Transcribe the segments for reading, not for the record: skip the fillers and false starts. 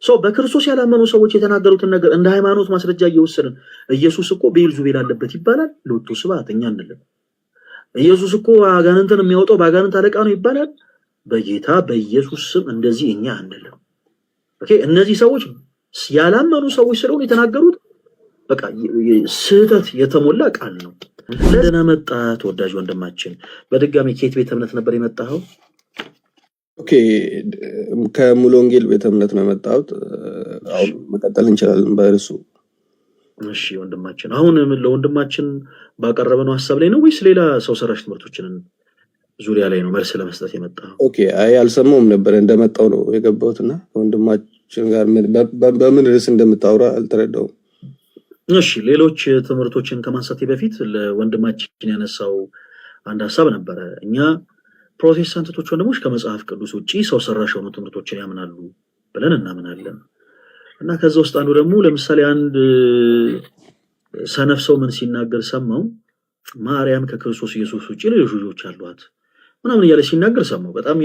ሰው በክርስቶስ ያላመኑ ሰዎች የተናገሩትን ነገር እንደ ሃይማኖት ማስረጃ እየወሰድን ኢየሱስ እኮ ቤልዙቤል አለበት ይባላል። ሎቱ ስብሐት እኛ አንልም። ኢየሱስ እኮ አጋንንትን የሚያወጣው በአጋንንት አለቃ ነው ይባላል። በጌታ በኢየሱስ ስም እንደዚህ እኛ አንልም። ኦኬ እነዚህ ሰዎች ያላመኑ ሰዎች ስለሆነ የተናገሩት በቃ ስህተት የተሞላ ቃል ነው። ለደና መጣ ተወዳጅ ወንድማችን በድጋሚ ከየት ቤተ እምነት ነበር የመጣኸው? ኦኬ ከሙሉ ወንጌል ቤተ እምነት ነው የመጣሁት። አሁን መቀጠል እንችላለን በእርሱ። እሺ ወንድማችን አሁን ለወንድማችን ባቀረበነው ሐሳብ ላይ ነው ወይስ ሌላ ሰው ሰራሽ ትምህርቶችን ዙሪያ ላይ ነው መልስ ለመስጠት የመጣኸው? ኦኬ አይ አልሰማሁም ነበር እንደመጣው ነው የገባሁትና ወንድማችን ጋር በምን ርዕስ እንደምታወራ አልተረዳሁም። እሺ ሌሎች ትምህርቶችን ከማንሳቴ በፊት ለወንድማችን ያነሳው አንድ ሐሳብ ነበረ። እኛ ፕሮቴስታንቶች ወንድሞች ከመጽሐፍ ቅዱስ ውጪ ሰው ሰራሽ የሆኑ ትምህርቶችን ያምናሉ ብለን እናምናለን። እና ከዛ ውስጥ አንዱ ደግሞ ለምሳሌ አንድ ሰነፍ ሰው ምን ሲናገር ሰማው፣ ማርያም ከክርስቶስ ኢየሱስ ውጪ ሌሎች ልጆች አሏት ምናምን እያለ ሲናገር ሰማው። በጣም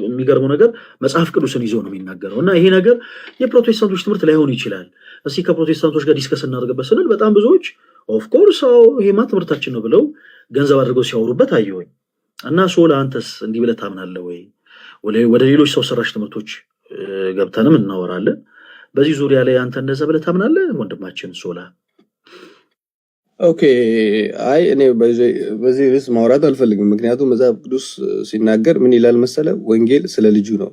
የሚገርመው ነገር መጽሐፍ ቅዱስን ይዞ ነው የሚናገረው። እና ይሄ ነገር የፕሮቴስታንቶች ትምህርት ላይሆን ይችላል። እስቲ ከፕሮቴስታንቶች ጋር ዲስከስ እናደርግበት ስንል በጣም ብዙዎች ኦፍ ኮርስ ይሄማ ትምህርታችን ነው ብለው ገንዘብ አድርገው ሲያወሩበት አየሁኝ። እና ሶላ አንተስ እንዲህ ብለህ ታምናለህ ወይ? ወደ ሌሎች ሰው ሰራሽ ትምህርቶች ገብተንም እናወራለን። በዚህ ዙሪያ ላይ አንተ እንደዛ ብለህ ታምናለህ ወንድማችን ሶላ? ኦኬ አይ እኔ በዚህ ርዕስ ማውራት አልፈልግም። ምክንያቱም መጽሐፍ ቅዱስ ሲናገር ምን ይላል መሰለ? ወንጌል ስለ ልጁ ነው።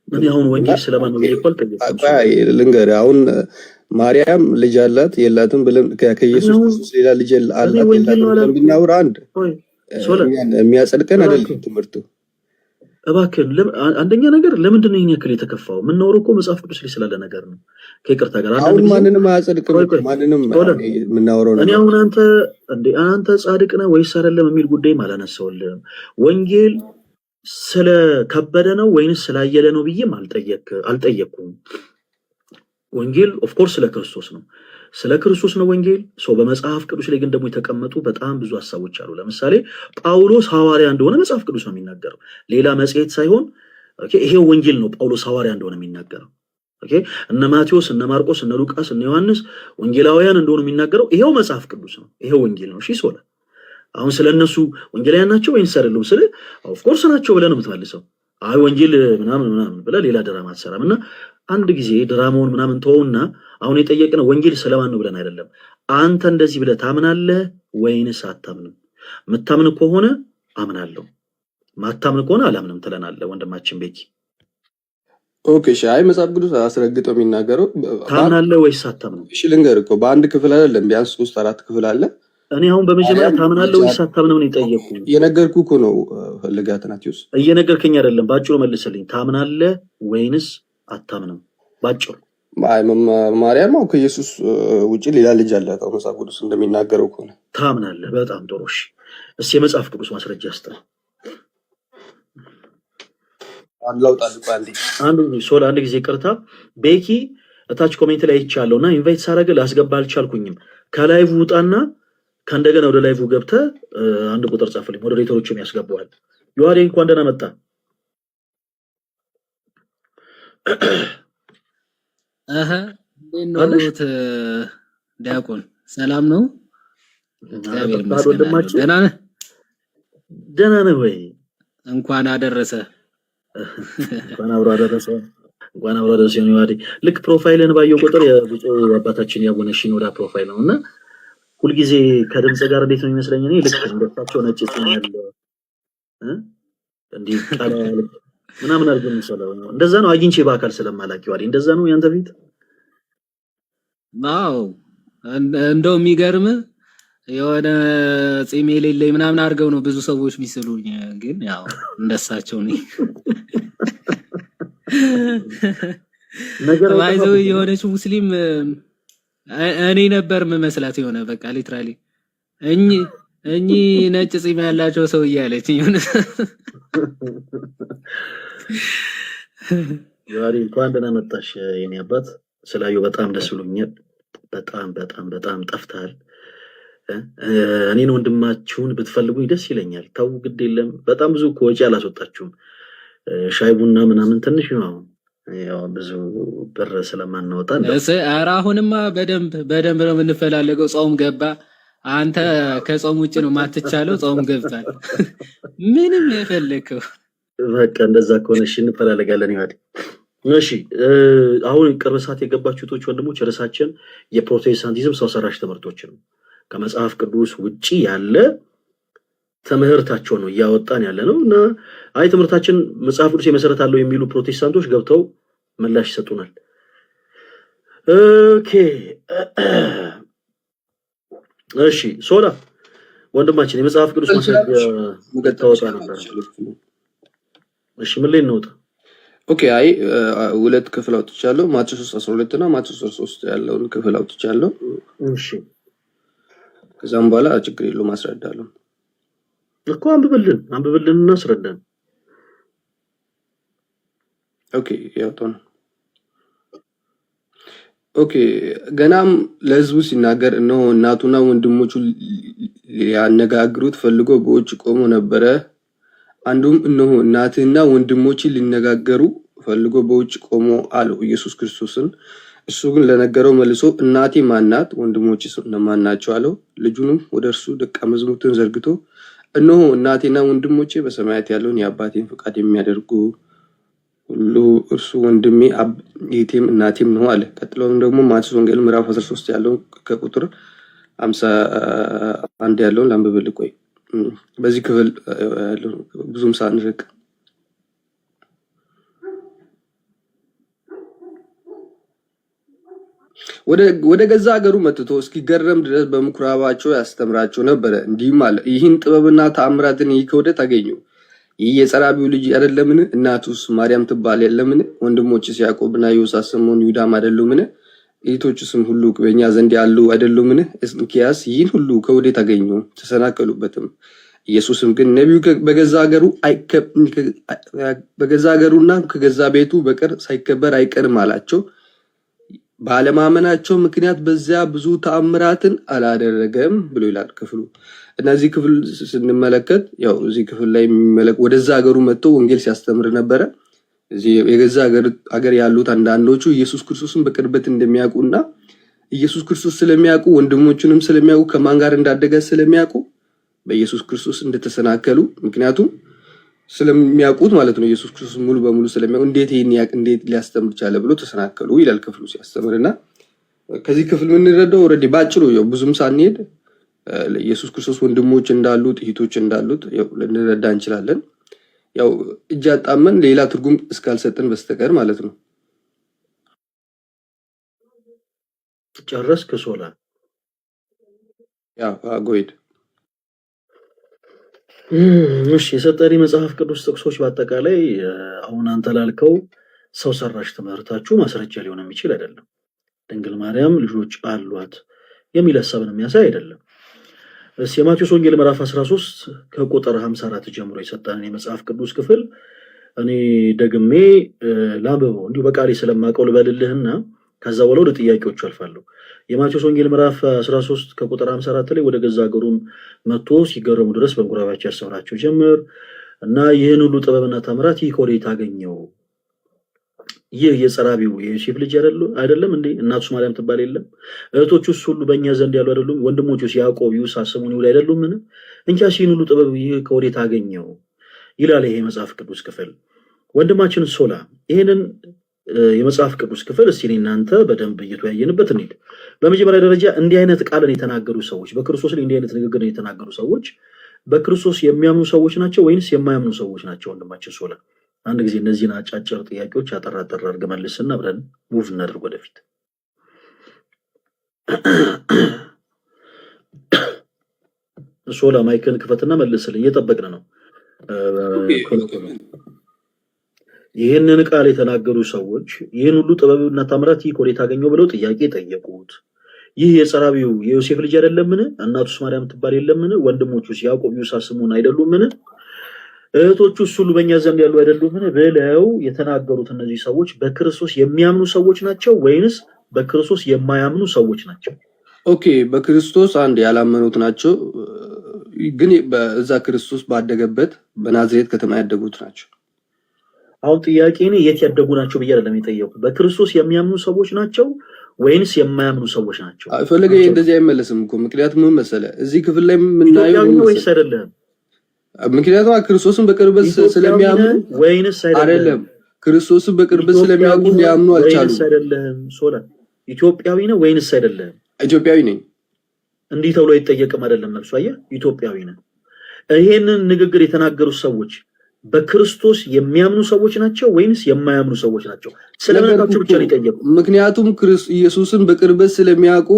እኔ አሁን ወንጌል ስለማን ነው ይቆል ልንገርህ። አሁን ማርያም ልጅ አላት የላትም ብለን ከኢየሱስ ክርስቶስ ሌላ ልጅ አላት የላትም ብለን ብናወራ አንድ የሚያጸድቀን አይደለም ትምህርቱ። እባክህን አንደኛ ነገር ለምንድን ነው ይሄን ያክል የተከፋው? የምናወራው እኮ መጽሐፍ ቅዱስ ላይ ስላለ ነገር ነው። ከይቅርታ ጋር አሁን ማንንም አያጸድቅም። ማንንም የምናወራው እኔ አሁን አንተ ጻድቅ ነህ ወይስ አይደለም የሚል ጉዳይም አላነሳውልህም። ወንጌል ስለከበደ ነው ወይንስ ስላየለ ነው ብዬም አልጠየቅኩም። ወንጌል ኦፍ ኮርስ ስለ ክርስቶስ ነው። ስለ ክርስቶስ ነው ወንጌል። ሰው በመጽሐፍ ቅዱስ ላይ ግን ደግሞ የተቀመጡ በጣም ብዙ ሐሳቦች አሉ። ለምሳሌ ጳውሎስ ሐዋርያ እንደሆነ መጽሐፍ ቅዱስ ነው የሚናገረው፣ ሌላ መጽሔት ሳይሆን። ኦኬ ይሄው ወንጌል ነው ጳውሎስ ሐዋርያ እንደሆነ የሚናገረው። ኦኬ እነ ማቴዎስ እነ ማርቆስ እነ ሉቃስ እነ ዮሐንስ ወንጌላውያን እንደሆነ የሚናገረው ይሄው መጽሐፍ ቅዱስ ነው፣ ይሄው ወንጌል ነው። እሺ ሶላ አሁን ስለነሱ ወንጌላውያን ናቸው ወይስ አይደሉም ስለ ኦፍ ኮርስ ናቸው ብለህ ነው የምትመልሰው። አይ ወንጌል ምናምን ብለህ ሌላ ድራማ አትሰራም። እና አንድ ጊዜ ድራማውን ምናምን ተወውና አሁን የጠየቅነው ወንጌል ስለማን ነው ብለን አይደለም። አንተ እንደዚህ ብለህ ታምናለህ ወይንስ አታምንም? የምታምን ከሆነ አምናለሁ፣ ማታምን ከሆነ አላምንም ትለናለህ ወንድማችን ቤኪ። ኦኬ እሺ አይ መጽሐፍ ቅዱስ አስረግጠው የሚናገረው ታምናለህ ወይስ አታምንም? እሺ ልንገርህ እኮ በአንድ ክፍል አይደለም ቢያንስ 3-4 ክፍል አለ። እኔ አሁን በመጀመሪያ ታምናለህ ወይስ አታምንም ነው የጠየቅኩህ። የነገርኩህ እኮ ነው ፈልጋት ናቲውስ። እየነገርከኝ አይደለም፣ ባጭሩ መልስልኝ። ታምናለህ ወይንስ አታምንም ባጭሩ? ማርያም ከኢየሱስ ውጪ ሌላ ልጅ አላት መጽሐፍ ቅዱስ እንደሚናገረው ከሆነ ታምናለህ። በጣም ጥሩ። እሺ እስኪ የመጽሐፍ ቅዱስ ማስረጃ ስጠኝ። አንድ ጊዜ ቅርታ ቤኪ እታች ኮሜንት ላይ ይቻለውና ኢንቫይት ሳረገ ላስገባ አልቻልኩኝም። ከላይቭ ውጣና ከእንደገና ወደ ላይቭ ገብተህ አንድ ቁጥር ጻፍልኝ፣ ሞዴሬተሮችም ያስገባዋል። ዮሐዴ እንኳን ደህና መጣ። እንዴት ነው ዲያቆን? ሰላም ነው? ደህና ነህ ወይ? እንኳን አደረሰ። እንኳን አብሮ አደረሰ። ዮሐዴ ልክ ፕሮፋይልን ባየው ቁጥር የብፁዕ አባታችን ያቡነ ሽኖዳ ፕሮፋይል ነው እና ሁልጊዜ ከድምጽ ጋር እንዴት ነው የሚመስለኝ እኔ ልክ እንደታቸው ነጭ ጽም ያለ እንዲህ ቃል ምናምን አድርገን እንሰላው ነው። እንደዛ ነው አግኝቼ በአካል ስለማላውቀው አይደል? እንደዛ ነው ያንተ ፊት? አዎ እንደው የሚገርም የሆነ ጺም የሌለኝ ምናምን አድርገው ነው ብዙ ሰዎች ቢስሉኝ፣ ግን ያው እንደሳቸው ነኝ። ነገር ባይዘው የሆነች ሙስሊም እኔ ነበር የምመስላት የሆነ በቃ ሊትራሊ እኚ ነጭ ጺም ያላቸው ሰው እያለች የሆነ ዛሬ እንኳን ደህና መጣሽ የኔ አባት። ስላየው በጣም ደስ ብሎኛል። በጣም ጠፍተሃል። እኔን ወንድማችሁን ብትፈልጉኝ ደስ ይለኛል። ታው ግድ የለም በጣም ብዙ ወጪ አላስወጣችሁም። ሻይ ቡና ምናምን ትንሽ ነው ያው ብዙ ብር ስለማናወጣ ኧረ አሁንማ በደንብ ነው የምንፈላለገው። ጾም ገባ። አንተ ከጾም ውጭ ነው ማትቻለው፣ ጾም ገብቷል። ምንም የፈለከው በቃ እንደዛ ከሆነ እሺ እንፈላለጋለን። ይዋዲ እሺ። አሁን ቅርብ ሰዓት የገባችሁ እህቶች ወንድሞች፣ ርዕሳችን የፕሮቴስታንቲዝም ሰው ሰራሽ ትምህርቶች ነው። ከመጽሐፍ ቅዱስ ውጪ ያለ ትምህርታቸው ነው እያወጣን ያለ ነው እና አይ ትምህርታችን መጽሐፍ ቅዱስ የመሰረት አለው የሚሉ ፕሮቴስታንቶች ገብተው ምላሽ ይሰጡናል። ኦኬ እሺ። ሶላ ወንድማችን የመጽሐፍ ቅዱስ ማስረጃ ታወጣ ነበር። እሺ ምን ላይ እንውጣ? ኦኬ አይ ሁለት ክፍል አውጥቻለሁ። ማቴዎስ 12 እና ማቴዎስ 13 ያለውን ክፍል አውጥቻለሁ። እሺ ከዛም በኋላ ችግር የለውም አስረዳለሁ እኮ። አንብብልን እና አስረዳን። ኦኬ ያውጣው። ኦኬ ገናም ለሕዝቡ ሲናገር እነሆ እናቱና ወንድሞቹ ሊያነጋግሩት ፈልጎ በውጭ ቆሞ ነበረ። አንዱም እነሆ እናትህና ወንድሞች ሊነጋገሩ ፈልጎ በውጭ ቆሞ አለው ኢየሱስ ክርስቶስን። እሱ ግን ለነገረው መልሶ እናቴ ማናት? ወንድሞችስ እነማን ናቸው አለው። ልጁንም ወደ እርሱ ደቀ መዛሙርቱን ዘርግቶ እነሆ እናቴና ወንድሞቼ በሰማያት ያለውን የአባቴን ፈቃድ የሚያደርጉ ሁሉ እርሱ ወንድሜ እህቴም እናቴም ነው አለ። ቀጥሎም ደግሞ ማቴዎስ ወንጌል ምዕራፍ 13 ያለው ከቁጥር 51 ያለውን ላንብብልህ። ቆይ በዚህ ክፍል ያለው ብዙም ሳንርቅ ወደ ገዛ ሀገሩ መጥቶ እስኪገረም ድረስ በምኩራባቸው ያስተምራቸው ነበረ። እንዲህም አለ፣ ይህን ጥበብና ተአምራትን ይህ ከወዴት አገኙ? ይህ የጸራቢው ልጅ አይደለምን? እናቱስ ማርያም ትባል የለምን? ወንድሞችስ ያዕቆብና ዮሳ፣ ስምዖን፣ ይሁዳም አይደሉምን? እህቶችስም ሁሉ በእኛ ዘንድ ያሉ አይደሉምን? እንኪያስ ይህን ሁሉ ከወዴት አገኙ? ተሰናከሉበትም። ኢየሱስም ግን ነቢዩ በገዛ ሀገሩና ከገዛ ቤቱ በቀር ሳይከበር አይቀርም አላቸው። ባለማመናቸው ምክንያት በዚያ ብዙ ተአምራትን አላደረገም ብሎ ይላል ክፍሉ። እነዚህ ክፍል ስንመለከት ያው እዚህ ክፍል ላይ ወደዛ ሀገሩ መጥቶ ወንጌል ሲያስተምር ነበረ። እዚህ የገዛ ሀገር ያሉት አንዳንዶቹ ኢየሱስ ክርስቶስን በቅርበት እንደሚያውቁና ኢየሱስ ክርስቶስ ስለሚያውቁ ወንድሞቹንም ስለሚያውቁ ከማን ጋር እንዳደገ ስለሚያውቁ በኢየሱስ ክርስቶስ እንደተሰናከሉ፣ ምክንያቱም ስለሚያውቁት ማለት ነው። ኢየሱስ ክርስቶስ ሙሉ በሙሉ ስለሚያውቁ እንዴት ሊያስተምር ቻለ ብሎ ተሰናከሉ ይላል ክፍሉ ሲያስተምርና ከዚህ ክፍል የምንረዳው ኦልሬዲ ባጭሩ ያው ብዙም ሳንሄድ ኢየሱስ ክርስቶስ ወንድሞች እንዳሉት እህቶች እንዳሉት ያው ልንረዳ እንችላለን። ያው እጅ አጣመን ሌላ ትርጉም እስካልሰጠን በስተቀር ማለት ነው። ጨረስክ ሶላ? ያው ጎይድ እሺ። የሰጠኒ መጽሐፍ ቅዱስ ጥቅሶች በአጠቃላይ አሁን አንተ ላልከው ሰው ሰራሽ ትምህርታችሁ ማስረጃ ሊሆን የሚችል አይደለም። ድንግል ማርያም ልጆች አሏት የሚል ሀሳብን የሚያሳይ አይደለም። የማቴዎስ ወንጌል ምዕራፍ 13 ከቁጥር 54 ጀምሮ የሰጠንን የመጽሐፍ ቅዱስ ክፍል እኔ ደግሜ ላንብበው እንዲሁ በቃሌ ስለማውቀው ልበልልህና ከዛ በኋላ ወደ ጥያቄዎቹ አልፋለሁ። የማቴዎስ ወንጌል ምዕራፍ 13 ከቁጥር 54 ላይ ወደ ገዛ ሀገሩም መጥቶ ሲገረሙ ድረስ በምኩራባቸው ያስተምራቸው ጀመር እና ይህን ሁሉ ጥበብና ተአምራት ይህ ከወዴት አገኘው? ይህ የጸራቢው የዮሴፍ ልጅ አይደለም እንዴ? እናቱስ ማርያም ትባል የለም? እህቶቹስ ሁሉ በእኛ ዘንድ ያሉ አይደሉም? ወንድሞቹስ ያዕቆብ፣ ይሁዳ፣ ስምዖን፣ ይሁዳ አይደሉምን? እንኪያስ ይህን ሁሉ ጥበብ ይህ ከወዴት አገኘው? ይላል ይሄ የመጽሐፍ ቅዱስ ክፍል። ወንድማችን ሶላ ይህንን የመጽሐፍ ቅዱስ ክፍል እስቲ እናንተ በደንብ እየተወያየንበት እንሂድ። በመጀመሪያ ደረጃ እንዲህ አይነት ቃልን የተናገሩ ሰዎች፣ በክርስቶስ ላይ እንዲህ አይነት ንግግር የተናገሩ ሰዎች በክርስቶስ የሚያምኑ ሰዎች ናቸው ወይንስ የማያምኑ ሰዎች ናቸው? ወንድማችን ሶላ አንድ ጊዜ እነዚህን አጫጭር ጥያቄዎች አጠራጠር አድርገህ መልስና ብለን ሙቭ እናድርግ ወደፊት። ሶላ ማይክን ክፈትና መልስልኝ፣ እየጠበቅን ነው። ይህንን ቃል የተናገሩ ሰዎች ይህን ሁሉ ጥበብና ተአምራት ይህ ከወዴት አገኘው ብለው ጥያቄ ጠየቁት። ይህ የጸራቢው የዮሴፍ ልጅ አይደለምን? እናቱስ ማርያም ትባል የለምን? ወንድሞቹስ ያዕቆብ፣ ይሁዳ፣ ስምዖን አይደሉምን? እህቶቹስ ሁሉ በእኛ ዘንድ ያሉ አይደሉምን? ብለው የተናገሩት እነዚህ ሰዎች በክርስቶስ የሚያምኑ ሰዎች ናቸው ወይንስ በክርስቶስ የማያምኑ ሰዎች ናቸው? ኦኬ በክርስቶስ አንድ ያላመኑት ናቸው፣ ግን በዛ ክርስቶስ ባደገበት በናዝሬት ከተማ ያደጉት ናቸው። አሁን ጥያቄ ነው የት ያደጉ ናቸው ብዬ አይደለም የጠየቁ። በክርስቶስ የሚያምኑ ሰዎች ናቸው ወይንስ የማያምኑ ሰዎች ናቸው? ፈለገ እንደዚህ አይመለስም እኮ። ምክንያቱም ምን መሰለህ እዚህ ክፍል ላይ የምናየው ወይስ አይደለም? ምክንያቱም ክርስቶስን በቅርበት ስለሚያምኑ ወይንስ አይደለም? ክርስቶስን በቅርበት ስለሚያምኑ ሊያምኑ አልቻሉም። ወይንስ አይደለም? ሶላ ኢትዮጵያዊ ነው ወይንስ አይደለም? ኢትዮጵያዊ ነኝ። እንዲህ ተብሎ አይጠየቅም አይደለም? መልሱ አየህ፣ ኢትዮጵያዊ ነው። ይሄንን ንግግር የተናገሩት ሰዎች በክርስቶስ የሚያምኑ ሰዎች ናቸው ወይንስ የማያምኑ ሰዎች ናቸው? ስለምናቸው ብቻ ሊጠየቁ። ምክንያቱም ኢየሱስን በቅርበት ስለሚያውቁ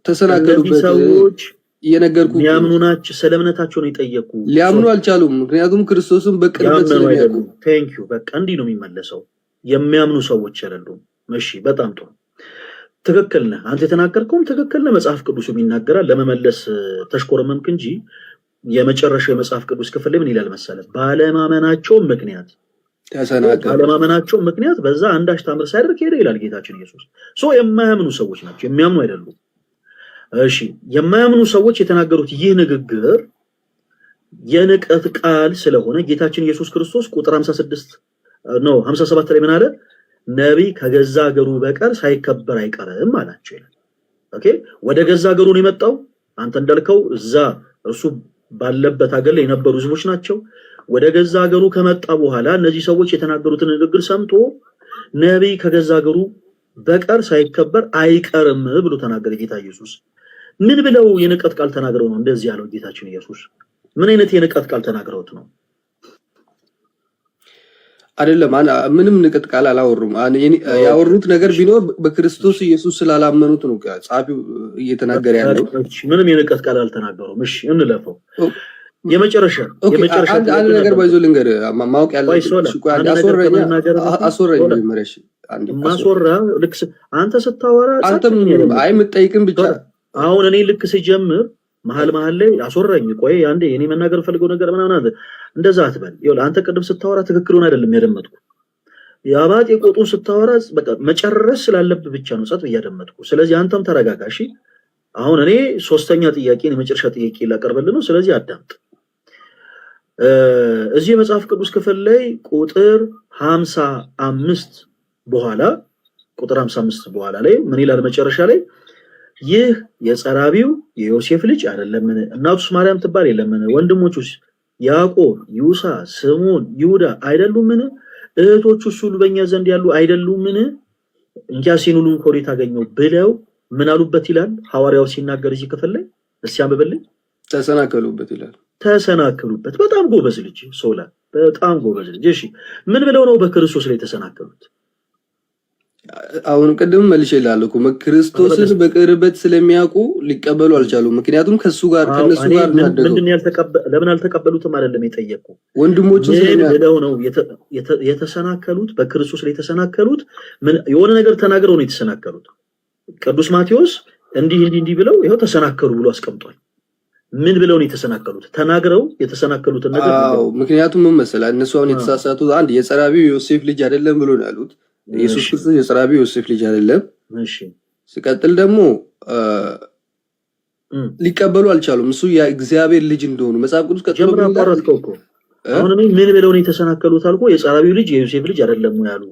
ተሰናከሉበት። ሰዎች እየነገርኩ የሚያምኑ ናቸው። ስለምነታቸው ነው የጠየቁ። ሊያምኑ አልቻሉም። ምክንያቱም ክርስቶስን በቅርበት ስለሚያውቁ። ቴንክ ዩ። በቃ እንዲህ ነው የሚመለሰው። የሚያምኑ ሰዎች አይደሉም። እሺ፣ በጣም ጥሩ፣ ትክክል ነህ። አንተ የተናገርከውም ትክክል ነህ። መጽሐፍ ቅዱስም ይናገራል። ለመመለስ ተሽኮረመምክ እንጂ የመጨረሻው የመጽሐፍ ቅዱስ ክፍል ላይ ምን ይላል መሰለህ? ባለማመናቸው ምክንያት ባለማመናቸው ምክንያት በዛ አንዳች ታምር ሳያደርግ ሄደ ይላል ጌታችን ኢየሱስ። የማያምኑ ሰዎች ናቸው፣ የሚያምኑ አይደሉም። እሺ፣ የማያምኑ ሰዎች የተናገሩት ይህ ንግግር የንቀት ቃል ስለሆነ ጌታችን ኢየሱስ ክርስቶስ ቁጥር 57 ላይ ምን አለ? ነቢይ ከገዛ ሀገሩ በቀር ሳይከበር አይቀርም አላቸው ይላል። ኦኬ፣ ወደ ገዛ ሀገሩ ነው የመጣው። አንተ እንዳልከው እዛ እርሱ ባለበት ሀገር ላይ የነበሩ ህዝቦች ናቸው። ወደ ገዛ ሀገሩ ከመጣ በኋላ እነዚህ ሰዎች የተናገሩትን ንግግር ሰምቶ ነቢይ ከገዛ ሀገሩ በቀር ሳይከበር አይቀርም ብሎ ተናገረ ጌታ ኢየሱስ። ምን ብለው የንቀት ቃል ተናግረው ነው እንደዚህ ያለው ጌታችን ኢየሱስ? ምን አይነት የንቀት ቃል ተናግረውት ነው? አይደለም፣ ምንም ንቀት ቃል አላወሩም። ያወሩት ነገር ቢኖር በክርስቶስ ኢየሱስ ስላላመኑት ነው ጻፊው እየተናገረ ያለው። ምንም የንቀት ቃል አልተናገሩም። እሺ፣ እንለፈው። የመጨረሻ አንድ ነገር ባይዞ ልንገር፣ ማወቅ ያለብህ አስወረኝ መረሽ ማስወራ ልክ አንተ ስታወራ አይ የምትጠይቅን ብቻ። አሁን እኔ ልክ ሲጀምር መሀል ላይ አስወራኝ። ቆይ አንዴ እኔ መናገር ፈልገው ነገር ምናምን እንደዛ አትበል። ይኸውልህ አንተ ቅድም ስታወራ ትክክሉን አይደለም ያደመጥኩ። የአባጤ ቆጡን ስታወራ በቃ መጨረስ ስላለብህ ብቻ ነው ጸጥ እያደመጥኩ። ስለዚህ አንተም ተረጋጋ እሺ። አሁን እኔ ሶስተኛ ጥያቄን የመጨረሻ ጥያቄ ላቀርብልህ ነው። ስለዚህ አዳምጥ። እዚህ የመጽሐፍ ቅዱስ ክፍል ላይ ቁጥር 55 በኋላ ላይ ምን ይላል? መጨረሻ ላይ ይህ የጸራቢው የዮሴፍ ልጅ አይደለምን? እናቱስ ማርያም ትባል የለምን? ወንድሞቹስ ያዕቆብ፣ ይሁዳ፣ ስምዖን፣ ይሁዳ አይደሉምን? እህቶቹስ ሁሉ በእኛ ዘንድ ያሉ አይደሉምን? እንኪያስ ይህን ሁሉ ከወዴት አገኘው ብለው ምን አሉበት ይላል ሐዋርያው ሲናገር እዚህ ክፍል ላይ። እስኪ አንብብልኝ። ተሰናከሉበት ይላል። ተሰናከሉበት። በጣም ጎበዝ ልጅ ሶላ፣ በጣም ጎበዝ ልጅ። እሺ፣ ምን ብለው ነው በክርስቶስ ላይ ተሰናከሉት? አሁን ቅድም መልሼ እላለሁ እኮ ክርስቶስን በቅርበት ስለሚያውቁ ሊቀበሉ አልቻሉም። ምክንያቱም ከነሱ ጋር ለምን አልተቀበሉትም አይደለም የጠየቁ ወንድሞቹ ስለሚያውቁ ነው የተሰናከሉት። በክርስቶስ ላይ የተሰናከሉት የሆነ ነገር ተናግረው ነው የተሰናከሉት። ቅዱስ ማቴዎስ እንዲህ ብለው ይኸው ተሰናከሉ ብሎ አስቀምጧል። ምን ብለው ነው የተሰናከሉት? ተናግረው የተሰናከሉትን ነገር ምክንያቱም ምን መሰለህ እነሱ አሁን የተሳሳቱት አንድ የጸራቢው ዮሴፍ ልጅ አይደለም ብሎ ነው ያሉት። ኢየሱስ ክርስቶስ የጸራቢው ዮሴፍ ልጅ አይደለም። እሺ፣ ሲቀጥል ደግሞ ሊቀበሉ አልቻሉም እሱ የእግዚአብሔር ልጅ እንደሆኑ መጽሐፍ ቅዱስ ቀጥሎ አቋረጥከው እኮ። አሁን ምን ብለው ነው የተሰናከሉት አልኩ? የጸራቢው ልጅ የዮሴፍ ልጅ አይደለም ያሉ።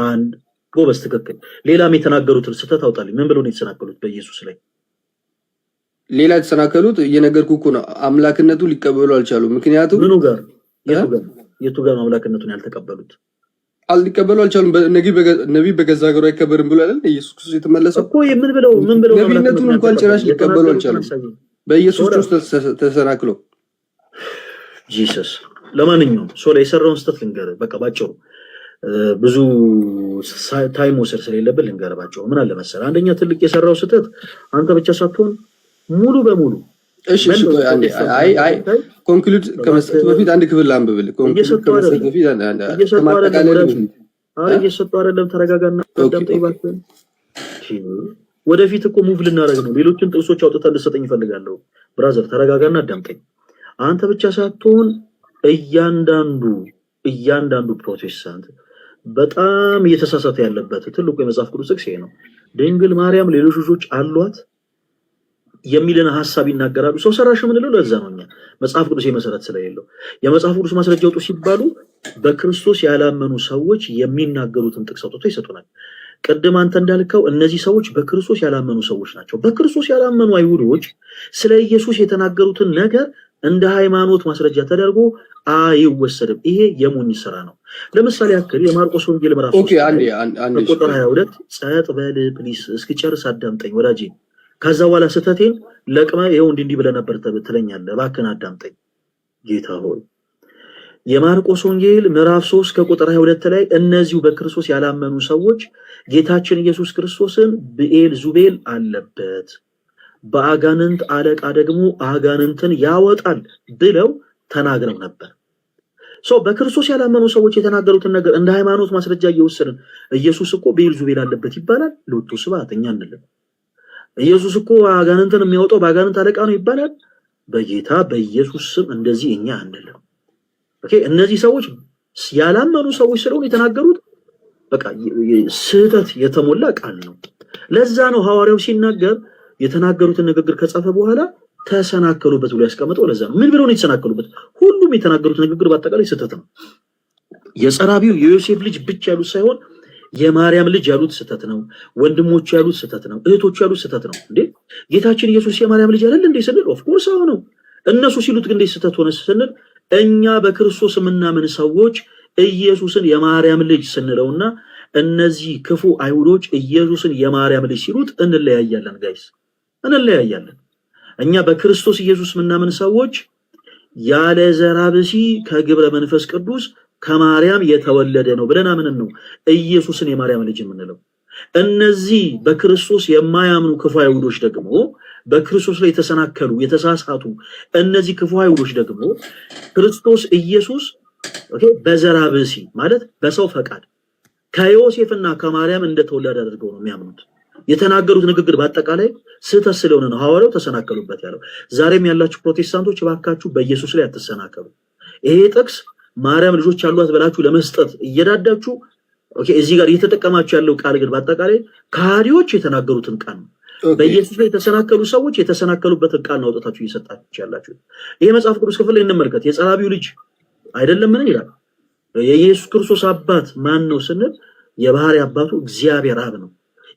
አንድ ጎበዝ፣ ትክክል። ሌላም የተናገሩትን ስህተት አውጣልኝ። ምን ብለው ነው የተሰናከሉት በኢየሱስ ላይ? ሌላ የተሰናከሉት እየነገርኩህ እኮ ነው። አምላክነቱ ሊቀበሉ አልቻሉም። ምክንያቱም የቱ ጋር ነው አምላክነቱን ያልተቀበሉት? ሊቀበሉ አልቻሉም። ነቢይ በገዛ ሀገሩ አይከበርም ብሎ አይደል ኢየሱስ ክርስቶስ የተመለሰው እኮ። ምን ብለው ነቢይነቱን እንኳን ጭራሽ ሊቀበሉ አልቻሉም በኢየሱስ ክርስቶስ ተሰናክለው። ጂሰስ። ለማንኛውም ሶላ የሰራውን ስህተት ልንገርህ በቃ ባጭሩ፣ ብዙ ታይም ወሰድ ስለሌለብን ልንገርህ ባጭሩ። ምን አለ መሰለህ፣ አንደኛ ትልቅ የሰራው ስህተት አንተ ብቻ ሳትሆን ሙሉ በሙሉ እሺ ኮንክሉድ ከመስጠት በፊት አንድ ክፍል ላንብብልህ። ኮንክሉድ ከመስጠት በፊት እየሰጡ አይደለም። ተረጋጋና አዳምጠኝ እባክህ። ወደፊት እኮ ሙቭ ልናደርግ ነው። ሌሎችን ጥቅሶች አውጥተህ ልትሰጠኝ እፈልጋለሁ። ብራዘር ተረጋጋና አዳምጠኝ። አንተ ብቻ ሳትሆን እያንዳንዱ ፕሮቴስታንት በጣም እየተሳሳተ ያለበት ትልቁ የመጽሐፍ ቅዱስ ጥቅስ ይሄ ነው። ድንግል ማርያም ሌሎች ልጆች አሏት የሚልን ሐሳብ ይናገራሉ። ሰው ሰራሽ የምንለው ለዛ ነው። እኛ መጽሐፍ ቅዱስ የመሰረት ስለሌለው የመጽሐፍ ቅዱስ ማስረጃ አውጡ ሲባሉ በክርስቶስ ያላመኑ ሰዎች የሚናገሩትን ጥቅስ አውጥቶ ይሰጡናል። ቅድም አንተ እንዳልከው እነዚህ ሰዎች በክርስቶስ ያላመኑ ሰዎች ናቸው። በክርስቶስ ያላመኑ አይሁዶች ስለ ኢየሱስ የተናገሩትን ነገር እንደ ሃይማኖት ማስረጃ ተደርጎ አይወሰድም። ይሄ የሞኝ ስራ ነው። ለምሳሌ ያክል የማርቆስ ወንጌል ምዕራፍ 3 ቁጥር 22 ጸጥ በል ፕሊስ፣ እስኪጨርስ አዳምጠኝ ወዳጄ። ከዛ በኋላ ስህተቴን ለቅመ ይኸው እንዲህ ብለህ ነበር ትለኛለህ፣ እባክህን አዳምጠኝ ጌታ ሆይ። የማርቆስ ወንጌል ምዕራፍ 3 ከቁጥር 22 ላይ እነዚሁ በክርስቶስ ያላመኑ ሰዎች ጌታችን ኢየሱስ ክርስቶስን ብዔልዜቡል አለበት፣ በአጋንንት አለቃ ደግሞ አጋንንትን ያወጣል ብለው ተናግረው ነበር። በክርስቶስ ያላመኑ ሰዎች የተናገሩትን ነገር እንደ ሃይማኖት ማስረጃ እየወሰድን ኢየሱስ እኮ ብዔልዜቡል አለበት ይባላል፣ ሎቱ ስብሐት እኛ እንልም። ኢየሱስ እኮ አጋንንትን የሚያወጣው በአጋንንት አለቃ ነው ይባላል፣ በጌታ በኢየሱስ ስም እንደዚህ እኛ አንልም። እነዚህ ሰዎች ያላመኑ ሰዎች ስለሆኑ የተናገሩት በቃ ስህተት የተሞላ ቃል ነው። ለዛ ነው ሐዋርያው ሲናገር የተናገሩትን ንግግር ከጻፈ በኋላ ተሰናከሉበት ብሎ ያስቀምጠው። ለዛ ነው ምን ብለው ነው የተሰናከሉበት? ሁሉም የተናገሩት ንግግር በአጠቃላይ ስህተት ነው። የጸራቢው የዮሴፍ ልጅ ብቻ ያሉት ሳይሆን የማርያም ልጅ ያሉት ስህተት ነው። ወንድሞቹ ያሉት ስህተት ነው። እህቶቹ ያሉት ስህተት ነው። እንዴ ጌታችን ኢየሱስ የማርያም ልጅ አይደል እንዴ ስንል ኦፍኮርስ አዎ ነው። እነሱ ሲሉት ግን እንዴት ስህተት ሆነ ስንል እኛ በክርስቶስ የምናምን ሰዎች ኢየሱስን የማርያም ልጅ ስንለውና እነዚህ ክፉ አይሁዶች ኢየሱስን የማርያም ልጅ ሲሉት እንለያያለን። ጋይስ እንለያያለን። እኛ በክርስቶስ ኢየሱስ የምናምን ሰዎች ያለ ዘራ ብሲ ከግብረ መንፈስ ቅዱስ ከማርያም የተወለደ ነው ብለን አምነን ነው ኢየሱስን የማርያም ልጅ የምንለው። እነዚህ በክርስቶስ የማያምኑ ክፉ አይሁዶች ደግሞ በክርስቶስ ላይ የተሰናከሉ የተሳሳቱ እነዚህ ክፉ አይሁዶች ደግሞ ክርስቶስ ኢየሱስ በዘራ ብሲ ማለት በሰው ፈቃድ ከዮሴፍና ከማርያም እንደተወለደ አድርገው ነው የሚያምኑት። የተናገሩት ንግግር በአጠቃላይ ስህተት ስለሆነ ነው ሐዋርያው ተሰናከሉበት ያለው። ዛሬም ያላችሁ ፕሮቴስታንቶች እባካችሁ በኢየሱስ ላይ አትሰናከሉ። ይሄ ጥቅስ ማርያም ልጆች አሏት ብላችሁ ለመስጠት እየዳዳችሁ እዚህ ጋር እየተጠቀማችሁ ያለው ቃል ግን በአጠቃላይ ከሃዲዎች የተናገሩትን ቃል ነው። በኢየሱስ ላይ የተሰናከሉ ሰዎች የተሰናከሉበትን ቃል ነው አውጥታችሁ እየሰጣችሁ ያላችሁ። ይሄ መጽሐፍ ቅዱስ ክፍል ላይ እንመልከት። የጸራቢው ልጅ አይደለም ምን ይላል? የኢየሱስ ክርስቶስ አባት ማን ነው ስንል የባህሪ አባቱ እግዚአብሔር አብ ነው።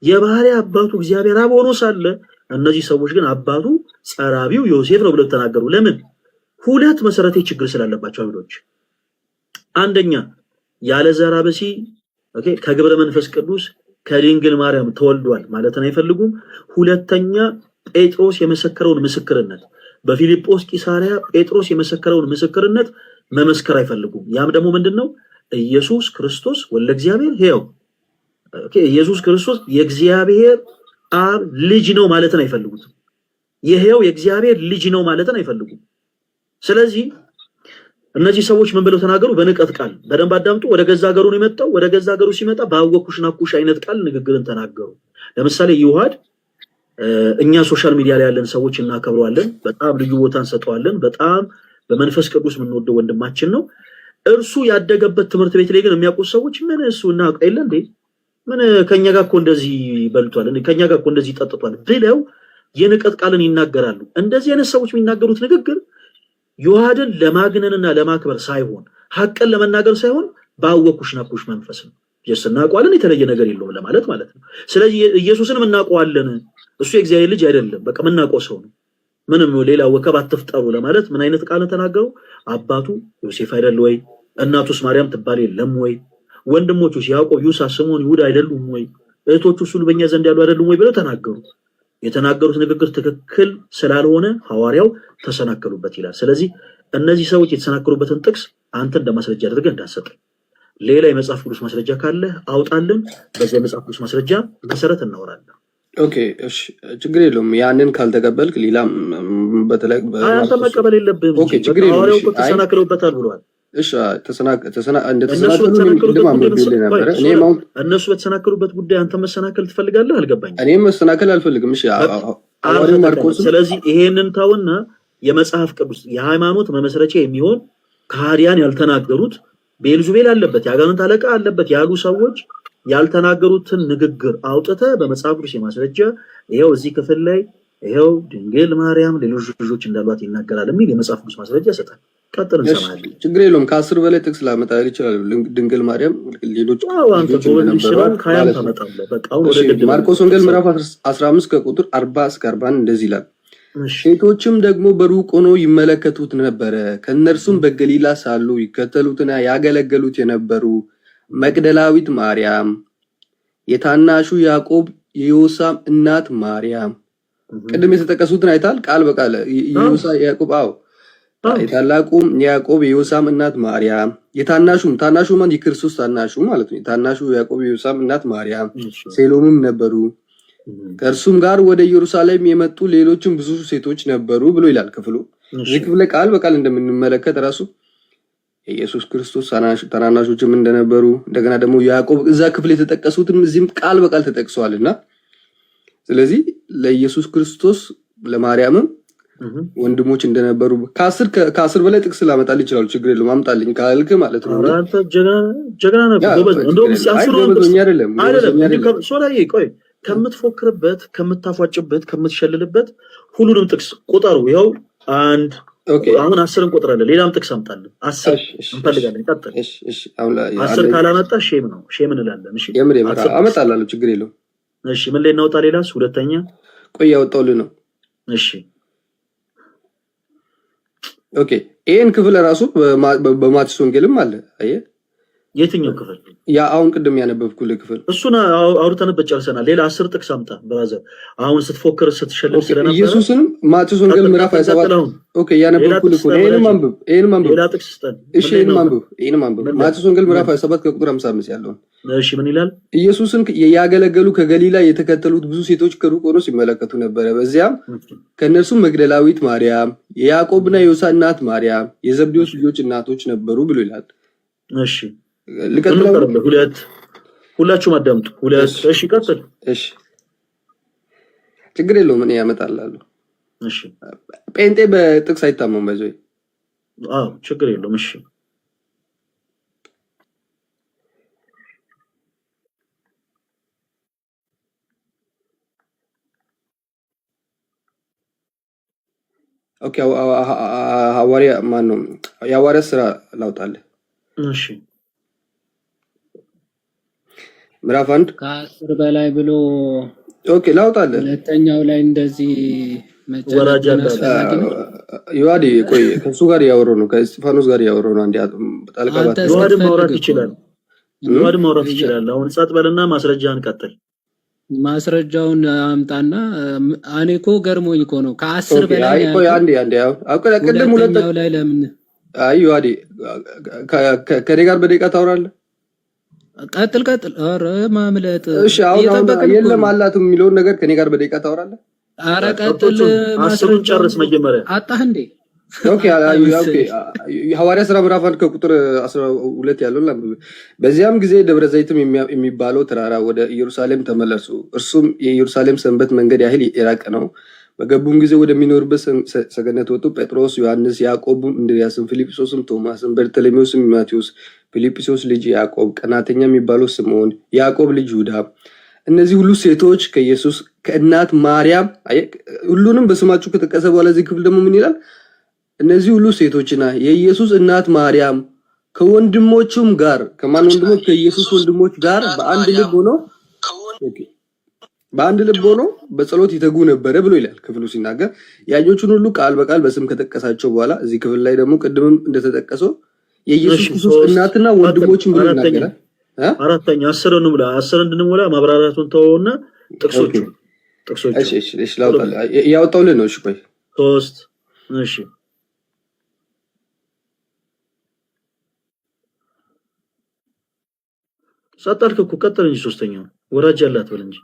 የባህሪ አባቱ እግዚአብሔር አብ ሆኖ ሳለ እነዚህ ሰዎች ግን አባቱ ጸራቢው ዮሴፍ ነው ብለው ተናገሩ። ለምን? ሁለት መሰረታዊ ችግር ስላለባቸው አይሁዶች። አንደኛ ያለ ዘራ ብሲ ከግብረ መንፈስ ቅዱስ ከድንግል ማርያም ተወልዷል ማለትን አይፈልጉም። ሁለተኛ ጴጥሮስ የመሰከረውን ምስክርነት በፊልጶስ ቂሳሪያ ጴጥሮስ የመሰከረውን ምስክርነት መመስከር አይፈልጉም። ያም ደግሞ ምንድነው? ኢየሱስ ክርስቶስ ወልደ እግዚአብሔር ሕያው ኢየሱስ ክርስቶስ የእግዚአብሔር አብ ልጅ ነው ማለትን አይፈልጉትም። የሕያው የእግዚአብሔር ልጅ ነው ማለትን አይፈልጉም። ስለዚህ እነዚህ ሰዎች ምን ብለው ተናገሩ? በንቀት ቃል በደንብ አዳምጡ። ወደ ገዛ ሀገሩ ነው የመጣው። ወደ ገዛ ሀገሩ ሲመጣ ባወኩሽ ናኩሽ አይነት ቃል ንግግርን ተናገሩ። ለምሳሌ ይሁድ እኛ ሶሻል ሚዲያ ላይ ያለን ሰዎች እናከብረዋለን፣ በጣም ልዩ ቦታ እንሰጠዋለን። በጣም በመንፈስ ቅዱስ የምንወደው ወንድማችን ነው። እርሱ ያደገበት ትምህርት ቤት ላይ ግን የሚያውቁት ሰዎች ምን እሱ እናውቅ የለ እንዴ ምን ከኛ ጋር እኮ እንደዚህ በልቷል፣ ከኛ ጋር እኮ እንደዚህ ጠጥቷል ብለው የንቀት ቃልን ይናገራሉ። እንደዚህ አይነት ሰዎች የሚናገሩት ንግግር ይሁዳን ለማግነንና ለማክበር ሳይሆን ሐቅን ለመናገር ሳይሆን ባወኩሽ ናኩሽ መንፈስ ነው። እናውቀዋለን የተለየ ነገር የለውም ለማለት ማለት ነው። ስለዚህ ኢየሱስንም እናውቀዋለን፣ እሱ የእግዚአብሔር ልጅ አይደለም፣ በቃ የምናውቀው ሰው ነው፣ ምንም ሌላ ወከብ አትፍጠሩ ለማለት ምን አይነት ቃልን ተናገሩ? አባቱ ዮሴፍ አይደል ወይ? እናቱስ ማርያም ትባል የለም ወይ? ወንድሞቹስ ያዕቆብ፣ ይሁዳ፣ ስምዖን፣ ይሁዳ አይደሉም ወይ? እህቶቹስ ሁሉ በእኛ ዘንድ ያሉ አይደሉም ወይ ብለው ተናገሩ። የተናገሩት ንግግር ትክክል ስላልሆነ ሐዋርያው ተሰናከሉበት ይላል። ስለዚህ እነዚህ ሰዎች የተሰናከሉበትን ጥቅስ አንተ እንደማስረጃ አድርገህ እንዳሰጥ፣ ሌላ የመጽሐፍ ቅዱስ ማስረጃ ካለ አውጣልን። በዚህ የመጽሐፍ ቅዱስ ማስረጃ መሰረት እናወራለን። ኦኬ እሺ፣ ችግር የለውም። ያንን ካልተቀበልክ ሌላ በተለይ አንተ መቀበል የለብህም። ኦኬ፣ ችግር የለውም። ሐዋርያው ተሰናክለውበታል ብለዋል። እሺ፣ እነሱ በተሰናከሉበት ጉዳይ አንተ መሰናከል ትፈልጋለህ? አልገባኝም። እኔም መሰናከል አልፈልግም። እሺ፣ ስለዚህ ይሄንን ተውና የመጽሐፍ ቅዱስ የሃይማኖት መመስረቻ የሚሆን ከሃዲያን ያልተናገሩት ብዔልዜቡል አለበት የአጋንንት አለቃ አለበት ያሉ ሰዎች ያልተናገሩትን ንግግር አውጥተ በመጽሐፍ ቅዱስ የማስረጃ ይሄው እዚህ ክፍል ላይ ይሄው ድንግል ማርያም ሌሎች ልጆች እንዳሏት ይናገራል የሚል የመጽሐፍ ቅዱስ ማስረጃ ይሰጣል። ቀጥል እሺ እንሰማለን። ችግር የለውም። ከ10 በላይ ጥቅስ ላመጣ ይችላል። ድንግል ማርያም ሌሎች አንተ ልጆች ጎበዝ ልጅ ስለሆን እንደነበሯት ከሀያም ማለት ነው። ታመጣለህ። በቃ አሁን እሺ ወደ ግድ ማርቆስ ወንጌል ምዕራፍ 15 ከቁጥር 40 እስከ 41 እንደዚህ ይላል። ሴቶችም ደግሞ በሩቅ ሆነው ይመለከቱት ነበረ። ከእነርሱም በገሊላ ሳሉ ይከተሉትና ያገለገሉት የነበሩ መግደላዊት ማርያም፣ የታናሹ ያዕቆብ የዮሳም እናት ማርያም፣ ቅድም የተጠቀሱትን አይታል ቃል በቃል የዮሳ ያዕቆብ የታላቁም ያዕቆብ የዮሳም እናት ማርያም፣ ታናሹ ማን የክርስቶስ ታናሹ ማለት ነው። የታናሹ ያዕቆብ የዮሳም እናት ማርያም ሴሎምም ነበሩ። ከእርሱም ጋር ወደ ኢየሩሳሌም የመጡ ሌሎችም ብዙ ሴቶች ነበሩ ብሎ ይላል ክፍሉ። እዚህ ክፍል ቃል በቃል እንደምንመለከት ራሱ የኢየሱስ ክርስቶስ ታናናሾችም እንደነበሩ እንደገና ደግሞ ያዕቆብ እዛ ክፍል የተጠቀሱትም እዚህም ቃል በቃል ተጠቅሰዋልና ስለዚህ ለኢየሱስ ክርስቶስ ለማርያምም ወንድሞች እንደነበሩ ከ10 በላይ ጥቅስ ላመጣል ይችላል። ችግር የለውም አምጣልኝ ካልክ ማለት ነው። አንተ ጀግና ነህ። እንደውም ቆይ ከምትፎክርበት፣ ከምታፏጭበት፣ ከምትሸልልበት ሁሉንም ጥቅስ ቁጠሩ። ይኸው አሁን 10 እንቆጥራለን። ሌላም ጥቅስ አምጣለን። 10 እንፈልጋለን። ቀጥል። 10 ካላመጣ ሼም ነው፣ ሼም እንላለን። እሺ አመጣላለሁ፣ ችግር የለውም። እሺ ምን ላይ እናውጣ? ሌላስ ሁለተኛ ቆይ ያወጣውልህ ነው። እሺ ኦኬ ይሄን ክፍል ራሱ በማቴዎስ ወንጌልም አለ። አየህ የትኛው ክፍል? ያ አሁን ቅድም ያነበብኩልህ ክፍል እሱን አውርተንበት ጨርሰናል። ሌላ 10 ጥቅስ አምጣ ብራዘር። አሁን ስትፎክር ስትሸልል ስለነበረ ኢየሱስን ማቴዎስ ወንጌል ምዕራፍ 27 ኦኬ ያነበብኩልህ እኮ ይሄንም አንብብ። ሌላ ጥቅስ ስጠን። እሺ ይሄንም አንብብ። ማቴዎስ ወንጌል ምዕራፍ 27 ከቁጥር 55 ያለውን። እሺ ምን ይላል? ኢየሱስን ያገለገሉ ከገሊላ የተከተሉት ብዙ ሴቶች ከሩቅ ሆነው ሲመለከቱ ነበረ። በዚያም ከእነርሱም መግደላዊት ማርያም፣ የያዕቆብና የዮሳ እናት ማርያም፣ የዘብዴዎስ ልጆች እናቶች ነበሩ ብሎ ይላል። እሺ ሁለት ሁላችሁም አዳምጡ። ሁለት እሺ ቀጥል። እሺ ችግር የለውም እኔ ያመጣላለሁ። እሺ ጴንጤ በጥቅስ አይታመም ባይዘይ። ችግር የለውም። እሺ ኦኬ ሐዋርያ ማን ነው? የሐዋርያ ስራ ላውጣለህ። እሺ ምዕራፍ 1 ከ10 በላይ ብሎ ኦኬ ላውጣለህ። ሁለተኛው ላይ እንደዚህ ወራጅ ዮሐዴ ቆይ ከሱ ጋር ያወራው ነው፣ ከእስጢፋኖስ ጋር ያወራው ነው። አንዴ ጣልቃባት ዮሐድ ማውራት ይችላል። ዮሐድ ማውራት ይችላል። አሁን ጸጥ በልና ማስረጃን ቀጥል። ማስረጃውን አምጣና እኔ እኮ ገርሞኝ እኮ ነው ከ10 በላይ ቆይ አንዴ ቅድም ሁለተኛው ላይ ለምን ዮሐዴ ከኔ ጋር በደቂቃ ታወራለህ? ቀጥል። ኧረ ማምለጥ እሺ አሁን የለም አላትም የሚለውን ነገር ከኔ ጋር በደቂቃ ታወራለህ? ኧረ ቀጥል። ማስረጃውን ጨርስ መጀመሪያ። አጣህ እንዴ? ኦኬ ሐዋርያ ሥራ ምዕራፍ 1 ከቁጥር 12 ያለውን ላንብብ። በዚያም ጊዜ ደብረ ዘይትም የሚባለው ተራራ ወደ ኢየሩሳሌም ተመለሱ። እርሱም የኢየሩሳሌም ሰንበት መንገድ ያህል የራቀ ነው። በገቡም ጊዜ ወደሚኖርበት ሰገነት ወጡ። ጴጥሮስ፣ ዮሐንስ፣ ያዕቆብም፣ እንድርያስም፣ ፊልጵስዩስም፣ ቶማስም፣ በርተሎሜዎስም፣ ማቴዎስ፣ ፊልጵስዩስ ልጅ ያዕቆብ፣ ቀናተኛ የሚባለው ስምዖን፣ ያዕቆብ ልጅ ይሁዳ፣ እነዚህ ሁሉ ሴቶች ከኢየሱስ ከእናት ማርያም። ሁሉንም በስማችሁ ከጠቀሰ በኋላ እዚህ ክፍል ደግሞ ምን ይላል? እነዚህ ሁሉ ሴቶችና የኢየሱስ እናት ማርያም ከወንድሞቹም ጋር ከማን ወንድሞች? ከኢየሱስ ወንድሞች ጋር በአንድ ልብ ሆኖ በጸሎት ይተጉ ነበረ ብሎ ይላል ክፍሉ ሲናገር። ያኞቹን ሁሉ ቃል በቃል በስም ከጠቀሳቸው በኋላ እዚህ ክፍል ላይ ደግሞ ቅድምም እንደተጠቀሰው የኢየሱስ ክርስቶስ እናትና ወንድሞችን ብሎ ይናገራል። አራተኛ 10 እንሙላ 10 እንድንሞላ ማብራራቱን ተወውና ጥቅሶቹ እሺ ያወጣውልህ ነው። እሺ ቆይ 3 እሺ ሰጣልክ እኮ ቀጥል እንጂ ሶስተኛው ወራጅ ያላት በል እንጂ።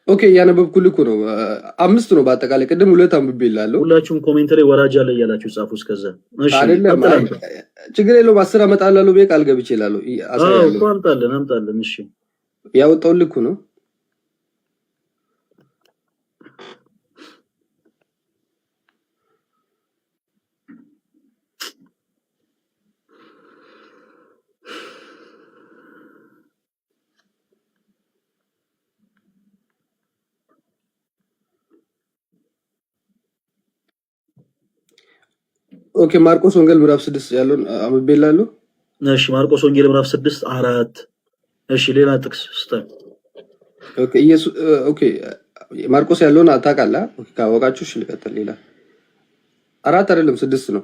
ኦኬ ያነበብኩልህ እኮ ነው። 5 ነው በአጠቃላይ። ቅድም 2 አንብቤልሃለሁ። ሁላችሁም ኮሜንት ላይ ወራጅ ያለ እያላችሁ ጻፉ። እስከዛ እሺ አይደለም ችግር የለውም። 10 አመጣላለሁ ቤት ቃል ገብቼ እላለሁ። አሳያለሁ። አምጣለን። እሺ ያወጣውልህ እኮ ነው። ኦኬ ማርቆስ ወንጌል ምዕራፍ 6 ያለውን አምቤላለሁ። እሺ ማርቆስ ወንጌል ምዕራፍ 6 4 እሺ ሌላ ጥቅስ ስጠን። ኦኬ ኢየሱስ ኦኬ ማርቆስ ያለውን ታውቃለህ? ኦኬ ካወቃችሁ እሺ ልቀጥል። ሌላ 4 አይደለም 6 ነው።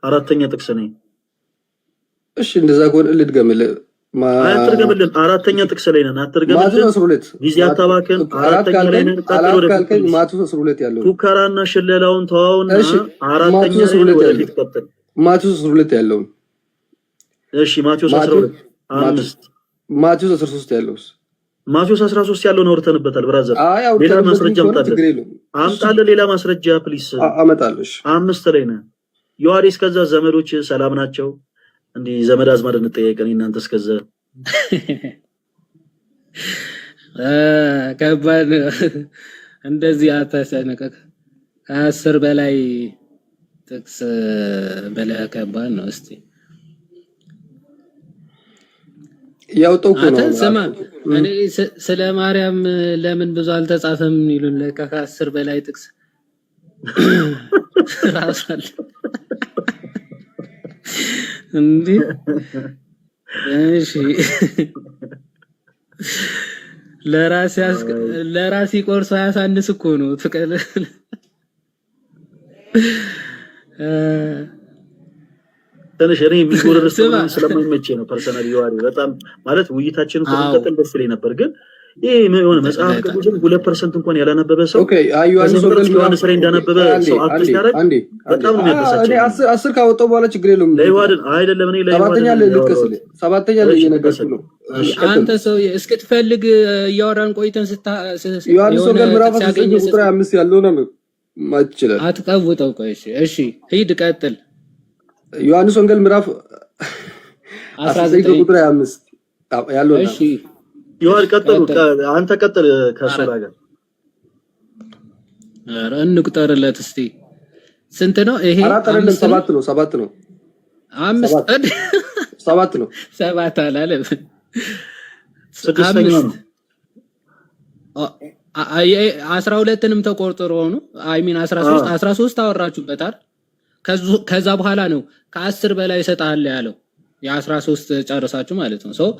4ኛ ጥቅስ ነኝ። እሺ እንደዛ ከሆነ ልድገምልህ። አትርገምልን። 4ኛ ጥቅስ ላይ ነን። አትርገምልን። ማቴዎስ 12 ጊዜ አታባክን። 4ኛ ላይ ነን። ቀጥሎ ወደ ማቴዎስ 12 ያለው ፉከራና ሽለላውን ተዋውና 4ኛ ላይ ወደ ፊት ቀጥል። ማቴዎስ 12 ያለው እሺ ማቴዎስ 12 5 ማቴዎስ 13 ያለው ማቴዎስ 13 ያለውን አውርተንበታል። ብራዘር ሌላ ማስረጃ አምጣልህ። ሌላ ማስረጃ ፕሊስ አመጣለሁ። 5 ላይ ነህ ዮሐንስ። ከዛ ዘመዶች ሰላም ናቸው? እንዲህ ዘመድ አዝማድ እንጠያየቀን እናንተ እስከዛ ከባድ እንደዚህ አታሰነቀቅ። 10 በላይ ጥቅስ በላይ ከባድ ነው። እስቲ ያውጣው ነው። ስማ እኔ ስለ ማርያም ለምን ብዙ አልተጻፈም ይሉን ለካ 10 በላይ ጥቅስ ራሳል እንዴ እሺ ለራሲ ቆርሶ ያሳንስ እኮ ነው ትቀለ ትንሽ እኔ የሚጎረር ስለማይመቼ ነው ፐርሰናል ይዋሪ በጣም ማለት ውይይታችን ከተቀጠል ደስ ይለኝ ነበር ግን ይሄ የሆነ መጽሐፍ ቅዱስን 2% እንኳን ያላነበበ ሰው ኦኬ ዮሐንስ ላይ እንዳነበበ ሰው አክሰስ ያደርግ በጣም ነው የሚያበሳጨው። እኔ 10 ካወጣው በኋላ ችግር የለውም። ለይዋድን አይደለም እኔ ለይዋድን ሰባተኛ ላይ እየነገርኩ ነው። አንተ ሰው እስክትፈልግ እያወራን ቆይተን ዮሐንስ ወንጌል ምዕራፍ 9 ቁጥር 5 ያለው ነው ማለት ይችላል። አትቀውጠው። ቆይ እሺ ሂድ ቀጥል። ዮሐንስ ወንጌል ምዕራፍ 19 ቁጥር 5 ያለው ነው። እሺ ይዋል ቀጥሉ። አንተ ቀጥል ከሶላ ጋር ኧረ እንቁጠርለት እስቲ ስንት ነው ይሄ? 4 አይደለም 7 ነው። 7 ነው። 5 7 ነው። 7 አላለም። 6ኛ ነው። 12ንም ተቆርጥሮ ሆኖ አይ ሚን 13 አወራችሁበታል። ከዛ በኋላ ነው ከ10 በላይ ይሰጣል ያለው። የ13 ጨርሳችሁ ማለት ነው።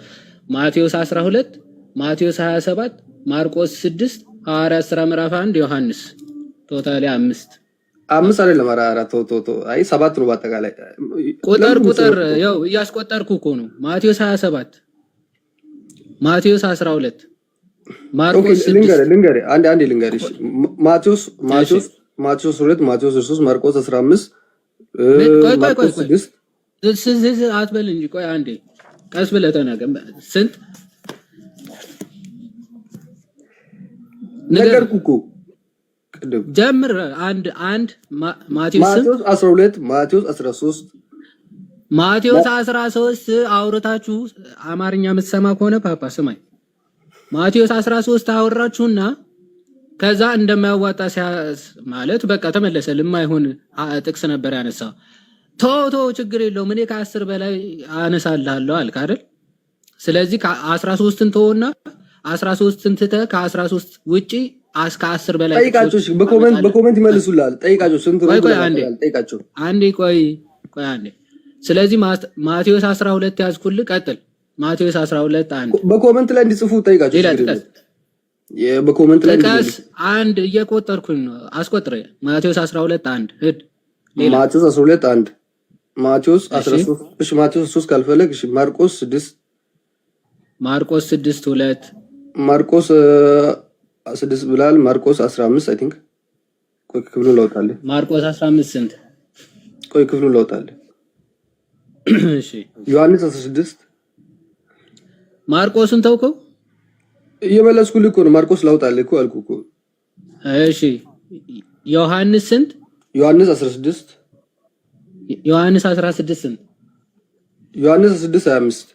ማቴዎስ 12 ማቴዎስ 27 ማርቆስ 6 ሐዋርያት ሥራ ምዕራፍ 1 ዮሐንስ ቶታሊ 5 አይደለም 4 አይ 7 ነው። በአጠቃላይ ቁጥር ያው እያስቆጠርኩ እኮ ነው። ማቴዎስ 27 ማቴዎስ 12 ማርቆስ 6 ልንገር አንዴ ልንገርሽ ማቴዎስ 2 ማቴዎስ 3 ማርቆስ 15 ማርቆስ 6 አትበል እንጂ ቆይ አንዴ ቀስ ብለህ ተናገር። ስንት ነገርኩህ እኮ ቅድም ጀምር። አንድ ማቴዎስ 12 ማቴዎስ 13 ማቴዎስ 13 አውርታችሁ አማርኛ የምትሰማ ከሆነ ፓፓ ስማኝ። ማቴዎስ 13 አወራችሁና ከዛ እንደማያዋጣ ማለት በቃ ተመለሰ። ለማይሆን ጥቅስ ነበር ያነሳው። ቶ ችግር የለውም እኔ ከ10 በላይ አነሳልሃለሁ አልክ አይደል? ስለዚህ ከ13ን ተውና 13ን ትተህ ከ13 ውጪ እስከ 10 በላይ ጠይቃቸው። በኮሜንት ይመልሱልሃል። ጠይቃቸው ስንት ነው ጠይቃቸው። አንዴ ቆይ አንዴ። ስለዚህ ማቴዎስ 12 ያዝኩልህ። ቀጥል። ማቴዎስ 12 1 በኮሜንት ላይ እንዲጽፉ ጠይቃቸው። ሌላ ጥቀስ። በኮሜንት ላይ ጥቀስ። አንድ እየቆጠርኩኝ ነው። አስቆጥረ። ማቴዎስ 12 1 ሂድ። ማቴዎስ 12 1 ማቴዎስ 13 እሺ ማቴዎስ 3 ካልፈለግ እሺ ማርቆስ 6 2 ማርቆስ 6 ብላል። ማርቆስ 15 አይ ቲንክ ቆይ ክፍሉን ላውጣልህ። ማርቆስ 15 ስንት? ቆይ ክፍሉን ላውጣልህ። እሺ ዮሐንስ 16 ማርቆስን ተውከው እየመለስኩልህ እኮ ነው። ማርቆስ ላውጣልህ እኮ አልኩህ እኮ። እሺ ዮሐንስ ስንት? ዮሐንስ 16 ዮሐንስ 16 ስንት? ዮሐንስ 6 25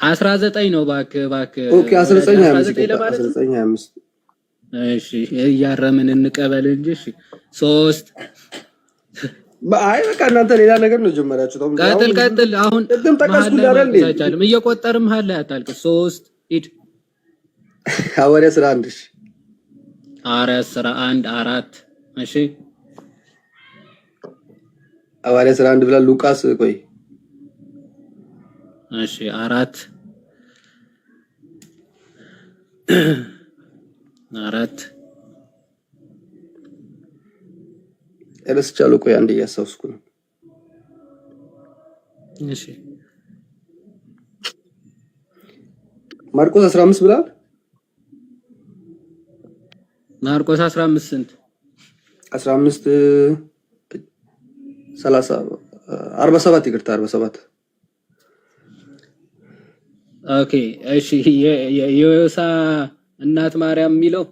19 ነው። እባክህ ኦኬ 19 እሺ እያረምን እንቀበል እንጂ እሺ 3 አይ በቃ እናንተ ሌላ ነገር ነው ጀመራችሁ። ቀጥል። አሁን ቅድም ጠቀስኩልህ አይደል? አይቻልም። እየቆጠርም ሀለ ያታልቅ 3 ሂድ። ሐዋርያት ሥራ 1 እሺ ሐዋርያት ሥራ 1 4 እሺ ሐዋርያት ሥራ 1 ብላ ሉቃስ ቆይ እሺ 4 ረስቻለሁ። ቆይ አንዴ እያስታውስኩ ነው። እሺ ማርቆስ 15 ብላል። ማርቆስ 15 ስንት? 15 30 47 ይቅርታ 47 ኦኬ እሺ የዮሳ እናት ማርያም የሚለው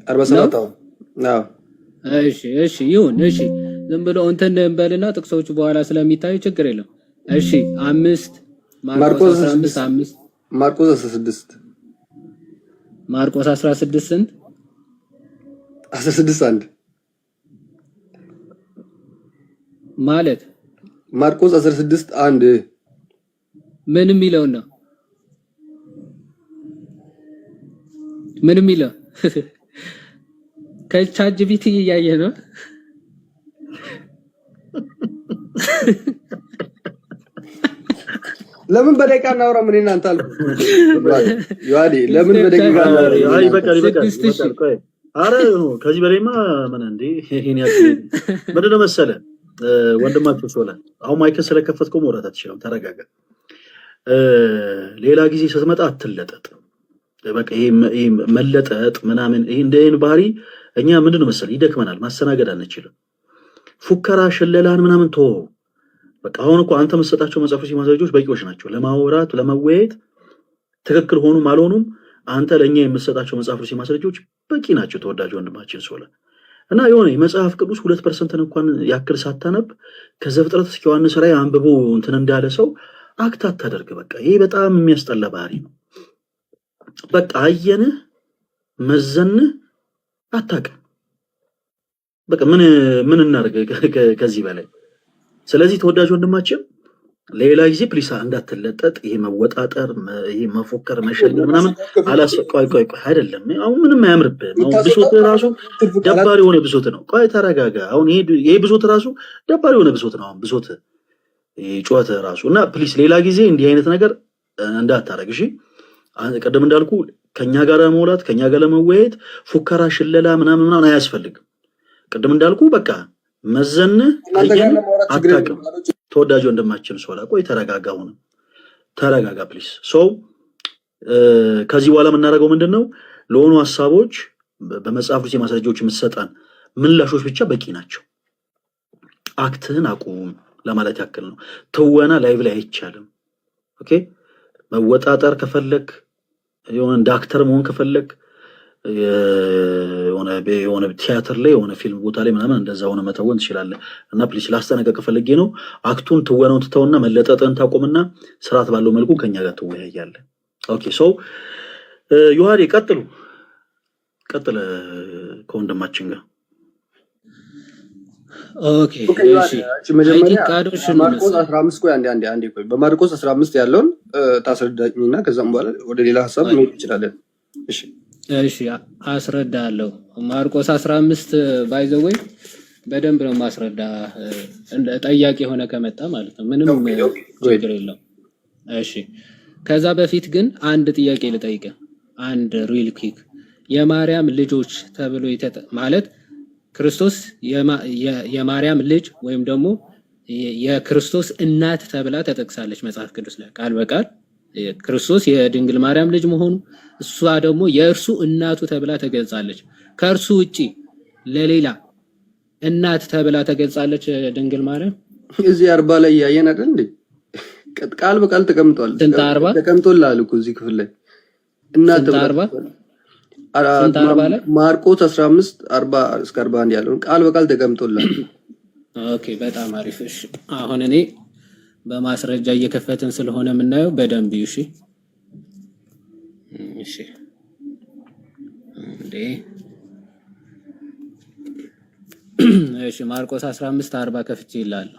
47 አዎ እሺ ይሁን። እሺ ዝም ብሎ እንትን እንበልና ጥቅሶቹ በኋላ ስለሚታዩ ችግር የለም። እሺ 5 ማርቆስ 15 ማርቆስ 16 ማርቆስ 16 ስንት? 16 1 ማለት ማርቆስ 16 1 ምን የሚለው ነው? ምን የሚለው ከቻት ጂፒቲ እያየ ነው። ለምን በደቂቃ እናውራ? ምን እናንተ አልኩ ዮሐዴ ለምን በደቂቃ እናውራ? አይ በቃ ቆይ አረ ከዚህ በላይማ ምን እንዴ ይሄን ያክል ምንድነው መሰለህ ወንድማችሁ ሶላ አሁን ማይክ ስለከፈትከው መውራት አትችልም። ተረጋጋ። ሌላ ጊዜ ስትመጣ አትለጠጥ። በቃ ይሄ መለጠጥ ምናምን ይሄ እንደን ባህሪ እኛ ምንድነው መሰለህ ይደክመናል፣ ማስተናገድ አንችልም። ፉከራ ሽለላን ምናምን ተው። በቃ አሁን እኮ አንተ መሰጣቸው መጽሐፎች ማስረጃዎች በቂዎች ናቸው ለማውራት ለመወያየት። ትክክል ሆኑም አልሆኑም አንተ ለኛ የምትሰጣቸው መጽሐፎች ማስረጃዎች በቂ ናቸው። ተወዳጅ ወንድማችን ሶላ እና የሆነ የመጽሐፍ ቅዱስ 2% እንኳን ያክል ሳታነብ ከዘፍጥረት እስከ ዮሐንስ ራዕይ አንብቦ እንትን እንዳለ ሰው አክት አታደርግ። በቃ ይሄ በጣም የሚያስጠላ ባህሪ ነው። በቃ አየንህ መዘንህ አታውቅም። በቃ ምን እናደርግ ከዚህ በላይ። ስለዚህ ተወዳጅ ወንድማችን ሌላ ጊዜ ፕሊስ እንዳትለጠጥ። ይሄ መወጣጠር፣ ይሄ መፎከር፣ መሸገር ምናምን ቆይ አይደለም። አሁን ምንም አያምርብህም። አሁን ብሶት ራሱ ደባሪ የሆነ ብሶት ነው። ቆይ ተረጋጋ። አሁን ይሄ ብሶት ራሱ ደባሪ የሆነ ብሶት ነው። አሁን ብሶት ጩኸት ራሱ እና ፕሊስ ሌላ ጊዜ እንዲህ አይነት ነገር እንዳታረግ። እሺ ቀደም እንዳልኩ ከኛ ጋር ለመውላት ከኛ ጋር ለመወያየት ፉከራ ሽለላ ምናምን አያስፈልግም። ቅድም እንዳልኩ በቃ መዘንህ አየን አታውቅም። ተወዳጅ ወንድማችን ሶላ ቆይ ተረጋጋ። ሆነ ተረጋጋ ፕሊስ። ከዚህ በኋላ የምናደርገው ምንድነው? ለሆኑ ሐሳቦች በመጽሐፍ ውስጥ ማስረጃዎች የምትሰጣን ምላሾች ብቻ በቂ ናቸው። አክትህን አቁም ለማለት ያክል ነው። ትወና ላይቭ ላይ አይቻልም። ኦኬ መወጣጠር ከፈለክ የሆነ እንደ አክተር መሆን ከፈለክ የሆነ ቲያትር ላይ የሆነ ፊልም ቦታ ላይ ምናምን እንደዛ ሆነ መተወን ትችላለህ። እና ፕሊስ ላስጠነቀቅ ፈልጌ ነው። አክቱን ትወናውን ትተውና መለጠጥን ታቆምና ስርዓት ባለው መልኩ ከኛ ጋር ትወያያለህ። ኦኬ ዮሐዴ ቀጥል ከወንድማችን ጋር። ኦኬ እሺ መጀመሪያ ማርቆስ 15 ቆይ አንዴ ቆይ በማርቆስ 15 ያለውን ታስረዳኝና ከዛም በኋላ ወደ ሌላ ሐሳብ መሄድ እንችላለን። እሺ አስረዳለሁ። ማርቆስ 15 ባይ ዘ ወይ በደንብ ነው ማስረዳ ጠያቂ ሆነ ከመጣ ማለት ነው። ምንም ችግር የለው። እሺ ከዛ በፊት ግን አንድ ጥያቄ ልጠይቅ። አንድ ሪል ኩዊክ የማርያም ልጆች ተብሎ ማለት ክርስቶስ የማርያም ልጅ ወይም ደግሞ የክርስቶስ እናት ተብላ ተጠቅሳለች መጽሐፍ ቅዱስ ላይ ቃል በቃል ክርስቶስ የድንግል ማርያም ልጅ መሆኑ እሷ ደግሞ የእርሱ እናቱ ተብላ ተገልጻለች። ከእርሱ ውጪ ለሌላ እናት ተብላ ተገልጻለች ድንግል ማርያም። እዚህ 40 ላይ ያየን አይደል እንዴ? ቃል በቃል ተቀምጧል። ተቀምጦልሃል እኮ እዚህ ክፍል ላይ እናት ተብላ ማርቆስ 15 40 እስከ 41 ያለውን ቃል በቃል ተቀምጦልሃል። ኦኬ በጣም አሪፍ። እሺ አሁን እኔ በማስረጃ እየከፈትን ስለሆነ የምናየው በደንብ እሺ እሺ ማርቆስ 15:40 ከፍቼ ይላል።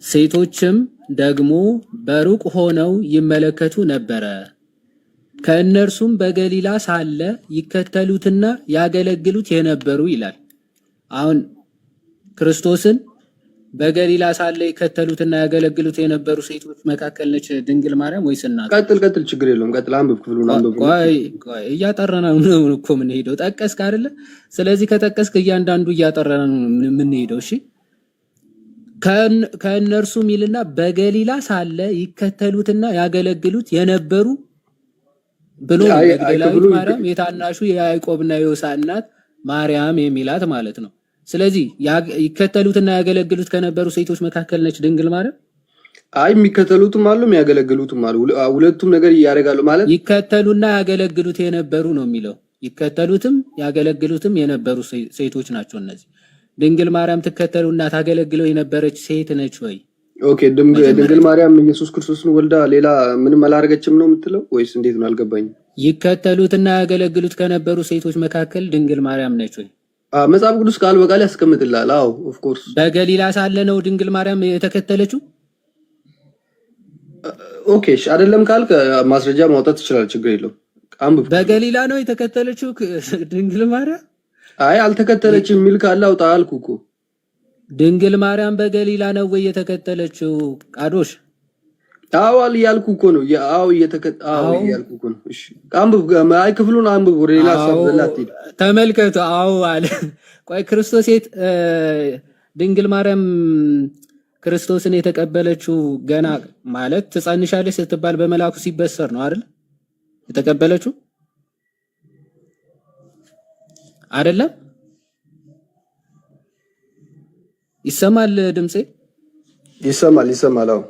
ሴቶችም ደግሞ በሩቅ ሆነው ይመለከቱ ነበረ፣ ከእነርሱም በገሊላ ሳለ ይከተሉትና ያገለግሉት የነበሩ ይላል። አሁን ክርስቶስን በገሊላ ሳለ ይከተሉትና ያገለግሉት የነበሩ ሴቶች መካከል ነች ድንግል ማርያም ወይስ እናቱ? ቀጥል፣ ችግር የለውም ቀጥል። አንብብ፣ ክፍሉን አንብብ። ቆይ እያጠራን ነው እኮ የምንሄደው። ጠቀስክ አይደለ? ስለዚህ ከጠቀስክ እያንዳንዱ እያጠራን ነው የምንሄደው። እሺ ከእነርሱ ሚልና በገሊላ ሳለ ይከተሉትና ያገለግሉት የነበሩ ብሎ መግደላዊት ማርያም፣ የታናሹ የያዕቆብና የዮሳ እናት ማርያም የሚላት ማለት ነው። ስለዚህ ይከተሉትና ያገለግሉት ከነበሩ ሴቶች መካከል ነች ድንግል ማርያም። የሚከተሉትም አሉ የሚያገለግሉትም አሉ። ሁለቱም ነገር ያደርጋሉ ማለት ይከተሉና ያገለግሉት የነበሩ ነው የሚለው። ይከተሉትም ያገለግሉትም የነበሩ ሴቶች ናቸው እነዚህ። ድንግል ማርያም ትከተሉና ታገለግለው የነበረች ሴት ነች ወይ? ኦኬ፣ ድንግል ማርያም ኢየሱስ ክርስቶስን ወልዳ ሌላ ምንም አላደረገችም ነው የምትለው ወይስ እንዴት ነው? አልገባኝም። ይከተሉትና ያገለግሉት ከነበሩ ሴቶች መካከል ድንግል ማርያም ነች ወይ? መጽሐፍ ቅዱስ ቃል በቃል ያስቀምጥልሃል። አዎ ኦፍ ኮርስ። በገሊላ ሳለ ነው ድንግል ማርያም የተከተለችው? ኦኬ፣ እሺ፣ አይደለም ካልክ ማስረጃ ማውጣት ትችላለህ፣ ችግር የለውም። አንብብ። በገሊላ ነው የተከተለችው ድንግል ማርያም? አልተከተለችም የሚል ካለ አውጣ አልኩህ እኮ። ድንግል ማርያም በገሊላ ነው ወይ የተከተለችው? ቃዶሽ አዎ እያልኩ እኮ ነው። አዎ እያልኩ እኮ ነው። እሺ አንብብ። ክፍሉን አንብብ። ወደ ሌላ ሰብላት ተመልከቱ። አዎ አለ። ቆይ ክርስቶስ ድንግል ማርያም ክርስቶስን የተቀበለችው ገና ማለት ትጸንሻለች ስትባል በመላኩ ሲበሰር ነው አይደል? የተቀበለችው አይደለም? ይሰማል ድምጼ? ይሰማል። አዎ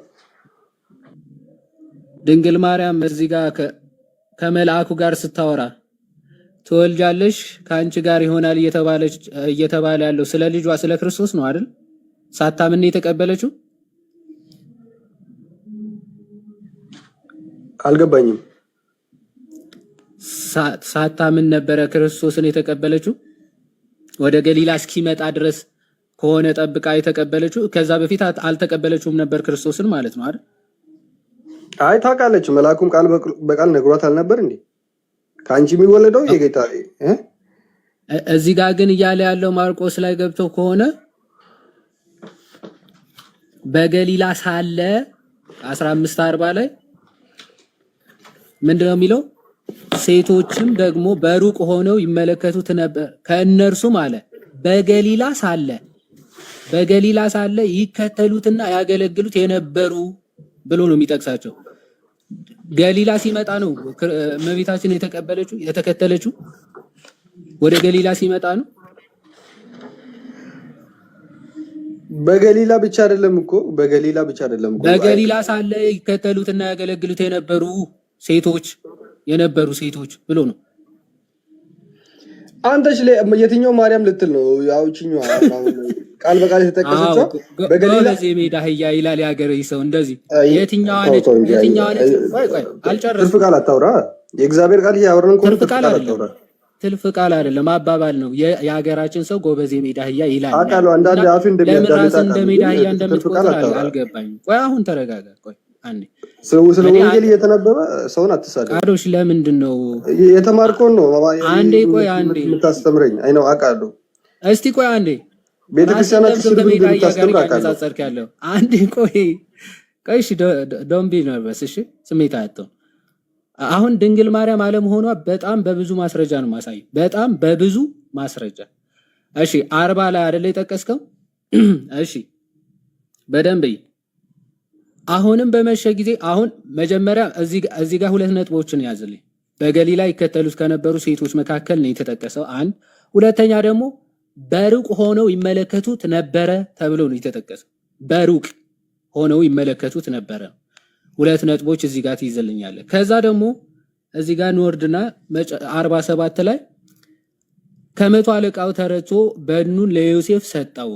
ድንግል ማርያም እዚህ ጋር ከመልአኩ ጋር ስታወራ ትወልጃለሽ ከአንቺ ጋር ይሆናል እየተባለ ያለው ስለ ልጇ ስለ ክርስቶስ ነው አይደል? ሳታምን የተቀበለችው? አልገባኝም። ሳታምን ነበረ ክርስቶስን የተቀበለችው? ወደ ገሊላ እስኪመጣ ድረስ ከሆነ ጠብቃ የተቀበለችው? ከዛ በፊት አልተቀበለችውም ነበር ክርስቶስን ማለት ነው አይደል? ታውቃለች። መልአኩም ቃል በቃል ነግሯት አልነበር እንዴ? ከአንቺ የሚወለደው የጌታ እዚህ ጋር ግን እያለ ያለው ማርቆስ ላይ ገብተው ከሆነ በገሊላ ሳለ 15:40 ላይ ምንድነው የሚለው? ሴቶችም ደግሞ በሩቅ ሆነው ይመለከቱት ነበር። ከእነርሱም አለ በገሊላ ሳለ ይከተሉትና ያገለግሉት የነበሩ ብሎ ነው የሚጠቅሳቸው። ገሊላ ሲመጣ ነው እመቤታችን የተከተለችው። ወደ ገሊላ ሲመጣ ነው። በገሊላ ብቻ አይደለም እኮ በገሊላ ሳለ ይከተሉትና ያገለግሉት የነበሩ ሴቶች ብሎ ነው። አንተሽ የትኛው ማርያም ልትል ነው? ያውችኛው ቃል በቃል የተጠቀሰችው በገሊላ ሜዳ አህያ ይላል ያገሬ ሰው። እንደዚህ የትኛዋ ነች? ቆይ አልጨረስኩም። ትርፍ ቃል አታውራ። የእግዚአብሔር ቃል ያወራን እኮ ትርፍ ቃል አታውራ። ትርፍ ቃል አይደለም አባባል ነው። የሀገራችን ሰው ጎበዝ ሜዳ አህያ ይላል። አቃሉ አንዳንድ አፉ እንደሚያዳምጣ እንደ ሜዳ አህያ እንደምትቆጥር አልገባኝም። ቆይ አሁን ተረጋጋ። ቆይ አንዴ ስለ ወንጌል እየተነበበ ሰውን አትሳደብ። ቃዶሽ ለምንድን ነው የተማርከውን ነው አንዴ የምታስተምረኝ? አይ ነው አውቃለሁ። እስቲ ቆይ አንዴ ቤተክርስቲያናት ሲልብ እንደምታስተምር አውቃለሁ። አንዴ ቆይ እሺ፣ ዶንት ቢ ነርቨስ። እሺ ስሜት አያተው። አሁን ድንግል ማርያም አለመሆኗ በጣም በብዙ ማስረጃ ነው ማሳየው። በጣም በብዙ ማስረጃ። እሺ 40 ላይ አይደለ የጠቀስከው? እሺ በደንብ አሁንም በመሸ ጊዜ አሁን መጀመሪያ እዚህ ጋር ሁለት ነጥቦችን ያዝልኝ። በገሊላ ይከተሉት ከነበሩ ሴቶች መካከል ነው የተጠቀሰው። አንድ ሁለተኛ ደግሞ በሩቅ ሆነው ይመለከቱት ነበረ ተብሎ ነው የተጠቀሰው። በሩቅ ሆነው ይመለከቱት ነበረ። ሁለት ነጥቦች እዚህ ጋር ትይዝልኛለህ። ከዛ ደግሞ እዚህ ጋር ንወርድና 47 ላይ ከመቶ አለቃው ተረቶ በድኑን ለዮሴፍ ሰጠው፣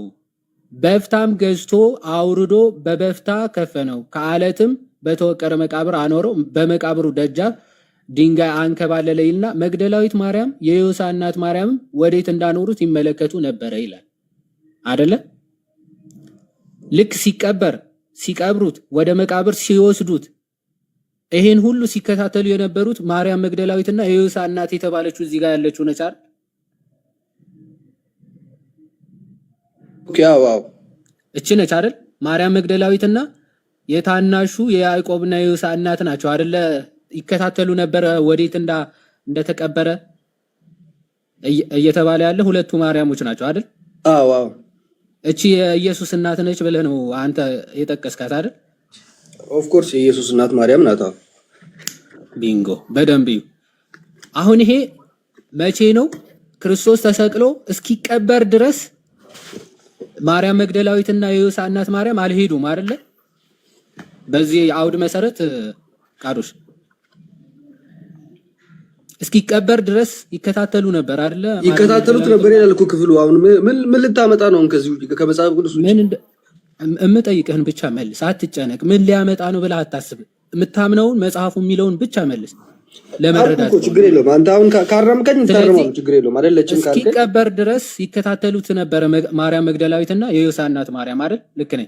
በፍታም ገዝቶ አውርዶ በበፍታ ከፈነው፣ ከአለትም በተወቀረ መቃብር አኖረው፣ በመቃብሩ ደጃፍ ድንጋይ አንከባለለ ይልና መግደላዊት ማርያም የዮሳ እናት ማርያም ወዴት እንዳኖሩት ይመለከቱ ነበረ ይላል አይደለ? ልክ ሲቀብሩት ወደ መቃብር ሲወስዱት ይሄን ሁሉ ሲከታተሉ የነበሩት ማርያም መግደላዊትና የዮሳ እናት የተባለችው እዚህ ጋር ያለችው ነች አይደል? ኦኬ አዎ አዎ እቺ ነች አይደል? ማርያም መግደላዊትና የታናሹ የያዕቆብና የዮሳ እናት ናቸው አይደለ? ይከታተሉ ነበር ወዴት እንደተቀበረ እየተባለ ያለ ሁለቱ ማርያሞች ናቸው አይደል? አዎ አዎ እቺ የኢየሱስ እናት ነች ብለህ ነው አንተ የጠቀስካት አይደል? ኦፍ ኮርስ የኢየሱስ እናት ማርያም ናት። ቢንጎ በደንብ እዩ። አሁን ይሄ መቼ ነው? ክርስቶስ ተሰቅሎ እስኪቀበር ድረስ ማርያም መግደላዊትና የዮሳ እናት ማርያም አልሄዱም አይደለ? በዚህ አውድ መሰረት ቃዶሽ እስኪቀበር ድረስ ይከታተሉ ነበር አይደለ? ይከታተሉት ነበር ይላል እኮ ክፍሉ። አሁን ምን ልታመጣ ነው ከዚህ ከመጽሐፍ ቅዱስ ውጪ? ምን እምጠይቅህን ብቻ መልስ፣ አትጨነቅ። ምን ሊያመጣ ነው ብለህ አታስብ። የምታምነውን መጽሐፉ የሚለውን ብቻ መልስ። ለመረዳት ችግር የለውም። አንተ አሁን ካረምከኝ ታረማው ችግር የለውም። አይደለችም ካልከኝ እስኪቀበር ድረስ ይከታተሉት ነበር ማርያም መግደላዊትና የዮሳ እናት ማርያም አይደል? ልክ ነኝ?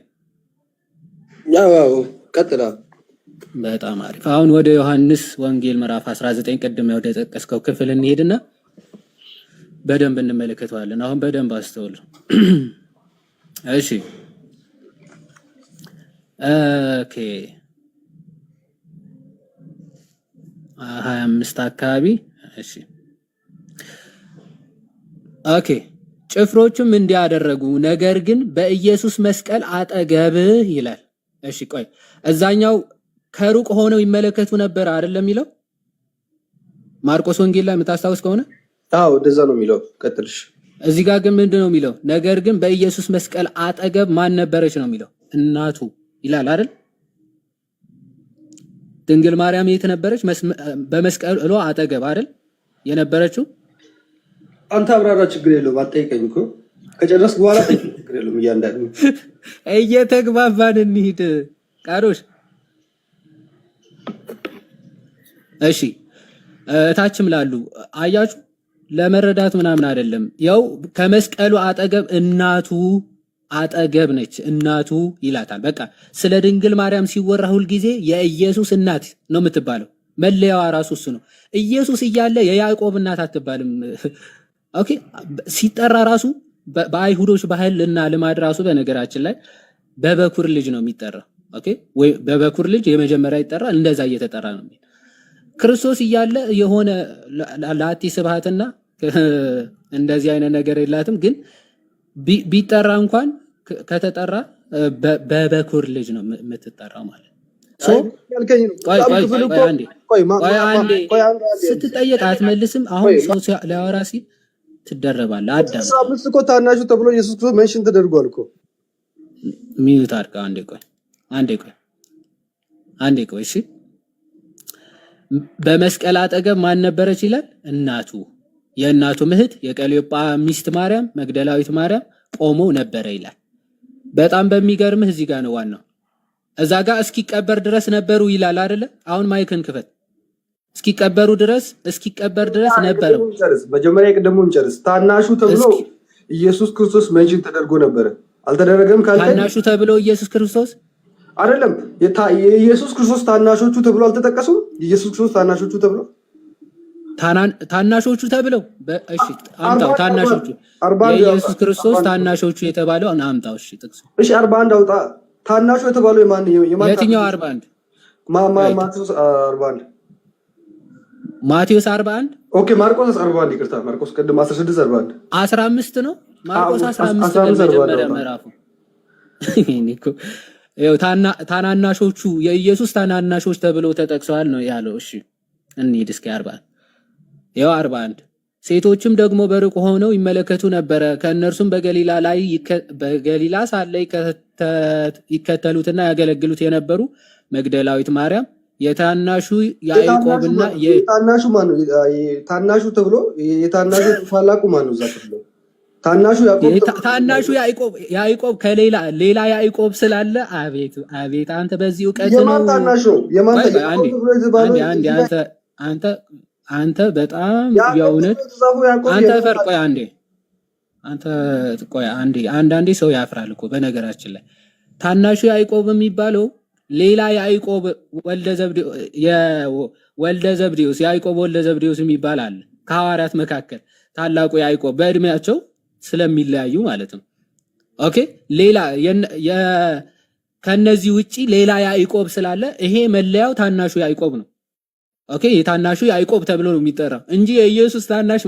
ያው ቀጥላ። በጣም አሪፍ። አሁን ወደ ዮሐንስ ወንጌል ምዕራፍ 19 ቅድም ወደ ጠቀስከው ክፍል እንሄድና በደንብ እንመለከተዋለን። አሁን በደንብ አስተውሉ። እሺ ኦኬ 25 አካባቢ። እሺ ኦኬ ጭፍሮቹም እንዲያደረጉ ነገር ግን በኢየሱስ መስቀል አጠገብ ይላል። እሺ ቆይ እዛኛው ከሩቅ ሆነው ይመለከቱ ነበር አይደለም የሚለው ማርቆስ ወንጌል ላይ የምታስታውስ ከሆነ? አዎ እንደዛ ነው የሚለው። ቀጥልሽ። እዚህ ጋር ግን ምንድነው የሚለው? ነገር ግን በኢየሱስ መስቀል አጠገብ ማን ነበረች ነው የሚለው? እናቱ ይላል አይደል? ድንግል ማርያም የት ነበረች? በመስቀሉ አጠገብ አይደል የነበረችው? አንተ አብራራ፣ ችግር የለውም። አትጠይቀኝ እኮ ከጨረስክ በኋላ ጠይቀኝ፣ ችግር የለውም። እያንዳንዱ እየተግባባን እንሂድ ቃዶሽ። እሺ እታችም ላሉ አያችሁ፣ ለመረዳት ምናምን አይደለም። ያው ከመስቀሉ አጠገብ እናቱ አጠገብ ነች፣ እናቱ ይላታል። በቃ ስለ ድንግል ማርያም ሲወራ ሁልጊዜ የኢየሱስ እናት ነው የምትባለው። መለያዋ ራሱ እሱ ነው። ኢየሱስ እያለ የያዕቆብ እናት አትባልም። ኦኬ ሲጠራ ራሱ በአይሁዶች ባህልና ልማድ ራሱ በነገራችን ላይ በበኩር ልጅ ነው የሚጠራው። ኦኬ ወይ በበኩር ልጅ የመጀመሪያ ይጠራል። እንደዛ እየተጠራ ነው። ክርስቶስ እያለ የሆነ ላቲ ስብሐትና እንደዚህ አይነት ነገር የላትም። ግን ቢጠራ እንኳን ከተጠራ በበኩር ልጅ ነው የምትጠራው ማለት ስትጠየቅ አትመልስም። አሁን ሰው ሊያወራ ሲል ትደረባለህ። አዳም እኮ ታናሹ ተብሎ ኢየሱስ ክርስቶስ ሜንሽን ተደርጓል እኮ። ሚዩት አድርጋ አንዴ ቆይ እሺ። በመስቀል አጠገብ ማን ነበረች ይላል? እናቱ፣ የእናቱ እህት የቀሌዮጳ ሚስት ማርያም መግደላዊት ማርያም ቆመው ነበረ ይላል። በጣም በሚገርምህ እዚህ ጋር ነው ዋናው። እዛ ጋር እስኪቀበር ድረስ ነበሩ ይላል አይደለ? አሁን ማይክን ክፈት። እስኪቀበር ድረስ ነበሩ። መጀመሪያ የቀደሙን ጨርስ። ታናሹ ተብሎ ኢየሱስ ክርስቶስ ሜንሽን ተደርጎ ነበረ። አልተደረገም ካልከኝ ታናሹ ተብሎ ኢየሱስ ክርስቶስ አይደለም። የኢየሱስ ክርስቶስ ታናሾቹ ተብሎ አልተጠቀሱም? ኢየሱስ ክርስቶስ ታናሾቹ ተብሎ ታናሾቹ ተብለው እሺ፣ አምጣው። ታናሾቹ የኢየሱስ ክርስቶስ ታናሾቹ የተባለው አምጣው። እሺ፣ ጥቅሱ እሺ፣ 41 አውጣ። ታናሹ የተባለው የማን የትኛው 41? ማቴዎስ 41። ማቴዎስ 41። ኦኬ፣ ማርቆስ 41። ይቅርታ፣ ማርቆስ ቀደም 16 41 15 ነው። ማርቆስ 15 በመጀመሪያ ምዕራፉ ይኸው ታናናሾቹ የኢየሱስ ታናናሾች ተብለው ተጠቅሰዋል ነው ያለው። እሺ እንሂድ እስኪ 41 ይኸው 41 ሴቶችም ደግሞ በሩቅ ሆነው ይመለከቱ ነበረ። ከእነርሱም በገሊላ ሳለ ይከተሉትና ያገለግሉት የነበሩ መግደላዊት ማርያም፣ የታናሹ ያዕቆብና ታናሹ ማን ነው? ታናሹ ተብሎ የታናሹ ታላቁ ማን ነው? እዛ ክፍል ታናሹ ያዕቆብ ከሌላ ያዕቆብ ስላለ። አቤት አንተ በዚህ እውቀት ነው። አንተ በጣም የእውነት አንተ ፈርቆይ አንዳንዴ ሰው ያፍራል እኮ በነገራችን ላይ። ታናሹ ያዕቆብ የሚባለው ሌላ ያዕቆብ ወልደ ዘብዴዎስ ያዕቆብ ወልደ ዘብዴዎስ የሚባል አለ ከሐዋርያት መካከል። ታላቁ ያዕቆብ በእድሜያቸው ስለሚለያዩ ማለት ነው። ኦኬ ሌላ ከነዚህ ውጪ ሌላ ያዕቆብ ስላለ ይሄ መለያው ታናሹ ያዕቆብ ነው። ኦኬ የታናሹ ያዕቆብ ተብሎ ነው የሚጠራው እንጂ የኢየሱስ ታናሽ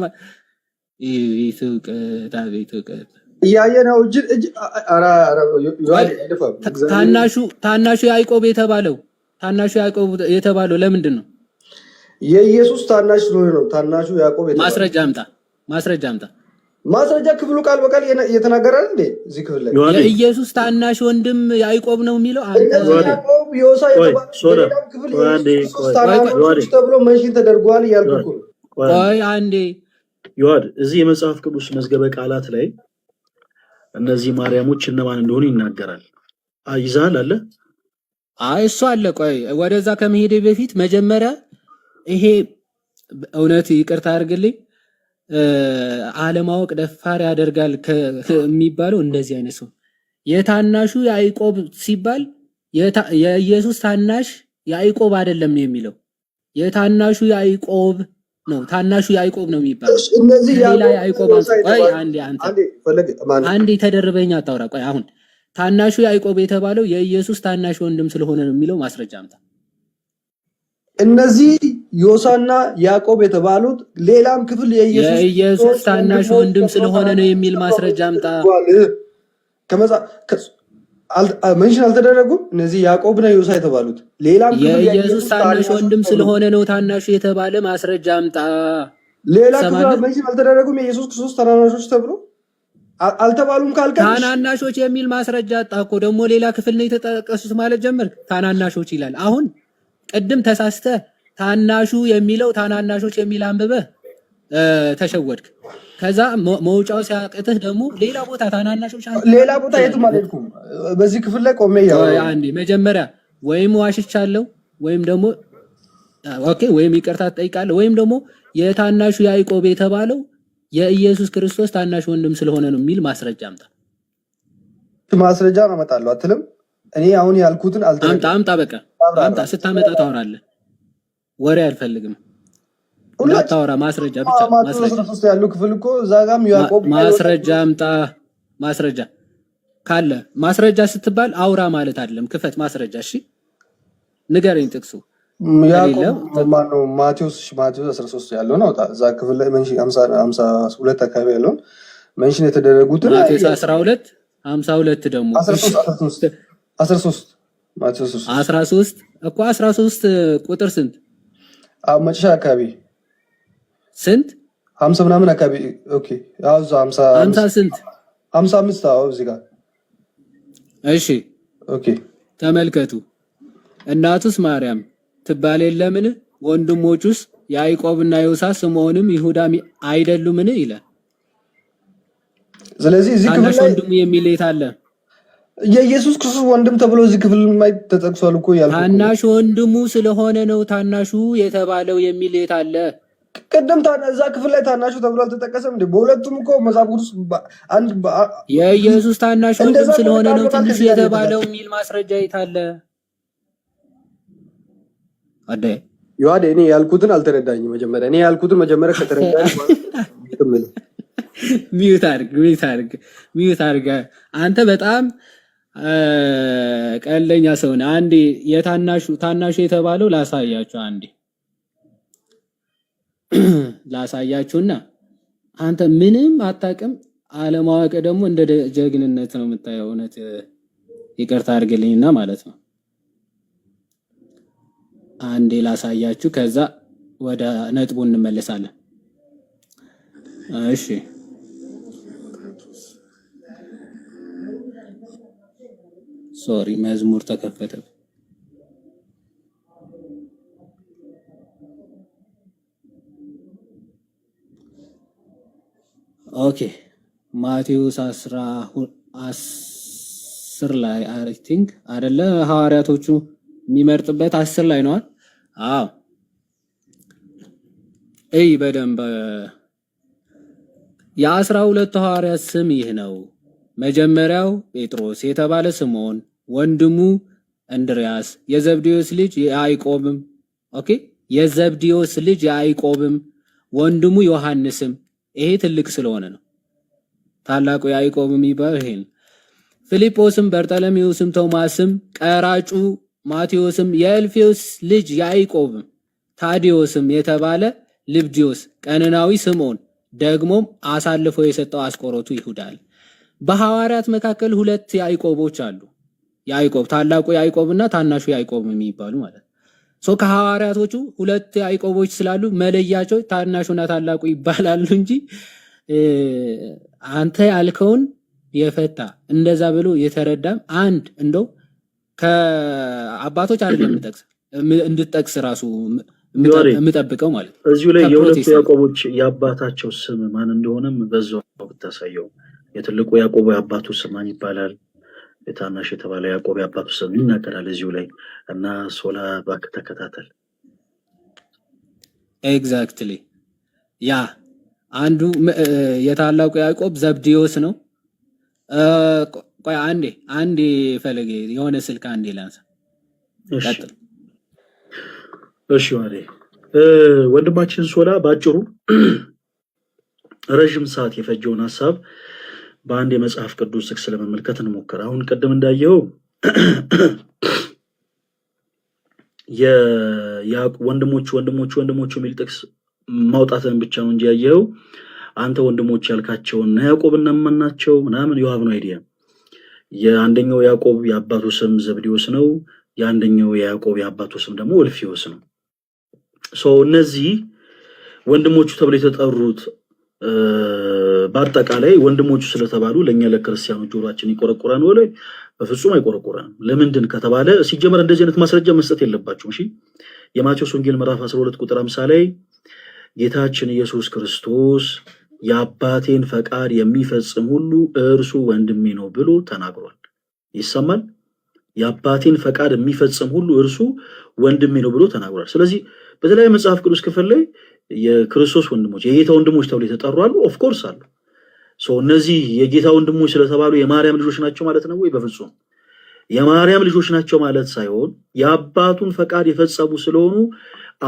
እያየ ነው ታናሹ ያዕቆብ የተባለው ለምንድን ነው? የኢየሱስ ታናሽ ስለሆነ ነው። ታናሹ ያዕቆብ ማስረጃ አምጣ። ማስረጃ ክፍሉ ቃል በቃል እየተናገረ አይደል? እዚህ ክፍል ላይ የኢየሱስ ታናሽ ወንድም ያዕቆብ ነው የሚለው ያዕቆብ ዮሳ የተባለው ክፍል ተብሎ መንሽን ተደርጓል እያልኩ ነው። ቆይ አንዴ ዮሐድ እዚህ የመጽሐፍ ቅዱስ መዝገበ ቃላት ላይ እነዚህ ማርያሞች እነማን እንደሆኑ ይናገራል። ይዛል አለ እሱ አለ። ቆይ ወደዛ ከመሄዴ በፊት መጀመሪያ ይሄ እውነት ይቅርታ አድርግልኝ አለማወቅ ደፋር ያደርጋል የሚባለው እንደዚህ አይነት ሰው የታናሹ ያዕቆብ ሲባል የኢየሱስ ታናሽ ያዕቆብ አይደለም የሚለው የታናሹ ያዕቆብ ነው። ታናሹ ያዕቆብ ነው የሚባለው። እነዚህ ሌላ ያዕቆብ ቆይ አንዴ ተደርበኛ አታውራ። ቆይ አሁን ታናሹ ያዕቆብ የተባለው የኢየሱስ ታናሽ ወንድም ስለሆነ ነው የሚለው ማስረጃ አምጣ። እነዚህ ዮሳና ያዕቆብ የተባሉት ሌላም ክፍል የኢየሱስ ታናሽ ወንድም ስለሆነ ነው የሚል ማስረጃ አምጣ። መንሽን አልተደረጉም። እነዚህ ያዕቆብና ዮሳ የተባሉት ሌላም ክፍል የኢየሱስ ታናሽ ወንድም ስለሆነ ነው ታናሹ የተባለ ማስረጃ አምጣ። ሌላ ክፍል መንሽን አልተደረጉም። የኢየሱስ ክርስቶስ ታናናሾች ተብሎ አልተባሉም። ካልከ ታናናሾች የሚል ማስረጃ አጣ እኮ። ደግሞ ሌላ ክፍል ነው የተጠቀሱት ማለት ጀመርክ። ታናናሾች ይላል አሁን ቅድም ተሳስተ ታናሹ የሚለው ታናናሾች የሚል አንብበ ተሸወድክ። ከዛ መውጫው ሲያቅትህ ደግሞ ሌላ ቦታ ታናናሾች ሌላ ቦታ የትም አልሄድኩም። በዚህ ክፍል ላይ ቆሜ አንዴ መጀመሪያ ወይም ዋሽቻለሁ ወይም ደግሞ ወይም ይቅርታ ትጠይቃለህ ወይም ደግሞ የታናሹ ያዕቆብ የተባለው የኢየሱስ ክርስቶስ ታናሽ ወንድም ስለሆነ ነው የሚል ማስረጃ አምጣ። ማስረጃ አመጣለሁ አትልም? እኔ አሁን ያልኩትን አምጣ። በቃ አምጣ። ስታመጣ ታወራለህ። ወሬ አልፈልግም። እንዳታወራ ማስረጃ ብቻ። ማስረጃ ያለው ክፍል እኮ እዛ ጋርም ያዕቆብ ማስረጃ አምጣ። ማስረጃ ካለ ማስረጃ ስትባል አውራ ማለት አይደለም። ክፈት ማስረጃ። እሺ ንገረኝ ጥቅሱ። ያዕቆብ ማነው? ማቴዎስ 13 ያለው ነው። እዛ ክፍል ላይ መንሽን 52 አካባቢ ያለውን መንሽን የተደረጉትን ማቴዎስ 12 52 ደግሞ 13 ማቴዎስ 13 እኮ 13 ቁጥር ስንት? መጨረሻ አካባቢ ስንት? 50 ምናምን አካባቢ። ኦኬ ያው 50 ስንት? 55 አዎ እዚህ ጋር እሺ ኦኬ ተመልከቱ። እናቱስ ማርያም ትባል የለምን? ወንድሞቹስ ያዕቆብና ዮሳ ስምዖንም ይሁዳም አይደሉምን? ይላል። ስለዚህ እዚህ ክፍል ላይ ወንድሙ የሚል የት አለ? የኢየሱስ ክርስቶስ ወንድም ተብሎ እዚህ ክፍል ላይ ተጠቅሷል እኮ ያልኩት። ታናሽ ወንድሙ ስለሆነ ነው ታናሹ የተባለው የሚል የት አለ? ቅድም እዛ ክፍል ላይ ታናሹ ተብሎ አልተጠቀሰም እንዴ? በሁለቱም እኮ መጽሐፍ ቅዱስ የኢየሱስ ታናሽ ወንድም ስለሆነ ነው ትንሹ የተባለው የሚል ማስረጃ የት አለ? አደ ዮሐድ እኔ ያልኩትን አልተረዳኝም። መጀመሪያ እኔ ያልኩትን መጀመሪያ ከተረዳኝ ሚዩት አድርግ። አንተ በጣም ቀለኛ ሰው ነህ። አንዴ ታናሹ የተባለው ላሳያችሁ። አንዴ ላሳያችሁና አንተ ምንም አታውቅም። አለማወቅ ደግሞ እንደ ጀግንነት ነው የምታየው። እውነት ይቅርታ አድርግልኝና ማለት ነው። አንዴ ላሳያችሁ፣ ከዛ ወደ ነጥቡ እንመለሳለን። እሺ ሶሪ መዝሙር ተከፈተ። ኦኬ ማቴዎስ 10 ላይ አይ ቲንክ አይደለ ሐዋርያቶቹ የሚመርጥበት 10 ላይ ነው። አዎ በደንብ የ12 ሐዋርያት ስም ይህ ነው። መጀመሪያው ጴጥሮስ የተባለ ስምዖን፣ ወንድሙ እንድርያስ፣ የዘብዴዎስ ልጅ ያዕቆብም የዘብዴዎስ ልጅ ያዕቆብም፣ ወንድሙ ዮሐንስም። ይሄ ትልቅ ስለሆነ ነው ታላቁ ያዕቆብ የሚባለው ይሄ። ፊልጶስም በርጠለሜዎስም ቶማስም ቀራጩ ማቴዎስም የእልፌዎስ ልጅ ያዕቆብም ታዲዮስም የተባለ ልብድዮስ ቀነናዊ ስምዖን ደግሞም አሳልፎ የሰጠው አስቆሮቱ ይሁዳ አለ። በሐዋርያት መካከል ሁለት ያዕቆቦች አሉ። ያዕቆብ ታላቁ ያዕቆብና ታናሹ ያዕቆብ የሚባሉ ማለት ነው። ከሐዋርያቶቹ ሁለት ያዕቆቦች ስላሉ መለያቸው ታናሹና ታላቁ ይባላሉ እንጂ አንተ ያልከውን የፈታ እንደዛ ብሎ የተረዳም አንድ እንደው ከአባቶች አይደለም እንድትጠቅስ ራሱ የምጠብቀው ማለት ነው። እዚሁ ላይ የሁለቱ ያዕቆቦች የአባታቸው ስም ማን እንደሆነም በዛው ብታሳየው። የትልቁ ያዕቆብ የአባቱ ስም ማን ይባላል? የታናሽ የተባለ ያዕቆብ የአባቱ ስም ይናገራል እዚሁ ላይ እና ሶላ እባክህ ተከታተል። ኤግዛክትሊ ያ አንዱ የታላቁ ያዕቆብ ዘብዴዎስ ነው። ቆይ አንዴ ፈለገ የሆነ ስልክ አንዴ ላንሳ። ቀጥል። እሺ ወንድማችን ሶላ ባጭሩ ረጅም ሰዓት የፈጀውን ሐሳብ በአንድ የመጽሐፍ ቅዱስ ጥቅስ ለመመልከት እንሞክር። አሁን ቅድም እንዳየው ወንድሞቹ የሚል ጥቅስ ማውጣትን ብቻ ነው እንጂ ያየው አንተ ወንድሞች ያልካቸውና ያዕቆብና ማን ናቸው ምናምን you have no idea። የአንደኛው ያዕቆብ የአባቱ ስም ዘብዴዎስ ነው። የአንደኛው ያዕቆብ የአባቱ ስም ደግሞ እልፌዎስ ነው። እነዚህ ወንድሞቹ ተብለው የተጠሩት በአጠቃላይ ወንድሞቹ ስለተባሉ ለኛ ለክርስቲያኖች ጆሮአችን ይቆረቆራን ወይ? በፍጹም አይቆረቆራንም። ለምንድን ከተባለ ሲጀመር እንደዚህ አይነት ማስረጃ መስጠት የለባችሁም። እሺ የማቴዎስ ወንጌል ምዕራፍ 12 ቁጥር 50 ላይ ጌታችን ኢየሱስ ክርስቶስ የአባቴን ፈቃድ የሚፈጽም ሁሉ እርሱ ወንድሜ ነው ብሎ ተናግሯል። ይሰማል? የአባቴን ፈቃድ የሚፈጽም ሁሉ እርሱ ወንድሜ ነው ብሎ ተናግሯል። ስለዚህ በተለይ መጽሐፍ ቅዱስ ክፍል ላይ የክርስቶስ ወንድሞች የጌታ ወንድሞች ተብለው የተጠሩ አሉ። ኦፍ ኮርስ አሉ። እነዚህ የጌታ ወንድሞች ስለተባሉ የማርያም ልጆች ናቸው ማለት ነው ወይ? በፍጹም የማርያም ልጆች ናቸው ማለት ሳይሆን የአባቱን ፈቃድ የፈጸሙ ስለሆኑ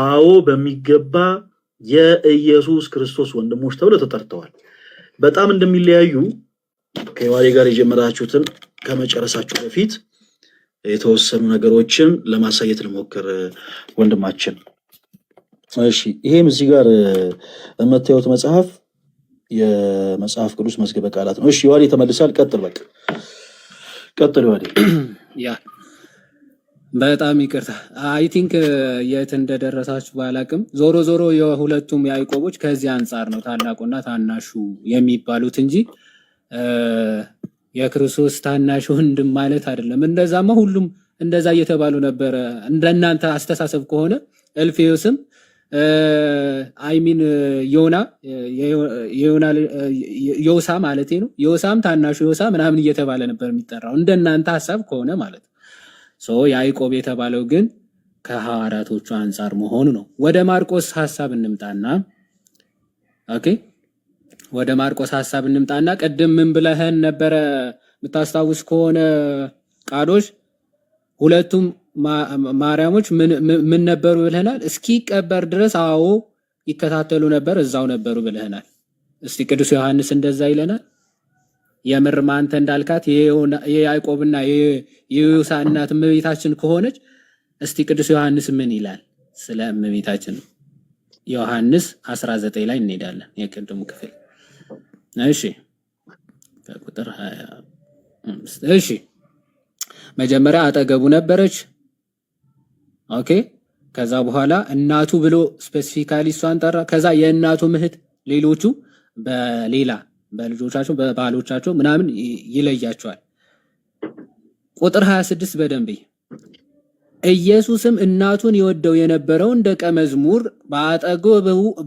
አዎ በሚገባ የኢየሱስ ክርስቶስ ወንድሞች ተብለው ተጠርተዋል። በጣም እንደሚለያዩ ከዋሪ ጋር የጀመራችሁትን ከመጨረሳችሁ በፊት የተወሰኑ ነገሮችን ለማሳየት ልሞክር ወንድማችን። እሺ ይሄም እዚህ ጋር የምታዩት መጽሐፍ የመጽሐፍ ቅዱስ መዝገበ ቃላት ነው። እሺ ዋሪ ተመልሳል። ቀጥል ዋሪ። ያ በጣም ይቅርታ አይ ቲንክ የት እንደደረሳችሁ ባላቅም ዞሮ የሁለቱም ያዕቆቦች ከዚህ አንጻር ነው ታላቁና ታናሹ የሚባሉት እንጂ የክርስቶስ ታናሹ ወንድም ማለት አይደለም። እንደዛማ ሁሉም እንደዛ እየተባሉ ነበረ። እንደናንተ አስተሳሰብ ከሆነ እልፌዎስም ዮሳ ማለት ነው። ዮሳም ታናሹ ዮሳ ምናምን እየተባለ ነበር የሚጠራው እንደናንተ ሐሳብ ከሆነ ማለት ነው። ያዕቆብ የተባለው ግን ከሐዋርያቶቹ አንጻር መሆኑ ነው። ወደ ማርቆስ ሐሳብ እንምጣና ወደ ማርቆስ ሐሳብ እንምጣና ቅድም ምን ብለህን ነበረ የምታስታውስ ከሆነ ቃዶች ሁለቱም ማርያሞች ምን ነበሩ ብለናል? እስኪቀበር ድረስ አዎ ይከታተሉ ነበር፣ እዛው ነበሩ ብለናል። እስቲ ቅዱስ ዮሐንስ እንደዛ ይለናል። የምር ማንተ እንዳልካት የያዕቆብና የዮሳ እናት እመቤታችን ከሆነች እስቲ ቅዱስ ዮሐንስ ምን ይላል ስለ እመቤታችን? ዮሐንስ 19 ላይ እንሄዳለን የቅድሙ ክፍል። እሺ ከቁጥር 25 እሺ መጀመሪያ አጠገቡ ነበረች። ከዛ በኋላ እናቱ ብሎ ስፔሲፊካሊ እሷን ጠራ። ከዛ የእናቱ እህት ሌሎቹ በልጆቻቸው በባሎቻቸው ምናምን ይለያቸዋል። ቁጥር 26 በደንብ ኢየሱስም እናቱን ይወደው የነበረውን ደቀ መዝሙር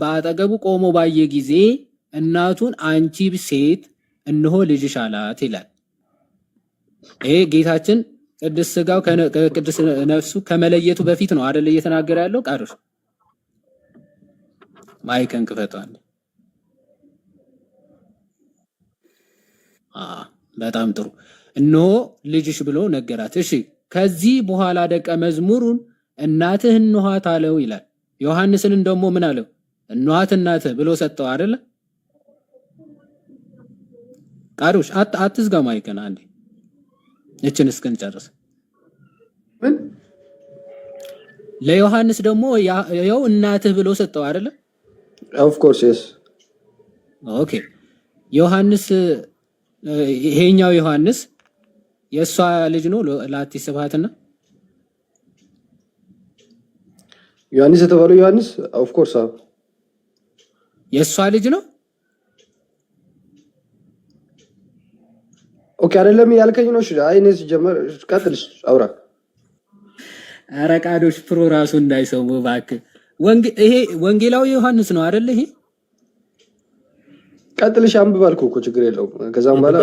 በአጠገቡ ቆሞ ባየ ጊዜ እናቱን አንቺ ሴት እነሆ ልጅሽ አላት ይላል። ይሄ ጌታችን ቅድስ ስጋው ከቅድስ ነፍሱ ከመለየቱ በፊት ነው አይደል እየተናገረ ያለው። ቃሮስ ማይከን ክፈቷል። በጣም ጥሩ። እነሆ ልጅሽ ብሎ ነገራት። እሺ ከዚህ በኋላ ደቀ መዝሙሩን እናትህ እንኋት አለው ይላል። ዮሐንስን ደግሞ ምን አለው? እንኋት እናትህ ብሎ ሰጠው አይደል? ቃሮስ አትዝጋ ማይከን አንዴ እችን እስክንጨርስ ምን ለዮሐንስ ደግሞ ያው እናትህ ብሎ ሰጠው አይደለ? ኦፍ ኮርስ yes ኦኬ ዮሐንስ ይሄኛው ዮሐንስ የሷ ልጅ ነው ላቲ ስብሐትና ዮሐንስ የተባለው ዮሐንስ ኦፍ ኮርስ የሷ ልጅ ነው። ኦኬ አይደለም ያልከኝ ነው። እሺ አይ ነስ ጀመር ቀጥልሽ አውራ አረቃዶች ፕሮ ራሱ እንዳይሰሙ እባክህ። ይሄ ወንጌላዊ ዮሐንስ ነው አይደል? ይሄ ቀጥልሽ አንብባልኩ እኮ ችግር የለውም። ከዛም በኋላ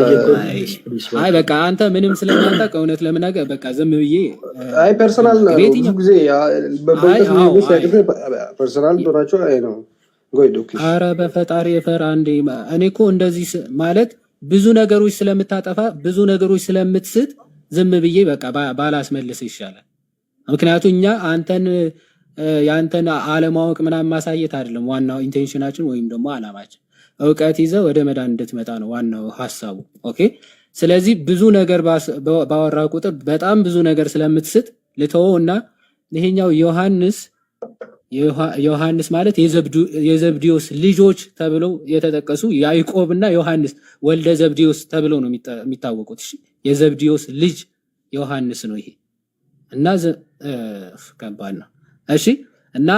አይ በቃ አንተ ምንም ስለማታውቅ እውነት ለምናገር በቃ ዝም ብዬ አይ ፐርሰናል ብዙ ጊዜ ፐርሰናል ዶራቸው አይ ነው ጎይዶክ አረ በፈጣሪ የፈራ እንዴ እኔ እኮ እንደዚህ ማለት ብዙ ነገሮች ስለምታጠፋ ብዙ ነገሮች ስለምትስት ዝም ብዬ በቃ ባላስመልስ ይሻላል። ምክንያቱም እኛ ያንተን አለማወቅ ምናምን ማሳየት አይደለም ዋናው ኢንቴንሽናችን ወይም ደግሞ አላማችን እውቀት ይዘህ ወደ መዳን እንድትመጣ ነው ዋናው ሐሳቡ። ኦኬ ስለዚህ ብዙ ነገር ባወራ ቁጥር በጣም ብዙ ነገር ስለምትስት ልተወውና ይሄኛው ዮሐንስ ማለት የዘብዲዮስ ልጆች ተብለው የተጠቀሱ ያዕቆብና ዮሐንስ ወልደ ዘብዲዮስ ተብለው ነው የሚታወቁት። እሺ የዘብዲዮስ ልጅ ዮሐንስ ነው ይሄ እና ከባድ ነው። እሺ እና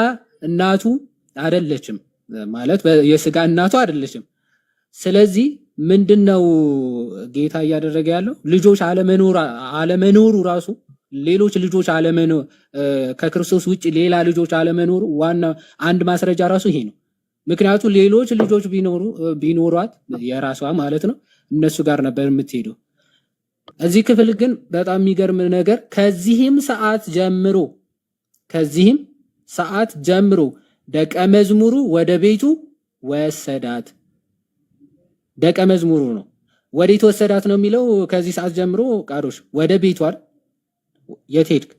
እናቱ አይደለችም ማለት የስጋ እናቱ አይደለችም። ስለዚህ ምንድነው ጌታ እያደረገ ያለው? ልጆች አለመኖሩ ራሱ ሌሎች ልጆች አለመኖር ከክርስቶስ ውጪ ሌላ ልጆች አለመኖሩ ዋና አንድ ማስረጃ ራሱ ይሄ ነው። ምክንያቱም ሌሎች ልጆች ቢኖሯት የራሷ ማለት ነው እነሱ ጋር ነበር የምትሄደው። እዚህ ክፍል ግን በጣም የሚገርም ነገር ከዚህም ሰዓት ጀምሮ ደቀ መዝሙሩ ወደ ቤቱ ወሰዳት። ደቀ መዝሙሩ ነው ወዴት ወሰዳት ነው የሚለው። ከዚህ ሰዓት ጀምሮ ቃዶሽ ወደ ቤቱ አይደል? የት ሄድክ?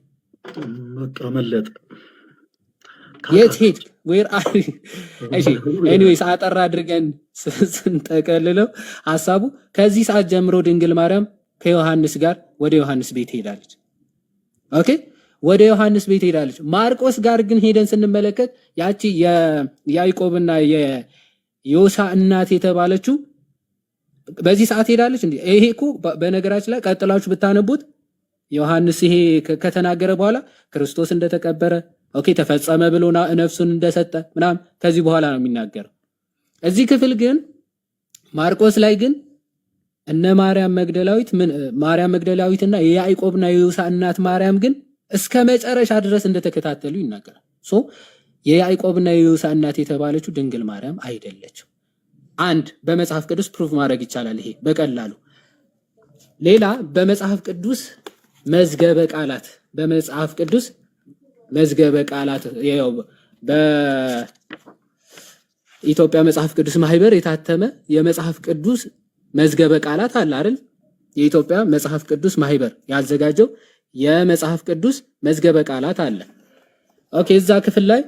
በቃ መለጠ። የት ሄድክ? where are you? እሺ ኤኒዌይስ አጠራ አድርገን ስንጠቀልለው ሐሳቡ ከዚህ ሰዓት ጀምሮ ድንግል ማርያም ከዮሐንስ ጋር ወደ ዮሐንስ ቤት ሄዳለች። ኦኬ ወደ ዮሐንስ ቤት ሄዳለች። ማርቆስ ጋር ግን ሄደን ስንመለከት ያቺ የያዕቆብና የዮሳ እናት የተባለችው በዚህ ሰዓት ሄዳለች እንዴ? ይሄ እኮ በነገራችን ላይ ቀጥላችሁ ብታነቡት ዮሐንስ ይሄ ከተናገረ በኋላ ክርስቶስ እንደተቀበረ ኦኬ ተፈጸመ ብሎ ነፍሱን እንደሰጠ ምናምን ከዚህ በኋላ ነው የሚናገረው። እዚህ ክፍል ግን ማርቆስ ላይ ግን እነ ማርያም መግደላዊትና የያዕቆብና የዮሳ እናት ማርያም ግን እስከ መጨረሻ ድረስ እንደተከታተሉ ይናገራል። የያዕቆብና የዮሳ እናት የተባለችው ድንግል ማርያም አይደለችም። አንድ በመጽሐፍ ቅዱስ ፕሩፍ ማድረግ ይቻላል ይሄ በቀላሉ። ሌላ በመጽሐፍ ቅዱስ መዝገበ ቃላት ያው በኢትዮጵያ መጽሐፍ ቅዱስ ማህበር የታተመ የመጽሐፍ ቅዱስ መዝገበ ቃላት አለ አይደል? የኢትዮጵያ መጽሐፍ ቅዱስ ማህበር ያዘጋጀው የመጽሐፍ ቅዱስ መዝገበ ቃላት አለ። ኦኬ እዛ ክፍል ላይ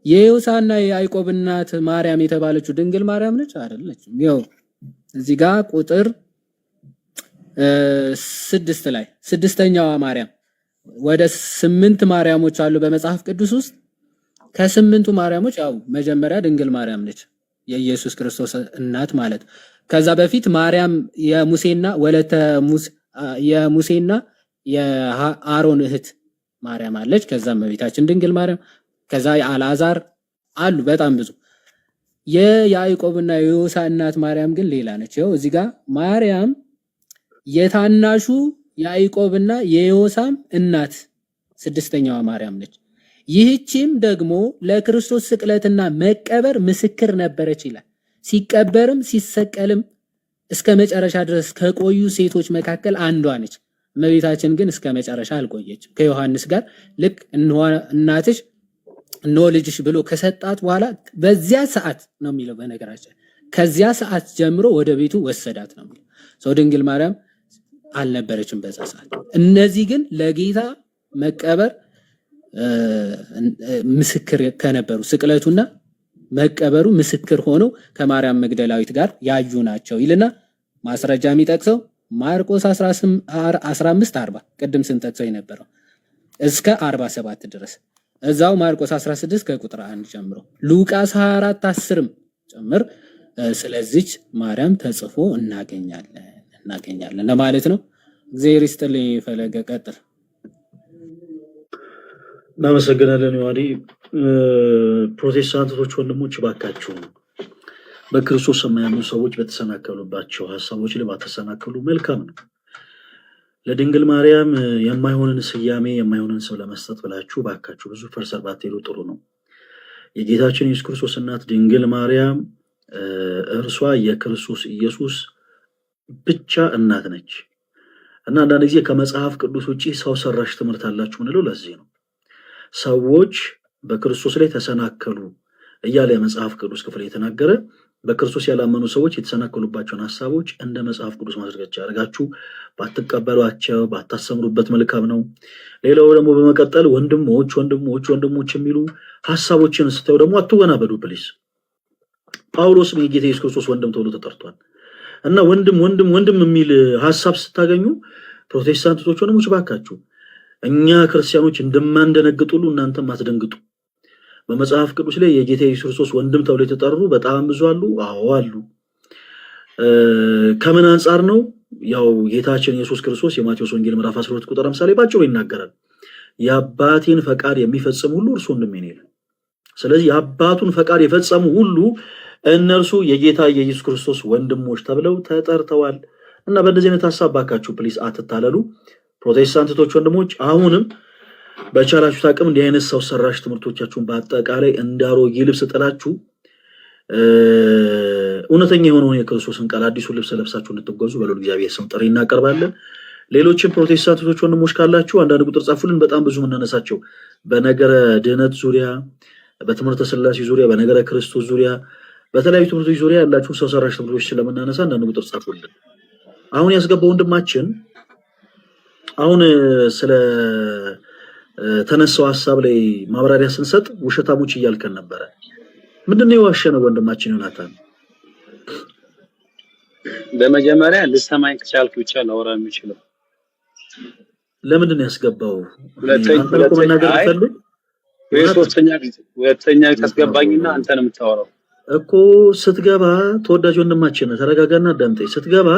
የዮሳና የያዕቆብ እናት ማርያም የተባለችው ድንግል ማርያም ነች አይደለችም? ያው እዚህ ጋር ቁጥር 6 ላይ ስድስተኛዋ ማርያም ወደ 8 ማርያሞች አሉ በመጽሐፍ ቅዱስ ውስጥ። ከ8ቱ ማርያሞች ያው መጀመሪያ ድንግል ማርያም ነች የኢየሱስ ክርስቶስ እናት ማለት። ከዛ በፊት ማርያም የሙሴና የአሮን እህት ማርያም አለች። ከዛ እመቤታችን ድንግል ማርያም፣ ከዛ የአልዓዛር አሉ በጣም ብዙ። የያዕቆብና የዮሳ እናት ማርያም ግን ሌላ ነች። ይኸው እዚህ ጋር ማርያም የታናሹ ያዕቆብና የዮሳም እናት ስድስተኛዋ ማርያም ነች። ይህችም ደግሞ ለክርስቶስ ስቅለትና መቀበር ምስክር ነበረች ይላል። ሲቀበርም ሲሰቀልም እስከ መጨረሻ ድረስ ከቆዩ ሴቶች መካከል አንዷ ነች። እመቤታችን ግን እስከ መጨረሻ አልቆየችም። ከዮሐንስ ጋር ልክ እናትሽ እነሆ ልጅሽ ብሎ ከሰጣት በኋላ በዚያ ሰዓት ነው የሚለው። በነገራችን ከዚያ ሰዓት ጀምሮ ወደ ቤቱ ወሰዳት ነው የሚለው። ሰው ድንግል ማርያም አልነበረችም በዛ ሰዓት። እነዚህ ግን ለጌታ መቀበር ምስክር ከነበሩ ስቅለቱና መቀበሩ ምስክር ሆነው ከማርያም መግደላዊት ጋር ያዩ ናቸው ይልና ማስረጃ የሚጠቅሰው ማርቆስ 15:40 ቅድም ስንጠቅሰው የነበረው እስከ 47 ድረስ እዛው ማርቆስ 16 ከቁጥር 1 ጀምሮ ሉቃስ 24:10 ጨምር ስለዚች ማርያም ተጽፎ እናገኛለን ለማለት ነው። እግዚአብሔር ይስጥልኝ። ፈለገ ቀጥል። እናመሰግናለን ዮሐኒ። ፕሮቴስታንቶች ወንድሞች ባካችሁ በክርስቶስ የማያምኑ ሰዎች በተሰናከሉባቸው ሀሳቦች ላይ ባተሰናከሉ መልካም ነው። ለድንግል ማርያም የማይሆንን ስያሜ የማይሆንን ስም ለመስጠት ብላችሁ ባካችሁ ብዙ ፈርሰር ባትሄዱ ጥሩ ነው። የጌታችን ኢየሱስ ክርስቶስ እናት ድንግል ማርያም እርሷ የክርስቶስ ኢየሱስ ብቻ እናት ነች እና አንዳንድ ጊዜ ከመጽሐፍ ቅዱስ ውጪ ሰው ሰራሽ ትምህርት አላችሁ ምንለው ለዚህ ነው። ሰዎች በክርስቶስ ላይ ተሰናከሉ እያለ የመጽሐፍ ቅዱስ ክፍል የተናገረ በክርስቶስ ያላመኑ ሰዎች የተሰናከሉባቸውን ሐሳቦች እንደ መጽሐፍ ቅዱስ ማስረጃ አድርጋችሁ ባትቀበሏቸው ባታሰምሩበት መልካም ነው። ሌላው ደግሞ በመቀጠል ወንድሞች የሚሉ ሐሳቦችን ስታዩ ደግሞ አትወናበዱ ፕሊስ። ጳውሎስም የጌታ ኢየሱስ ክርስቶስ ወንድም ተብሎ ተጠርቷል እና ወንድም የሚል ሐሳብ ስታገኙ ፕሮቴስታንቶች ወንድሞች ባካችሁ እኛ ክርስቲያኖች እንደማንደነግጥ ሁሉ እናንተም አትደንግጡ። በመጽሐፍ ቅዱስ ላይ የጌታ ኢየሱስ ክርስቶስ ወንድም ተብሎ የተጠሩ በጣም ብዙ አሉ። አዎ አሉ። ከምን አንጻር ነው? ያው ጌታችን ኢየሱስ ክርስቶስ የማቴዎስ ወንጌል ምዕራፍ 12 ቁጥር 50 ላይ ባጭሩ ይናገራል። የአባቴን ፈቃድ የሚፈጽም ሁሉ እርሱ ወንድሜ ነው ይላል። ስለዚህ የአባቱን ፈቃድ የፈጸሙ ሁሉ እነርሱ የጌታ የኢየሱስ ክርስቶስ ወንድሞች ተብለው ተጠርተዋል እና በእንደዚህ አይነት ሐሳብ ባካችሁ ፕሊስ አትታለሉ። ፕሮቴስታንቶች ወንድሞች አሁንም በቻላችሁት አቅም እንዲህ አይነት ሰው ሰራሽ ትምህርቶቻችሁን በአጠቃላይ እንዳሮጌ ልብስ ጥላችሁ እውነተኛ የሆነውን የክርስቶስን ቃል አዲሱን ልብስ ለብሳችሁ እንድትጓዙ በልዑል እግዚአብሔር ስም ጥሪ እናቀርባለን። ሌሎችም ፕሮቴስታንቶች ወንድሞች ካላችሁ አንዳንድ ቁጥር ጻፉልን። በጣም ብዙ የምናነሳቸው በነገረ ድህነት ዙሪያ፣ በትምህርተ ሥላሴ ዙሪያ፣ በነገረ ክርስቶስ ዙሪያ፣ በተለያዩ ትምህርቶች ዙሪያ ያላችሁ ሰው ሰራሽ ትምህርቶች ስለምናነሳ አንዳንድ ቁጥር ጻፉልን። አሁን ያስገባው ወንድማችን አሁን ስለ ተነሳው ሐሳብ ላይ ማብራሪያ ስንሰጥ ውሸታሞች እያልከን ነበረ። ምንድነው የዋሸነው ወንድማችን ዮናታን? በመጀመሪያ ልሰማኝ ከቻልክ ብቻ ላወራ የምችለው ለምንድን ነው ያስገባው? ሁለተኛ ታስገባኝና አንተ ነው የምታወራው እኮ። ስትገባ ተወዳጅ ወንድማችን ተረጋጋና አዳምጠኝ። ስትገባ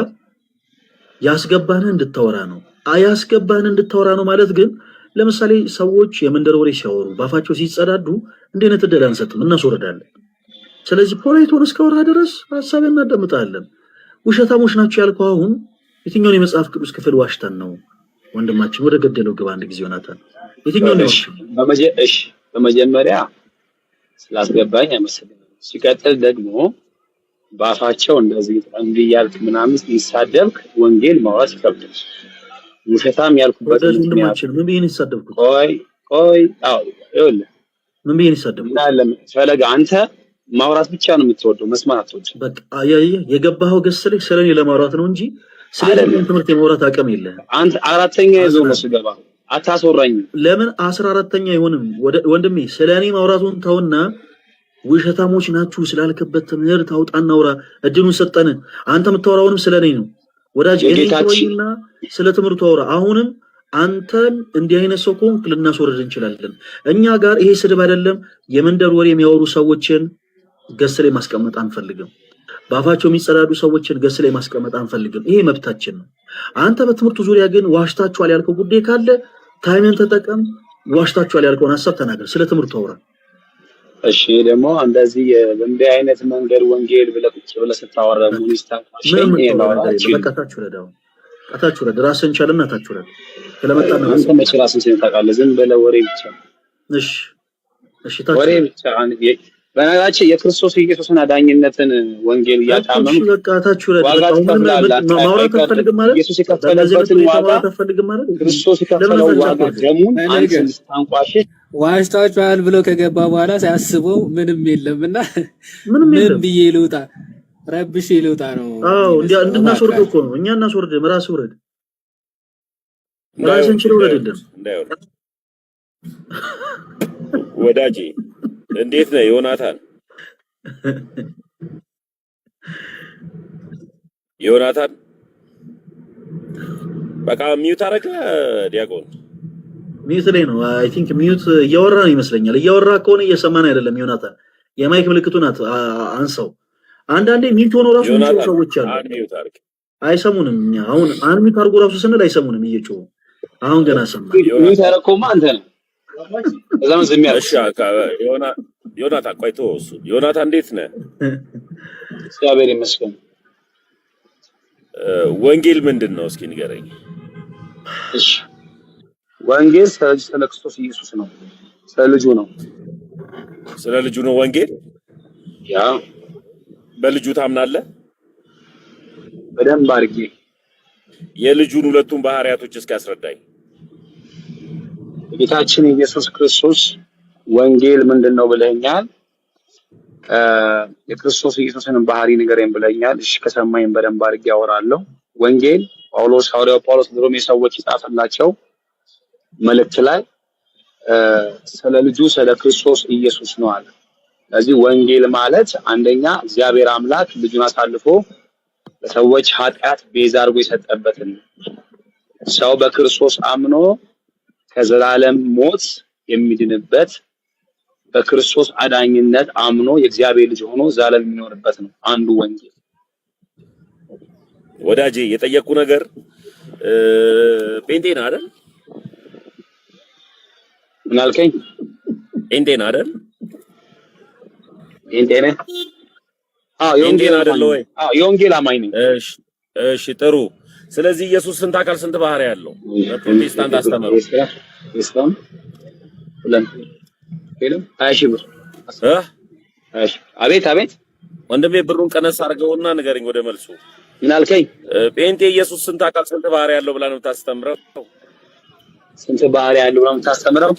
ያስገባህን እንድታወራ ነው። አያስገባህን እንድታወራ ነው ማለት ግን ለምሳሌ ሰዎች የመንደር ወሬ ሲያወሩ ባፋቸው ሲጸዳዱ እንደ አይነት እድል አንሰጥም፣ እናስወርዳለን። ስለዚህ ፖላይቶን እስከወራ ድረስ ሐሳብ እናዳምጣለን። ውሸታሞች ናቸው ያልከው አሁን የትኛውን የመጽሐፍ ቅዱስ ክፍል ዋሽተን ነው? ወንድማችን ወደ ገደለው ግባ አንድ ጊዜ ዮናታን። የትኛውን ነው? እሺ በመጀመሪያ ስላስገባኝ አመሰግናለሁ። ሲቀጥል ደግሞ ባፋቸው እንደዚህ እንዲያልክ ምናምን ሲሳደብክ ወንጌል ማውራት ይከብዳል። ውሸታም ያልኩበት ወንድማችን ምን ብዬ ነው የተሳደብኩት? ቆይ ይኸውልህ ምን ብዬ ነው የተሳደብኩት? ፈለገ አንተ ማውራት ብቻ ነው የምትወደው፣ መስማት አትወድም። በቃ የገባኸው ገስ ላይ ስለኔ ለማውራት ነው እንጂ ስለሌላ ትምህርት የማውራት አቅም የለህም። አንተ አራተኛ ይዘው ነው ስገባ አታስወራኝ። ለምን 14ኛ አይሆንም ወንድሜ? ስለኔ ማውራቱን ተውና ውሸታሞች ናችሁ ስላልከበት ትምህርት አውጣና አውራ። እድሉን ሰጠን። አንተ የምታወራውንም ስለኔ ነው ወዳጅ። እኔና ስለ ትምህርቱ አውራ። አሁንም አንተም እንዲህ አይነት ሰው ከሆንክ ልናስወርድ እንችላለን። እኛ ጋር ይሄ ስድብ አይደለም። የመንደር ወሬ የሚያወሩ ሰዎችን ገስ ላይ ማስቀመጥ አንፈልግም። ባፋቸው የሚጸዳዱ ሰዎችን ገስ ላይ ማስቀመጥ አንፈልግም። ይሄ መብታችን ነው። አንተ በትምህርቱ ዙሪያ ግን ዋሽታችኋል ያልከው ጉዳይ ካለ ታይምን ተጠቀም። ዋሽታችኋል ያልከውን ሐሳብ ተናገር። ስለ ትምህርቱ አውራ። እሺ ደግሞ እንደዚህ በእንዲህ አይነት መንገድ ወንጌል ብለህ ቁጭ ብለህ ስታወራ ሙኒስታን ቀታችሁ ረድ ራስን ቻልና ታችሁ ረድ ስለመጣና አንተ መቼ ራስን ታውቃለህ? ዝም ብለህ ወሬ ብቻ። እሺ ወሬ ብቻ። በነገራችን የክርስቶስ ኢየሱስን አዳኝነትን ወንጌል እያጣመም ቀታችሁ ረድ ማውራት አትፈልግም ማለት ኢየሱስ የከፈለበትን ዋጋ ክርስቶስ የከፈለው ዋጋ ደሙን አንተ ስታንቋሽ ዋሽታችኋል ብሎ ከገባ በኋላ ሲያስበው ምንም የለምና ምን ብዬ ልውጣ ረብሽ ልውጣ ነው። አዎ እንድናስወርደው እኮ ነው። እኛ እናስወርድ መራስ ወረድ ራስን ችሎ ወረድልን። ወዳጄ እንዴት ነህ ዮናታን? በቃ ሚዩት አረገ ዲያቆን። ሚዩት ላይ ነው። አይ ቲንክ ሚዩት እያወራ ነው ይመስለኛል። እያወራ ከሆነ እየሰማን አይደለም። ዮናታን የማይክ ምልክቱን አንሳው። አንዳንዴ ሚዩት ሆኖ ራሱ የሚጮሁ ሰዎች አሉ። አይሰሙንም። እኛ አሁን አንሚዩት አድርጎ ራሱ ስንል አይሰሙንም እየጮሁ። አሁን ገና ሰማ። ሚዩት ያደረከውማ አንተ ነህ። እዛም ዝም ያልኩት። እሺ ዮናታን ቆይቶ እሱ ዮናታን እንዴት ነህ? እግዚአብሔር ይመስገን። ወንጌል ምንድን ነው እስኪ ንገረኝ። እሺ ወንጌል ስለ ክርስቶስ ኢየሱስ ነው። ስለ ልጁ ነው። ስለ ልጁ ነው ወንጌል። ያ በልጁ ታምናለህ? በደንብ አድርጌ። የልጁን ሁለቱን ባህሪያቶች እስኪ አስረዳኝ። ጌታችን ኢየሱስ ክርስቶስ ወንጌል ምንድነው ብለኛል። የክርስቶስ ኢየሱስን ባህሪ ንገረኝ ብለኛል። እሺ ከሰማኝ በደንብ አድርጌ አወራለሁ። ወንጌል ሐዋርያው ጳውሎስ ለሮሜ ሰዎች የጻፈላቸው መልእክት ላይ ስለ ልጁ ስለ ክርስቶስ ኢየሱስ ነው አለ። ስለዚህ ወንጌል ማለት አንደኛ እግዚአብሔር አምላክ ልጁን አሳልፎ ለሰዎች ኃጢአት ቤዛ አድርጎ የሰጠበትን ሰው በክርስቶስ አምኖ ከዘላለም ሞት የሚድንበት በክርስቶስ አዳኝነት አምኖ የእግዚአብሔር ልጅ ሆኖ ዘላለም የሚኖርበት ነው አንዱ ወንጌል። ወዳጄ የጠየቁ ነገር ጴንጤ ነህ አይደል? ምን አልከኝ? ጴንጤ ነህ አይደል? ጴንጤ ነህ? አዎ የወንጌል አይደል ወይ? አዎ የወንጌል አማኝ ነኝ። እሺ ጥሩ። ስለዚህ ኢየሱስ ስንት አካል ስንት ባህሪ ያለው በፕሮቴስታንት አስተምሮ? ኢስላም ሁለት ሄሎም 20 ሺህ ብር። አቤት አቤት ወንድሜ ብሩን ቀነስ አድርገውና ንገረኝ ወደ መልሱ። ምን አልከኝ? ጴንጤ ኢየሱስ ስንት አካል ስንት ባህሪ ያለው ብላ ነው የምታስተምረው? ስንት ባህሪ ያለው ብላ ነው የምታስተምረው?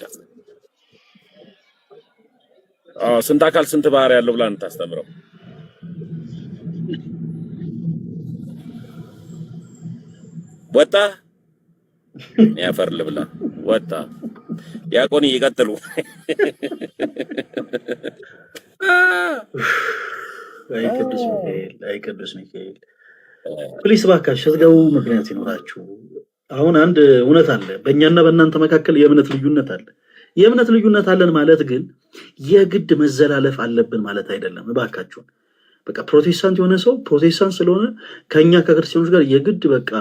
ስንት አካል ስንት ባህሪ ያለው ብላ ነው የምታስተምረው? ወጣ ያፈር ልብላ ወጣ። ዲያቆን ይቀጥሉ። አይ ቅዱስ ሚካኤል ፕሊስ ባካችሁ ስትገቡ ምክንያት ይኖራችሁ። አሁን አንድ እውነት አለ፣ በእኛና በእናንተ መካከል የእምነት ልዩነት አለ። የእምነት ልዩነት አለን ማለት ግን የግድ መዘላለፍ አለብን ማለት አይደለም። እባካችሁን በቃ ፕሮቴስታንት የሆነ ሰው ፕሮቴስታንት ስለሆነ ከኛ ከክርስቲያኖች ጋር የግድ በቃ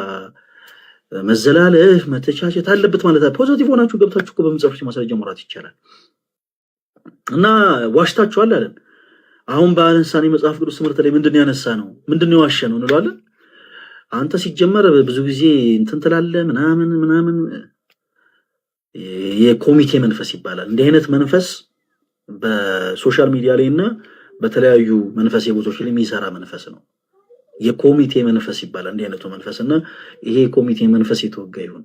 መዘላለፍ መተቻቸት አለበት ማለት አይደለም። ፖዚቲቭ ሆናችሁ ገብታችሁ እኮ በመጽሐፍ ማስረጃ መውራት ይቻላል። እና ዋሽታችኋል አለን። አሁን በአነሳኔ መጽሐፍ ቅዱስ ትምህርት ላይ ምንድን ያነሳ ነው ምንድን ዋሸ ነው እንላለን። አንተ ሲጀመር ብዙ ጊዜ እንትን ትላለህ ምናምን የኮሚቴ መንፈስ ይባላል። እንዲህ አይነት መንፈስ በሶሻል ሚዲያ ላይ እና በተለያዩ መንፈስ ቦታዎች ላይ የሚሰራ መንፈስ ነው። የኮሚቴ መንፈስ ይባላል እንዲህ አይነቱ መንፈስ እና ይሄ ኮሚቴ መንፈስ የተወጋ ይሁን።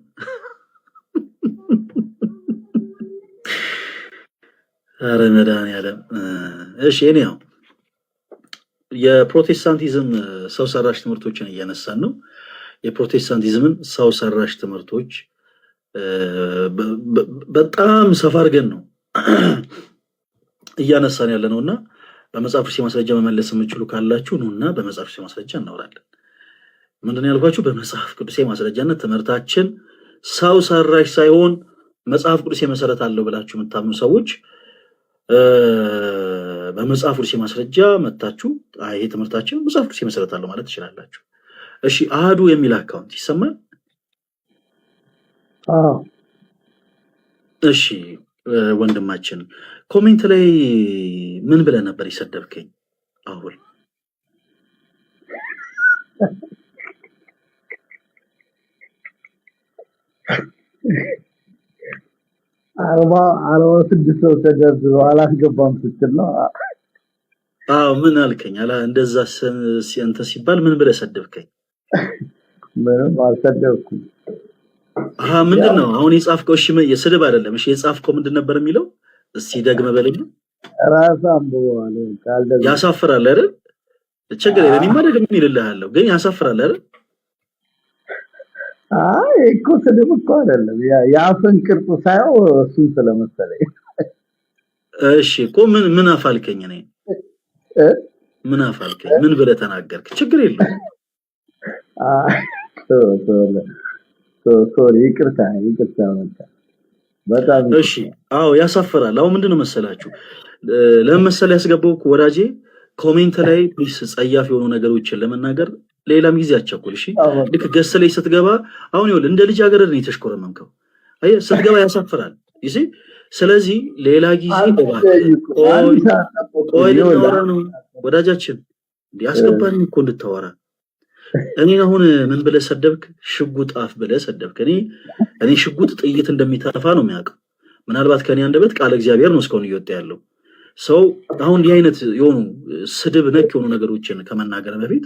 ኧረ መድኃኒዓለም። እሺ እኔ ያው የፕሮቴስታንቲዝም ሰው ሰራሽ ትምህርቶችን እያነሳን ነው። የፕሮቴስታንቲዝምን ሰው ሰራሽ ትምህርቶች በጣም ሰፋ አድርገን ነው እያነሳን ያለ ነውና በመጽሐፍ ቅዱስ ማስረጃ መመለስ የምትችሉ ካላችሁ ኑና በመጽሐፍ ቅዱስ ማስረጃ እናወራለን። ምንድነው ያልኳችሁ? በመጽሐፍ ቅዱስ ማስረጃነት ትምህርታችን ሰው ሰራሽ ሳይሆን መጽሐፍ ቅዱስ መሰረት አለው ብላችሁ የምታምኑ ሰዎች በመጽሐፍ ቅዱስ ማስረጃ መጣችሁ ይሄ ትምህርታችን መጽሐፍ ቅዱስ መሰረት አለው ማለት ትችላላችሁ። እሺ አሃዱ የሚል አካውንት ይሰማል? እሺ ወንድማችን ኮሜንት ላይ ምን ብለህ ነበር ይሰደብከኝ? አሁን አርባ ስድስት ሰው ተደርድሮ አላስገባም ስትል ነው። ምን አልከኝ? እንደዛ አንተ ሲባል ምን ብለህ ሰደብከኝ? ምንም አልሰደብኩም። ምንድነው አሁን የጻፍከው? እሺ የስድብ አይደለም። እሺ የጻፍከው ምንድን ነበር የሚለው? እስቲ ደግመህ በለኝ። ራስ አንብበዋል። ያሳፍራል አይደል? ችግር የለም እኔማ ደግሜ እልልሃለሁ፣ ግን ያሳፍራል አይደል? እኮ ስድብ እኮ አይደለም፣ የአፍን ቅርጽ ሳይው እሱን ስለመሰለኝ። እሺ እኮ ምን አፋልከኝ? ነኝ ምን አፋልከኝ? ምን ብለህ ተናገርክ? ችግር የለም። ሶሪ ይቅርታ በጣም እሺ አዎ ያሳፈራል። አሁን ምንድነው መሰላችሁ ለምን መሰለ ያስገባው ወዳጄ ኮሜንት ላይ ፕሊስ ጸያፍ የሆኑ ነገሮችን ለመናገር ሌላም ጊዜ አትቸኩል። እሺ ልክ ገስ ላይ ስትገባ አሁን ይኸውልህ እንደ ልጅ አገረድ ነው የተሽኮረመምከው። አየህ ስትገባ ያሳፍራል። ይሲ ስለዚህ ሌላ ጊዜ ቆይ ልናወራ ነው ወዳጃችን እንዲያስገባኝ እኮ እንድታወራ እኔ አሁን ምን ብለህ ሰደብክ? ሽጉጥ አፍ ብለህ ሰደብክ። እኔ ሽጉጥ ጥይት እንደሚተፋ ነው የሚያውቀው። ምናልባት ከኔ አንደበት ቃል እግዚአብሔር ነው እስካሁን እየወጣ ያለው ሰው። አሁን እንዲህ አይነት የሆኑ ስድብ ነክ የሆኑ ነገሮችን ከመናገር በፊት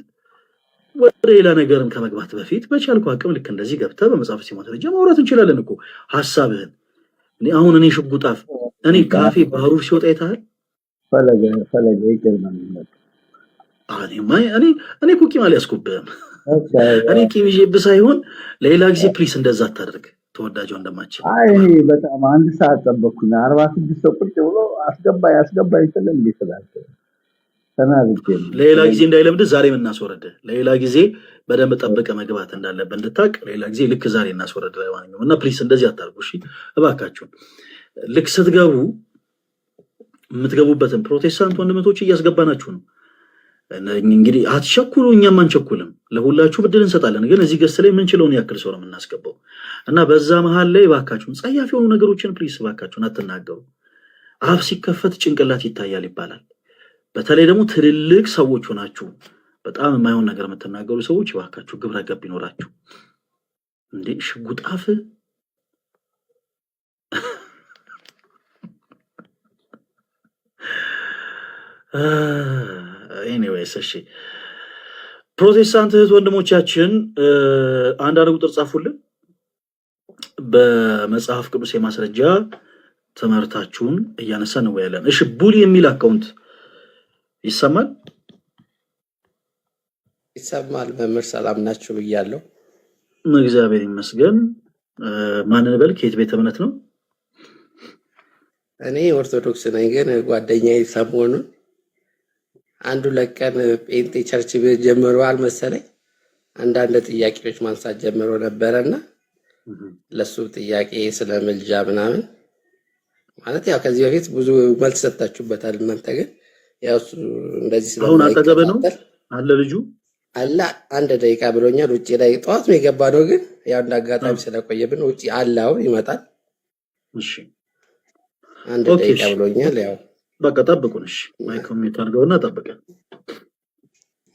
ወደ ሌላ ነገርም ከመግባት በፊት በቻልኩ አቅም ልክ እንደዚህ ገብተህ በመጽሐፍ ሲሞተረጀ ማውራት እንችላለን እኮ ሐሳብህን። እኔ ሽጉጥ አፍ እኔ ካፌ ባህሩ ሲወጣ ይታል ፈለገ ይቀርማል። እኔ እኮ ቂም አልያዝኩብህም። እኔ ቂም ይዤብህ ሳይሆን ሌላ ጊዜ ፕሊስ እንደዛ አታደርግ ተወዳጅ ወንድማችን። እኔ በጣም አንድ ሰዓት ጠበቅኩኝ። 46 ሰው ቁጭ ብሎ አስገባኝ ስለም ይችላል ተናግቼ ሌላ ጊዜ እንዳይለምድ ዛሬ እናስወረደ። ሌላ ጊዜ በደንብ ጠብቀ መግባት እንዳለበት እንድታቅ ሌላ ጊዜ ልክ ዛሬ እናስወረደ ላይ ማንኛውም እና ፕሊስ እንደዚህ አታርጉ እሺ እባካችሁ። ልክ ስትገቡ የምትገቡበትን ፕሮቴስታንት ወንድሞች እያስገባናችሁ ነው። እንግዲህ አትቸኩሉ፣ እኛም አንቸኩልም። ለሁላችሁ ብድል እንሰጣለን። ግን እዚህ ገስ ላይ የምንችለውን ያክል ሰው ነው የምናስገባው እና በዛ መሃል ላይ እባካችሁን ጸያፍ የሆኑ ነገሮችን ፕሊስ እባካችሁን አትናገሩ። አፍ ሲከፈት ጭንቅላት ይታያል ይባላል። በተለይ ደግሞ ትልልቅ ሰዎች ሆናችሁ በጣም የማይሆን ነገር የምትናገሩ ሰዎች እባካችሁ ግብረ ገብ ይኖራችሁ። እንዴ ሽጉጥ አፍ ኤኒዌይስ እሺ ፕሮቴስታንት እህት ወንድሞቻችን አንዳንድ ቁጥር ጻፉልን። በመጽሐፍ ቅዱስ የማስረጃ ትምህርታችሁን እያነሳን ነው ያለን። እሺ ቡሊ የሚል አካውንት ይሰማል? መምህር ሰላም ናችሁ ብያለሁ። እግዚአብሔር ይመስገን። ማንን በል ከየት ቤተ እምነት ነው? እኔ ኦርቶዶክስ ነኝ፣ ግን ጓደኛዬ ሰሞኑን አንዱ ለቀን ጴንጤ ቸርች ቤት ጀምረዋል መሰለኝ። አንዳንድ ጥያቄዎች ማንሳት ጀምሮ ነበረና ለሱ ጥያቄ ስለ ምልጃ ምናምን ማለት ያው ከዚህ በፊት ብዙ መልስ ሰጣችሁበታል እናንተ። ግን ያው እንደዚህ አሁን አጠገብ ነው አለ ልጁ አለ። አንድ ደቂቃ ብሎኛል። ውጪ ላይ ጠዋት ነው የገባ ነው፣ ግን ያው እንዳጋጣሚ ስለቆየብን ውጪ አለ። አሁን ይመጣል። እሺ አንድ ደቂቃ ብሎኛል። ያው በቃ ጠብቁን። እሺ ማይክሮን ሚውት አድርገውና ጠብቀን።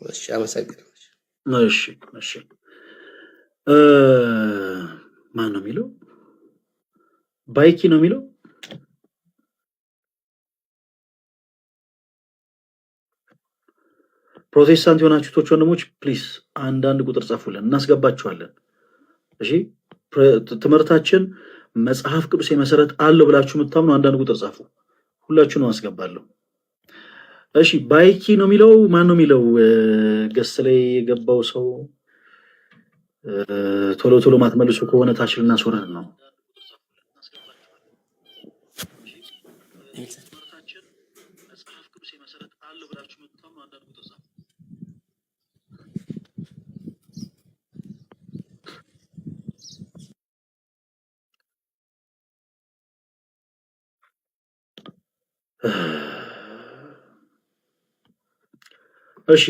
እሺ አመሰግናለሁ። እሺ ማን ነው የሚለው? ባይኪ ነው የሚለው። ፕሮቴስታንት የሆናችሁ ቶች ወንድሞች ፕሊስ አንዳንድ ቁጥር ጻፉልን እናስገባችኋለን። እሺ ትምህርታችን መጽሐፍ ቅዱስ መሰረት አለው ብላችሁ የምታምኑ አንዳንድ ቁጥር ጻፉ። ሁላችሁ ነው አስገባለሁ። እሺ ባይኪ ነው የሚለው። ማን ነው የሚለው? ገስ ላይ የገባው ሰው ቶሎ ማትመልሱ ከሆነ ታች ልናስወረድ ነው። እሺ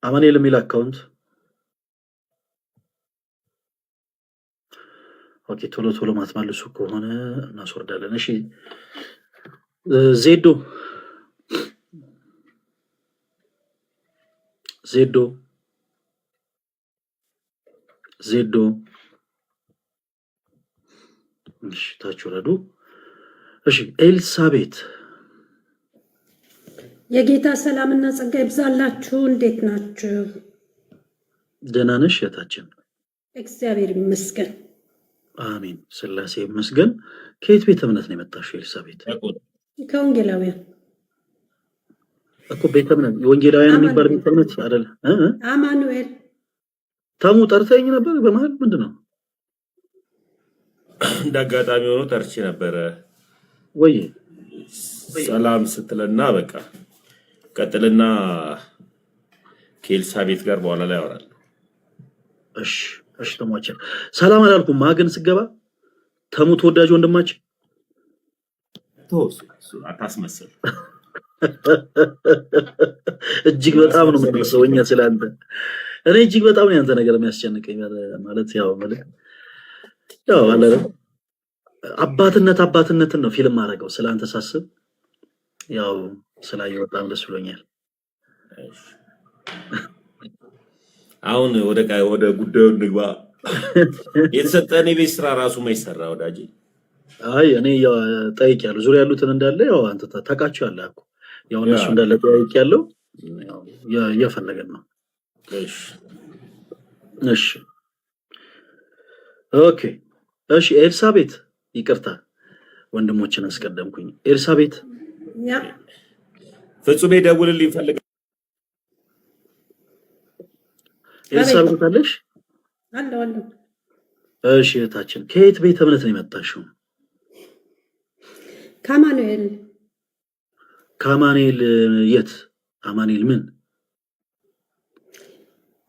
አማኑኤል የሚል አካውንት ኦኬ። ቶሎ ማትመልሱ ከሆነ እናስወርዳለን። እሺ ዜዶ እሺ ታች ወረዱ። እሺ ኤልሳቤት የጌታ ሰላምና ጸጋ ይብዛላችሁ። እንዴት ናችሁ? ደህና ነሽ እህታችን? እግዚአብሔር ይመስገን። አሜን። ስላሴ ይመስገን። ከየት ቤተ እምነት ነው የመጣሽው ኤልሳቤት? ከወንጌላውያን እኮ ቤተ እምነት የወንጌላውያን የሚባል ቤተ እምነት አይደል? አማኑኤል ተሙ ጠርተኝ ነበር በመሃል ምንድነው? እንዳጋጣሚ ሆኖ ጠርቼ ነበረ ወይ ሰላም ስትልና በቃ ቀጥልና ከኤልሳቤት ጋር በኋላ ላይ ያወራል። እሺ እሺ ተሟችን ሰላም አላልኩም። ማገን ስገባ ተሙ ተወዳጅ ወንድማችን ተወሱ አታስመስል። እጅግ በጣም ነው የምትሰውኛ ስላንተ። እኔ እጅግ በጣም ነው ያንተ ነገር የሚያስጨንቀኝ ማለት ያው አለ አባትነትን ነው ፊልም አደረገው ስላንተ ሳስብ ያው ስላየው በጣም ደስ ብሎኛል። አሁን ወደ ጉዳዩ ንግባ። የተሰጠን የቤት ስራ ራሱ ማይሰራ ወዳጅ። አይ እኔ ያው ጠይቄያለሁ ዙሪያ ያሉትን እንዳለ ያው አንተ ታውቃቸዋለህ እኮ ያው እነሱ እንዳለ ጠይቄያለሁ። ያው እየፈለገን ነው። እሺ ኦኬ እሺ ኤልሳቤት ይቅርታ ወንድሞችን አስቀደምኩኝ። ኤልሳቤት ያ ፍጹሜ ደውልልኝ ፈልግ። ኤልሳቤት አለሽ? አለ እሺ እህታችን ከየት ቤተ እምነት ነው የመጣሽው? ከአማኑኤል የት? አማኑኤል ምን?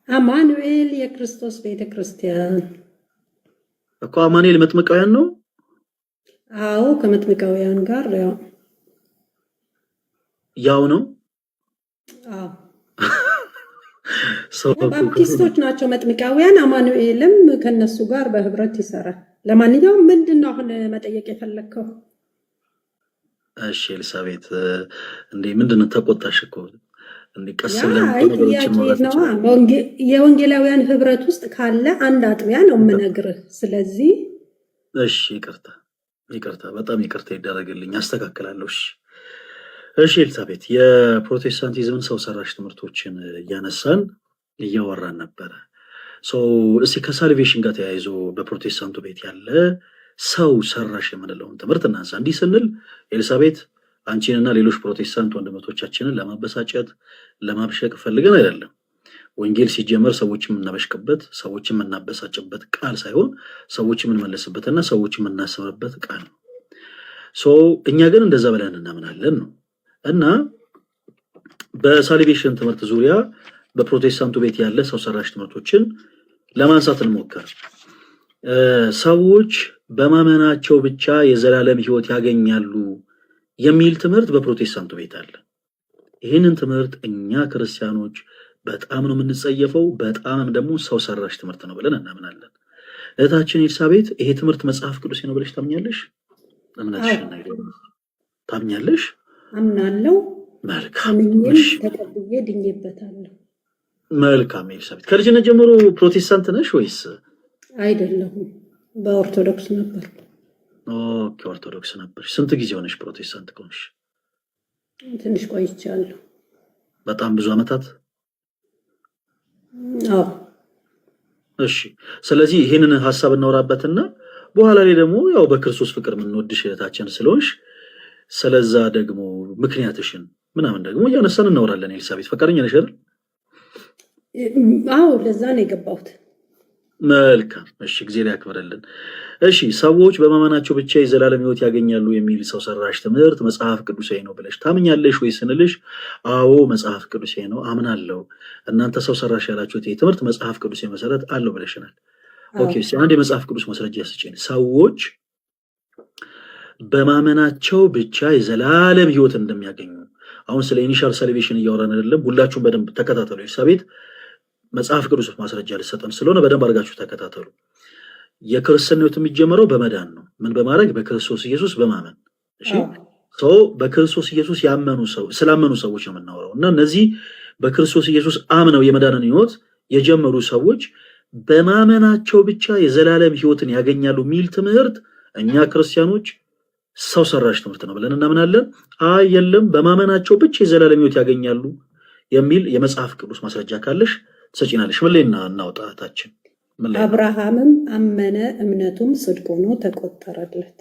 አማኑኤል የክርስቶስ ቤተክርስቲያን እኮ አማኑኤል መጥምቃውያን ነው? አዎ ከመጥምቃውያን ጋር ያው ነው። አዎ ባፕቲስቶች ናቸው መጥምቃውያን። አማኑኤልም ከነሱ ጋር በህብረት ይሰራል። ለማንኛውም ምንድነው አሁን መጠየቅ የፈለከው? እሺ ኤልሳቤት እንዴ ምንድነው ተቆጣሽ እኮ እንዴ? ቀስ ብለን የወንጌላውያን ህብረት ውስጥ ካለ አንድ አጥቢያ ነው የምነግርህ። ስለዚህ እሺ ይቅርታ በጣም ይቅርታ ይደረግልኝ፣ አስተካክላለሁ። እሺ ኤልሳቤት የፕሮቴስታንቲዝምን ሰው ሰራሽ ትምህርቶችን እያነሳን እያወራን ነበረ። እስቲ ከሳልቬሽን ጋር ተያይዞ በፕሮቴስታንቱ ቤት ያለ ሰው ሰራሽ የምንለውን ትምህርት እናንሳ። እንዲህ ስንል ኤልሳቤት አንቺንና ሌሎች ፕሮቴስታንት ወንድሞቻችንን ለማበሳጨት ለማብሸቅ ፈልገን አይደለም። ወንጌል ሲጀመር ሰዎች የምናበሽቅበት ሰዎች የምናበሳጭበት ቃል ሳይሆን ሰዎች የምንመለስበትና ሰዎች የምናስብበት ቃል ነው። እኛ ግን እንደዛ ብለን እናምናለን ነው። እና በሳልቬሽን ትምህርት ዙሪያ በፕሮቴስታንቱ ቤት ያለ ሰው ሰራሽ ትምህርቶችን ለማንሳት እንሞክር። ሰዎች በማመናቸው ብቻ የዘላለም ሕይወት ያገኛሉ የሚል ትምህርት በፕሮቴስታንቱ ቤት አለ። ይህንን ትምህርት እኛ ክርስቲያኖች በጣም ነው የምንጸየፈው፣ በጣም ደግሞ ሰው ሰራሽ ትምህርት ነው ብለን እናምናለን። እህታችን ኤልሳቤት ይሄ ትምህርት መጽሐፍ ቅዱስ ነው ብለሽ ታምኛለሽ? እምነትሽን ታምኛለሽ? አምናለሁ። መልካም ተቀብዬ ድኜበታለሁ። መልካም ኤልሳቤት ከልጅነት ጀምሮ ፕሮቴስታንት ነሽ ወይስ? አይደለሁም፣ በኦርቶዶክስ ነበር። ኦኬ ኦርቶዶክስ ነበር። ስንት ጊዜ ሆነሽ ፕሮቴስታንት ከሆንሽ? ትንሽ ቆይቻለሁ። በጣም ብዙ አመታት? አዎ። እሺ ስለዚህ ይሄንን ሐሳብ እናወራበትና በኋላ ላይ ደግሞ ያው በክርስቶስ ፍቅር የምንወድሽ እህታችን ስለሆንሽ ስለዛ ደግሞ ምክንያትሽን ምናምን ደግሞ እያነሳን እናወራለን። ኤልሳቤት ፈቃደኛ ነሽ አይደል? አዎ ለዛ ነው የገባሁት። መልካም እሺ፣ እግዚአብሔር ያክብርልን። እሺ ሰዎች በማመናቸው ብቻ የዘላለም ሕይወት ያገኛሉ የሚል ሰው ሰራሽ ትምህርት መጽሐፍ ቅዱሳዊ ነው ብለሽ ታምኛለሽ ወይ ስንልሽ፣ አዎ መጽሐፍ ቅዱሳዊ ነው አምናለሁ። እናንተ ሰው ሰራሽ ያላችሁት ይህ ትምህርት መጽሐፍ ቅዱሳዊ መሰረት አለው ብለሽናል። ኦኬ አንድ የመጽሐፍ ቅዱስ ማስረጃ ስጪኝ። ሰዎች በማመናቸው ብቻ የዘላለም ሕይወት እንደሚያገኙ አሁን ስለ ኢኒሻል ሳልቬሽን እያወራን አይደለም። ሁላችሁም በደንብ ተከታተሉ። ኤልሳቤት መጽሐፍ ቅዱስ ማስረጃ ልሰጠን ስለሆነ በደንብ አድርጋችሁ ተከታተሉ። የክርስትና ሕይወት የሚጀምረው በመዳን ነው። ምን በማድረግ? በክርስቶስ ኢየሱስ በማመን። እሺ በክርስቶስ ኢየሱስ ስላመኑ ሰዎች ነው የምናወራው። እና እነዚህ በክርስቶስ ኢየሱስ አምነው የመዳንን ሕይወት የጀመሩ ሰዎች በማመናቸው ብቻ የዘላለም ሕይወትን ያገኛሉ የሚል ትምህርት እኛ ክርስቲያኖች ሰው ሰራሽ ትምህርት ነው ብለን እናምናለን። አይ የለም በማመናቸው ብቻ የዘላለም ሕይወት ያገኛሉ የሚል የመጽሐፍ ቅዱስ ማስረጃ ካለሽ ትሰጪናለሽ። ምን ላይ እናውጣታችን? አብርሃምም አመነ እምነቱም ጽድቅ ሆኖ ተቆጠረለት።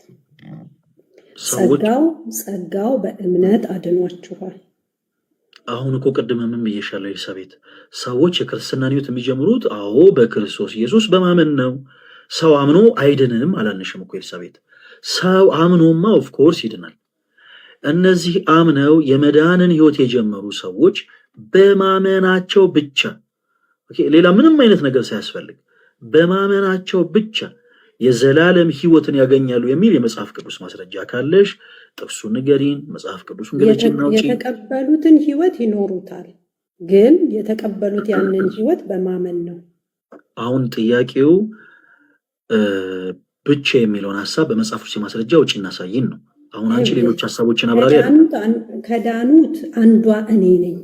ጸጋው በእምነት አድኗችኋል። አሁን እኮ ቅድም ምን ብዬሻለሁ ኤልሳቤጥ? ሰዎች የክርስትናን ሕይወት የሚጀምሩት አዎ በክርስቶስ ኢየሱስ በማመን ነው። ሰው አምኖ አይድንም አላልንሽም እኮ ኤልሳቤጥ። ሰው አምኖማ ኦፍኮርስ ይድናል። እነዚህ አምነው የመዳንን ሕይወት የጀመሩ ሰዎች በማመናቸው ብቻ ሌላ ምንም አይነት ነገር ሳያስፈልግ በማመናቸው ብቻ የዘላለም ሕይወትን ያገኛሉ የሚል የመጽሐፍ ቅዱስ ማስረጃ ካለሽ ጥቅሱን ንገሪን። መጽሐፍ ቅዱስን ገለጭና ውጪ። የተቀበሉትን ሕይወት ይኖሩታል፣ ግን የተቀበሉት ያንን ሕይወት በማመን ነው። አሁን ጥያቄው ብቻ የሚለውን ሐሳብ በመጽሐፍ ቅዱስ ማስረጃ ውጪ እናሳይን ነው። አሁን አንቺ ሌሎች ሐሳቦችን አብራሪ ከዳኑት አንዷ እኔ ነኝ።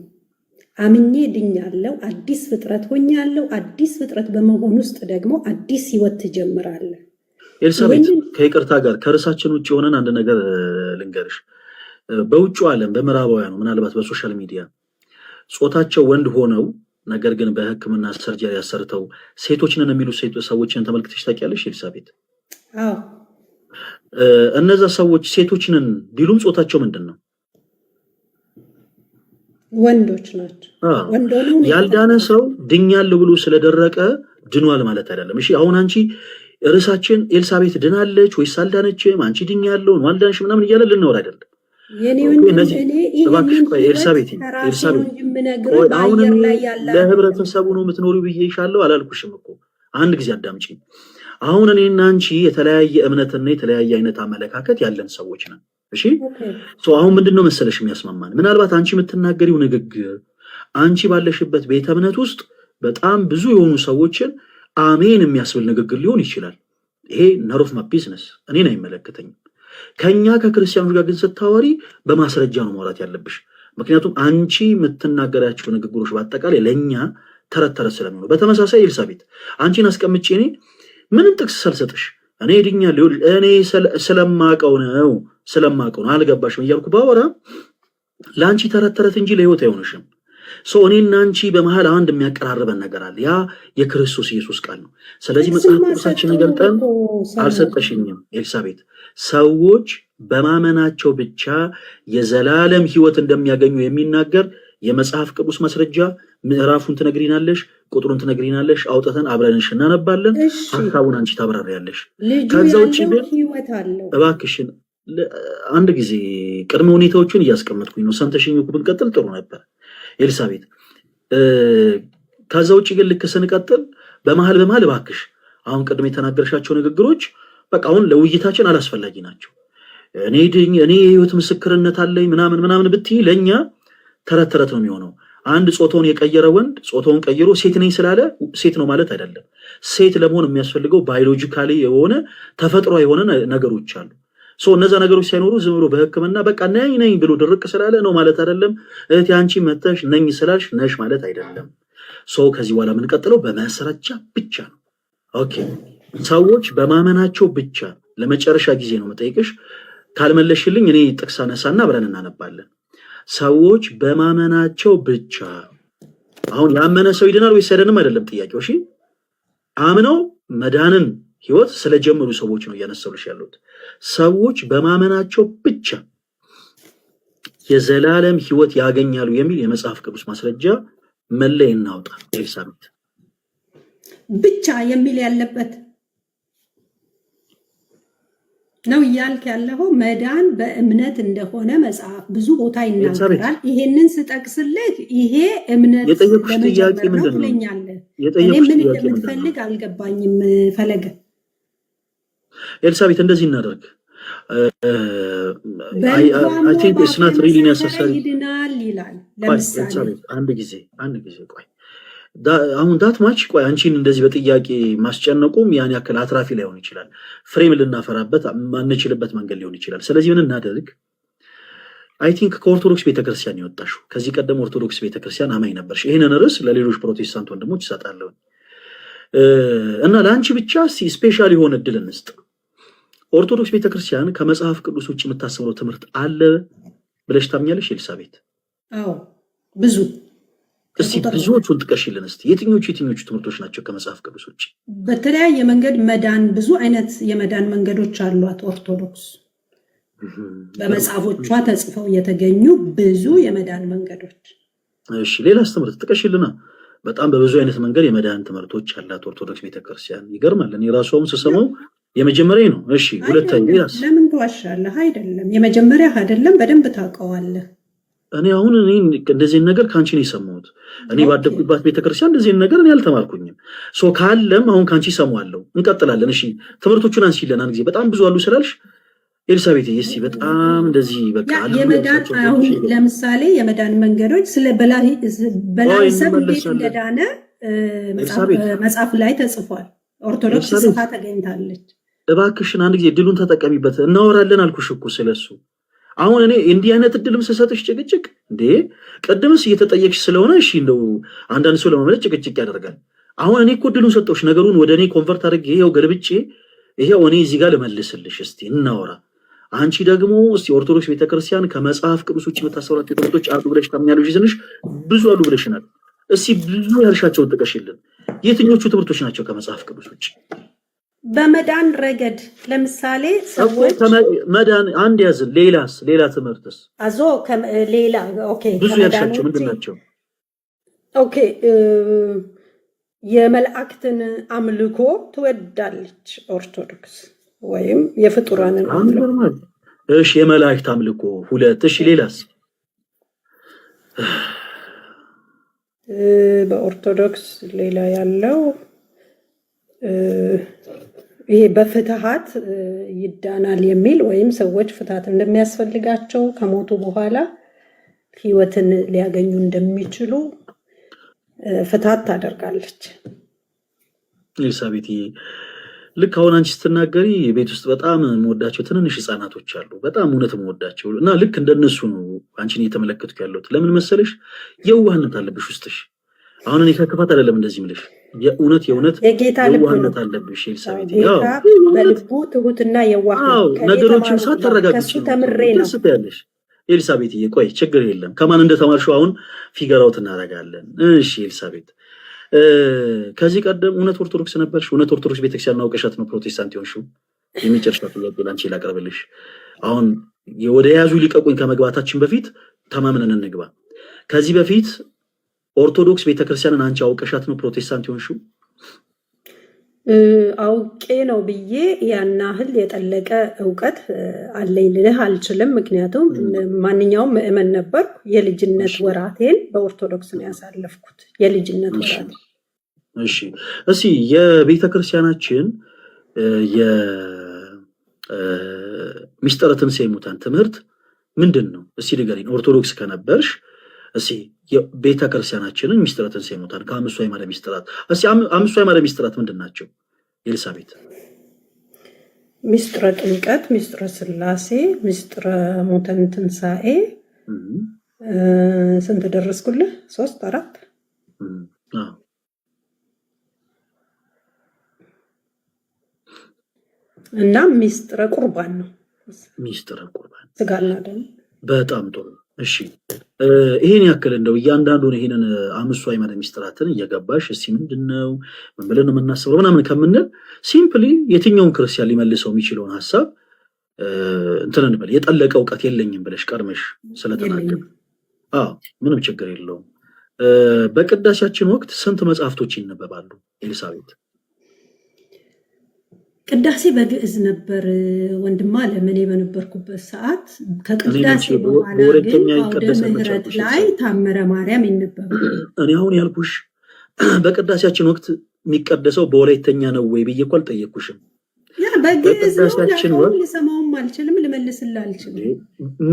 አምኜ ድኛለሁ፣ አዲስ ፍጥረት ሆኛለሁ። አዲስ ፍጥረት በመሆን ውስጥ ደግሞ አዲስ ሕይወት ትጀምራለህ። ኤልሳቤጥ ከይቅርታ ጋር ከርዕሳችን ውጭ የሆነን አንድ ነገር ልንገርሽ። በውጭ ዓለም በምዕራባውያኑ ምናልባት በሶሻል ሚዲያ ጾታቸው ወንድ ሆነው ነገር ግን በሕክምና ሰርጀሪ ያሰርተው ሴቶች ነን የሚሉ ሰዎችን ተመልክተሽ ታውቂያለሽ ኤልሳቤጥ? አዎ። እነዛ ሰዎች ሴቶች ነን ቢሉም ጾታቸው ምንድን ነው? ወንዶች ናቸው። ያልዳነ ሰው ድኛለሁ ብሎ ስለደረቀ ድኗል ማለት አይደለም። እሺ አሁን አንቺ ርዕሳችን ኤልሳቤጥ ድናለች ወይስ አልዳነችም፣ አንቺ ድኛለሁ አልዳንሽ ምናምን እያለ ልናወራ አይደለም። ኤልሳቤጥ ለህብረተሰቡ ነው የምትኖሪው ብዬሻለሁ አላልኩሽም እኮ። አንድ ጊዜ አዳምጪኝ። አሁን እኔና አንቺ የተለያየ እምነትና የተለያየ አይነት አመለካከት ያለን ሰዎች ነን። እሺ አሁን ምንድነው መሰለሽ የሚያስማማን? ምናልባት አንቺ የምትናገሪው ንግግር አንቺ ባለሽበት ቤተ እምነት ውስጥ በጣም ብዙ የሆኑ ሰዎችን አሜን የሚያስብል ንግግር ሊሆን ይችላል። ይሄ ነር ኦፍ ማይ ቢዝነስ፣ እኔን አይመለከተኝም። ከኛ ከክርስቲያኖች ጋር ግን ስታወሪ በማስረጃ ነው ማውራት ያለብሽ። ምክንያቱም አንቺ የምትናገራቸው ንግግሮች በአጠቃላይ ለእኛ ተረት ተረት ስለሚሆኑ። በተመሳሳይ ኤልሳቤጥ አንቺን አስቀምጬ እኔ ምንም ጥቅስ ሳልሰጥሽ እኔ ድኛለሁ እኔ ስለማቀው ነው አልገባሽም እያልኩ ባወራ ለአንቺ ተረት ተረት እንጂ ለህይወት አይሆንሽም። እኔና አንቺ በመሃል አንድ የሚያቀራርበን ነገር አለ። ያ የክርስቶስ ኢየሱስ ቃል ነው። ስለዚህ መጽሐፍ ቅዱሳችንን ገልጠን አልሰጠሽኝም ኤልሳቤጥ። ሰዎች በማመናቸው ብቻ የዘላለም ሕይወት እንደሚያገኙ የሚናገር የመጽሐፍ ቅዱስ ማስረጃ ምዕራፉን ትነግሪናለሽ፣ ቁጥሩን ትነግሪናለሽ። አውጥተን አብረንሽ እናነባለን። ሐሳቡን አንቺ ታብራሪያለሽ። ከዛ ውጭ ግን እባክሽን አንድ ጊዜ ቅድመ ሁኔታዎችን እያስቀመጥኩኝ ነው። ሰምተሽኝ ብንቀጥል ጥሩ ነበር ኤልሳቤጥ። ከዛ ውጭ ግን ልክ ስንቀጥል በመሃል እባክሽ አሁን ቅድም የተናገርሻቸው ንግግሮች በቃ አሁን ለውይይታችን አላስፈላጊ ናቸው። እኔ የህይወት ምስክርነት አለኝ ምናምን ብትይ ለእኛ ተረት ተረት ነው የሚሆነው። አንድ ጾታውን የቀየረ ወንድ ጾታውን ቀይሮ ሴት ነኝ ስላለ ሴት ነው ማለት አይደለም። ሴት ለመሆን የሚያስፈልገው ባዮሎጂካሊ የሆነ ተፈጥሮ የሆነ ነገሮች አሉ። እነዛ ነገሮች ሳይኖሩ ዝም ብሎ በሕክምና በቃ ነኝ ብሎ ድርቅ ስላለ ነው ማለት አይደለም። እህቴ አንቺ መተሽ ነኝ ስላልሽ ነሽ ማለት አይደለም። ከዚህ በኋላ የምንቀጥለው በማስረጃ ብቻ ነው። ኦኬ። ሰዎች በማመናቸው ብቻ ለመጨረሻ ጊዜ ነው መጠይቅሽ። ካልመለሽልኝ እኔ ጥቅስ አነሳና አብረን እናነባለን። ሰዎች በማመናቸው ብቻ። አሁን ያመነ ሰው ይድናል ወይስ አይድንም አይደለም ጥያቄው። እሺ አምነው መዳንን ሕይወት ስለጀመሩ ሰዎች ነው እያነሳሁልሽ ያሉት። ሰዎች በማመናቸው ብቻ የዘላለም ሕይወት ያገኛሉ የሚል የመጽሐፍ ቅዱስ ማስረጃ መለይ እናውጣ። ኤልሳቤጥ ብቻ የሚል ያለበት ነው እያልክ ያለው። መዳን በእምነት እንደሆነ መጽሐፍ ብዙ ቦታ ይናገራል። ይሄንን ስጠቅስልህ ይሄ እምነት ለመጀመር ነው ትለኛለህ። እኔ ምን እንደምትፈልግ አልገባኝም ፈለገ። ኤልሳቤጥ እንደዚህ እናደርግ። I think it's not really necessary ይድናል ይላል። ለምሳሌ አንድ ጊዜ ቆይ አሁን ዳት ማች ቆይ አንቺን እንደዚህ በጥያቄ ማስጨነቁም ያን ያክል አትራፊ ላይሆን ይችላል። ፍሬም ልናፈራበት ማንችልበት መንገድ ሊሆን ይችላል። ስለዚህ ምን እናደርግ? አይ ቲንክ ከኦርቶዶክስ ቤተክርስቲያን የወጣሽው ከዚህ ቀደም ኦርቶዶክስ ቤተክርስቲያን አማኝ ነበርሽ። ይሄንን ርዕስ ለሌሎች ፕሮቴስታንት ወንድሞች ይሰጣለሁ እና ለአንቺ ብቻ ስፔሻል የሆነ እድል እንስጥ። ኦርቶዶክስ ቤተክርስቲያን ከመጽሐፍ ቅዱስ ውጭ የምታስተምረው ትምህርት አለ ብለሽ ታምኛለሽ ኤልሳቤጥ? አዎ ብዙ። እስቲ ብዙዎቹን ጥቀሽልን እስቲ። የትኞቹ ትምህርቶች ናቸው ከመጽሐፍ ቅዱስ ውጭ? በተለያየ መንገድ መዳን፣ ብዙ አይነት የመዳን መንገዶች አሏት ኦርቶዶክስ። በመጽሐፎቿ ተጽፈው የተገኙ ብዙ የመዳን መንገዶች። እሺ ሌላስ ትምህርት ጥቀሽልና። በጣም በብዙ አይነት መንገድ የመዳን ትምህርቶች ያላት ኦርቶዶክስ ቤተክርስቲያን ይገርማል። እኔ ራሷም ስሰማው የመጀመሪያ ነው። እሺ ሁለተኛ ሌላስ? ለምን ትዋሻለህ? አይደለም የመጀመሪያ አይደለም፣ በደንብ ታውቀዋለህ። እኔ አሁን እንደዚህ ነገር ካንቺ ነው የሰማሁት። እኔ ባደኩባት ቤተክርስቲያን እንደዚህ ነገር እኔ አልተማርኩኝም። ካለም አሁን ካንቺ ሰማዋለሁ። እንቀጥላለን። እሺ ትምህርቶቹን አንቺልን አንድ ጊዜ በጣም ብዙ አሉ ስላልሽ ኤልሳቤት እስቲ በጣም እንደዚህ በቃ የመዳን አሁን ለምሳሌ የመዳን መንገዶች ስለ በላይሰብ እንዴት እንደዳነ መጽሐፍ ላይ ተጽፏል። ኦርቶዶክስ ጽፋ ተገኝታለች። እባክሽን አንድ ጊዜ ድሉን ተጠቀሚበት። እናወራለን አልኩሽ እኮ ስለሱ። አሁን እኔ እንዲህ አይነት እድልም ስሰጥሽ ጭቅጭቅ እንዴ ቅድምስ እየተጠየቅሽ ስለሆነ እሺ እንደው አንዳንድ ሰው ለመመለስ ጭቅጭቅ ያደርጋል። አሁን እኔ እኮ እድሉን ሰጠሁሽ፣ ነገሩን ወደ እኔ ኮንቨርት አድርጌ ይሄው ገልብጬ ይሄው እኔ እዚህ ጋር ልመልስልሽ። እስቲ እናወራ። አንቺ ደግሞ እስቲ ኦርቶዶክስ ቤተክርስቲያን ከመጽሐፍ ቅዱስ ውጭ የምታስተምራቸው ትምህርቶች አሉ ብለሽ ታምኛለሽ? ትንሽ ብዙ አሉ ብለሽናል። እስቲ ብዙ ያልሻቸውን ጥቀሽልን። የትኞቹ ትምህርቶች ናቸው ከመጽሐፍ ቅዱስ ውጭ? በመዳን ረገድ ለምሳሌ ሰዎች መዳን አንድ ያዝን። ሌላ ትምህርትስ? ሌላ ኦኬ፣ ብዙ ያልሻቸው ምንድን ናቸው? ኦኬ የመላእክትን አምልኮ ትወዳለች ኦርቶዶክስ ወይም የፍጡራንን አምልኮ። እሺ የመላእክት አምልኮ ሁለት። እሺ ሌላስ? በኦርቶዶክስ ሌላ ያለው ይሄ በፍትሃት ይዳናል የሚል ወይም ሰዎች ፍትሃት እንደሚያስፈልጋቸው ከሞቱ በኋላ ሕይወትን ሊያገኙ እንደሚችሉ ፍትሃት ታደርጋለች። ኤልሳቤት ልክ አሁን አንቺ ስትናገሪ ቤት ውስጥ በጣም የምወዳቸው ትንንሽ ህፃናቶች አሉ። በጣም እውነት የምወዳቸው እና ልክ እንደነሱ ነው አንቺን እየተመለከትኩ ያለሁት። ለምን መሰለሽ? የዋህነት አለብሽ ውስጥሽ። አሁን እኔ ከክፋት አይደለም እንደዚህ ምልሽ፣ የእውነት የዋህነት አለብሽ ኤልሳቤት። በልቡ ትሁትና የዋህ ነገሮችን ሳታረጋግጪ ትስታያለሽ ኤልሳቤት። ቆይ ችግር የለም ከማን እንደተማርሽው አሁን ፊገራውት እናደርጋለን። እሺ ኤልሳቤት ከዚህ ቀደም እውነት ኦርቶዶክስ ነበርሽ? እውነት ኦርቶዶክስ ቤተክርስቲያን አውቀሻት ነው ፕሮቴስታንት የሆንሽው? የሚጨርሻ ጥያቄ ላንቺ ላቀርብልሽ። አሁን ወደ ያዙ ሊቀቁኝ ከመግባታችን በፊት ተማምነን እንግባ። ከዚህ በፊት ኦርቶዶክስ ቤተክርስቲያንን አንቺ አውቀሻት ነው ፕሮቴስታንት የሆንሽው? አውቄ ነው ብዬ ያን ያህል የጠለቀ እውቀት አለኝ ልልህ አልችልም። ምክንያቱም ማንኛውም ምእመን ነበርኩ። የልጅነት ወራቴን በኦርቶዶክስ ነው ያሳለፍኩት። የልጅነት ወራቴ። እሺ እስኪ የቤተክርስቲያናችን የሚስጥረ ትንሣኤ ሙታን ትምህርት ምንድን ነው? እስኪ ንገሪኝ። ኦርቶዶክስ ከነበርሽ እስኪ ቤተክርስቲያናችንን ሚስጥረ ትንሣኤ ሙታን ከአምስቱ አዕማደ ሚስጥራት እስኪ አምስቱ አዕማደ ሚስጥራት ምንድን ናቸው ኤልሳቤት? ሚስጥረ ጥምቀት፣ ሚስጥረ ሥላሴ፣ ሚስጥረ ሙታን ትንሣኤ። ስንት ደረስኩልህ? 3 4 እና ሚስጥረ ቁርባን ነው። ሚስጥረ ቁርባን ስጋና ደም። በጣም ጥሩ። እሺ ይሄን ያክል እንደው እያንዳንዱን ይሄንን አምስቱ አዕማደ ሚስጥራትን እየገባሽ እስቲ ምንድነው ምን ብለን ነው የምናስበው ምናምን ከምንል ሲምፕሊ የትኛውን ክርስቲያን ሊመልሰው የሚችለውን ሐሳብ እንትን እንበል። የጠለቀ እውቀት የለኝም ብለሽ ቀድመሽ ስለተናገር ምንም ችግር የለውም። በቅዳሴያችን ወቅት ስንት መጽሐፍቶች ይነበባሉ ኤልሳቤት? ቅዳሴ በግዕዝ ነበር ወንድማ ለምን በነበርኩበት ሰዓት። ከቅዳሴ በኋላ ግን አውደ ምሕረት ላይ ታምረ ማርያም ይነበባል። እኔ አሁን ያልኩሽ በቅዳሴያችን ወቅት የሚቀደሰው በወላይተኛ ነው ወይ ብዬ እኮ አልጠየቅኩሽም። ያ በግዕዝ ነው። ልሰማውም አልችልም፣ ልመልስልህ አልችልም።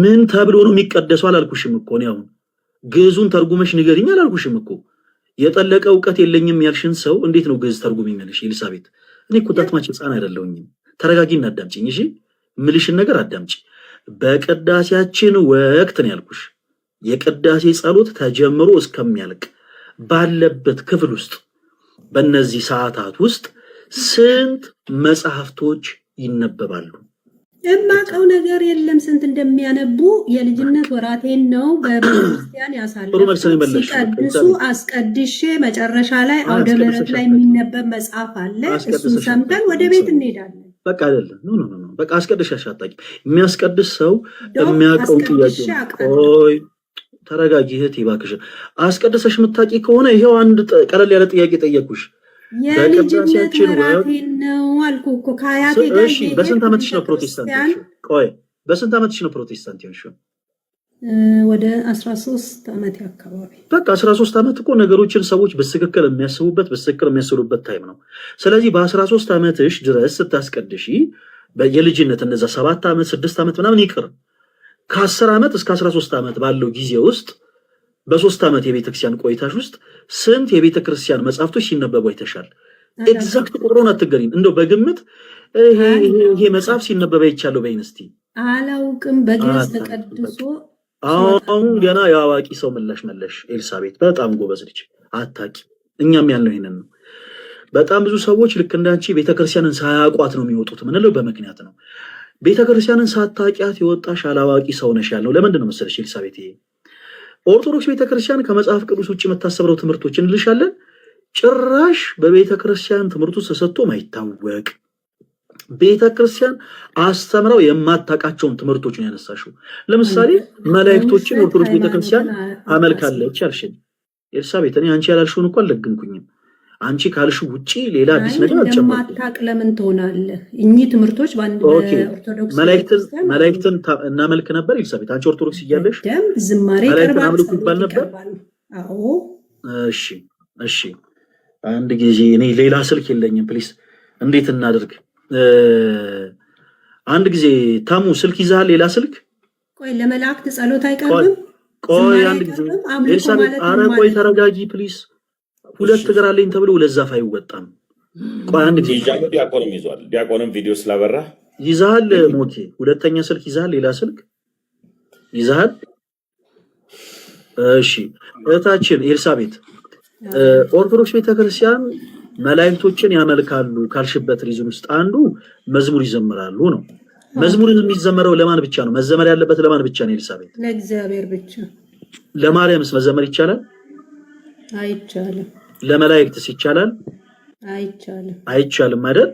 ምን ተብሎ ነው የሚቀደሰው አላልኩሽም እኮ። እኔ አሁን ግዕዙን ተርጉመሽ ንገሪኝ አላልኩሽም እኮ። የጠለቀ እውቀት የለኝም ያልሽን ሰው እንዴት ነው ግዕዝ ተርጉም የሚልሽ ኤልሳቤት? እኔ እኮ ዳትማች ህፃን አይደለሁኝም። ተረጋጊና አዳምጪኝ እሺ። ምልሽን ነገር አዳምጪ። በቅዳሴያችን ወቅት ነው ያልኩሽ። የቅዳሴ ጸሎት ተጀምሮ እስከሚያልቅ ባለበት ክፍል ውስጥ በእነዚህ ሰዓታት ውስጥ ስንት መጽሐፍቶች ይነበባሉ? የማውቀው ነገር የለም ስንት እንደሚያነቡ። የልጅነት ወራቴን ነው በቤተክርስቲያን ያሳለፍኩት። ሲቀድሱ አስቀድሼ መጨረሻ ላይ አውደ ምሕረት ላይ የሚነበብ መጽሐፍ አለ። እሱን ሰምተን ወደ ቤት እንሄዳለን። በቃ አይደለም ኖ በቃ አስቀድሻሽ አታውቂም። የሚያስቀድስ ሰው የሚያውቀው ጥያቄ ተረጋጊ እህቴ እባክሽን። አስቀድሰሽ የምታውቂ ከሆነ ይሄው አንድ ቀለል ያለ ጥያቄ ጠየኩሽ። የልጅነት ወራቴን ነው አልኩህ እኮ ከአያቴ ጋር። እሺ በስንት ዓመትሽ ነው ፕሮቴስታንት ሆንሽው? ቆይ በስንት ዓመትሽ ነው ፕሮቴስታንት ሆንሽው? ወደ 13 ዓመት አካባቢ። በቃ 13 ዓመት እኮ ነገሮችን ሰዎች በትክክል የሚያስቡበት በትክክል የሚያስሉበት ታይም ነው። ስለዚህ በ13 ዓመትሽ ድረስ ስታስቀድሺ የልጅነት እነዛ 7 ዓመት 6 ዓመት ምናምን ይቅር ከ10 ዓመት እስከ 13 ዓመት ባለው ጊዜ ውስጥ በ3 ዓመት የቤተክርስቲያን ቆይታሽ ውስጥ ስንት የቤተክርስቲያን መጽሐፍቶች ሲነበቡ አይተሻል? ኤግዛክት ቁጥሩን አትገሪም። እንደው በግምት ይሄ መጽሐፍ ሲነበብ አይቻለሁ በይን እስቲ። አላውቅም። በግዕዝ ተቀድሶ አሁን ገና የአዋቂ ሰው ምላሽ መለሽ። ኤልሳቤጥ በጣም ጎበዝ ልጅ። አታቂ እኛም ያልነው ይሄንን ነው። በጣም ብዙ ሰዎች ልክ እንዳንቺ ቤተክርስቲያንን ሳያውቋት ነው የሚወጡት። ምንለው በምክንያት ነው። ቤተክርስቲያንን ሳታውቂያት የወጣሽ አላዋቂ ሰው ነሽ ያልነው ለምንድን ነው መሰለሽ ኤልሳቤጥ? ይሄ ኦርቶዶክስ ቤተክርስቲያን ከመጽሐፍ ቅዱስ ውጭ የምታሰብረው ትምህርቶች እንልሻለን ጭራሽ በቤተክርስቲያን ትምህርቱ ተሰጥቶ ማይታወቅ ቤተክርስቲያን አስተምረው የማታውቃቸውን ትምህርቶች ነው ያነሳሽው። ለምሳሌ መላእክቶችን ኦርቶዶክስ ቤተክርስቲያን አመልካለች አልሽኝ ኤልሳቤጥ። እኔ አንቺ ያላልሽውን እንኳን አልለግንኩኝም። አንቺ ካልሽው ውጪ ሌላ አዲስ ነገር አልጨመርኩም። ለማታውቅ ለምን ትሆናለህ? እኚህ ትምህርቶች በአንድ ኦርቶዶክስ መላእክትን እናመልክ ነበር ኤልሳቤጥ። አንቺ ኦርቶዶክስ እያለሽ ዝማሬ መላእክትን አምልኩ ይባል ነበር? አዎ። እሺ አንድ ጊዜ እኔ ሌላ ስልክ የለኝም ፕሊስ፣ እንዴት እናድርግ? አንድ ጊዜ ታሙ ስልክ ይዛል፣ ሌላ ስልክ። ቆይ ለመላእክት ጸሎት አይቀርብም? ቆይ አንድ ጊዜ ኤልሳቤጥ፣ አረ ቆይ ተረጋጊ ፕሊስ። ሁለት እግር አለኝ ተብሎ ሁለት ዛፍ አይወጣም። ቆይ አንድ ጊዜ ዲያቆንም ይዟል። ዲያቆንም ቪዲዮ ስላበራ ይዛል። ሞኬ ሁለተኛ ስልክ ይዛል፣ ሌላ ስልክ ይዛል። እሺ እህታችን ኤልሳቤጥ፣ ኦርቶዶክስ ቤተክርስቲያን መላእክቶችን ያመልካሉ ካልሽበት ሪዝን ውስጥ አንዱ መዝሙር ይዘምራሉ ነው። መዝሙር የሚዘመረው ለማን ብቻ ነው? መዘመር ያለበት ለማን ብቻ ነው ኤልሳቤጥ? ለእግዚአብሔር ብቻ። ለማርያምስ መዘመር ይቻላል? አይቻልም። ለመላእክትስ ይቻላል? አይቻልም። አይቻልም አይደል?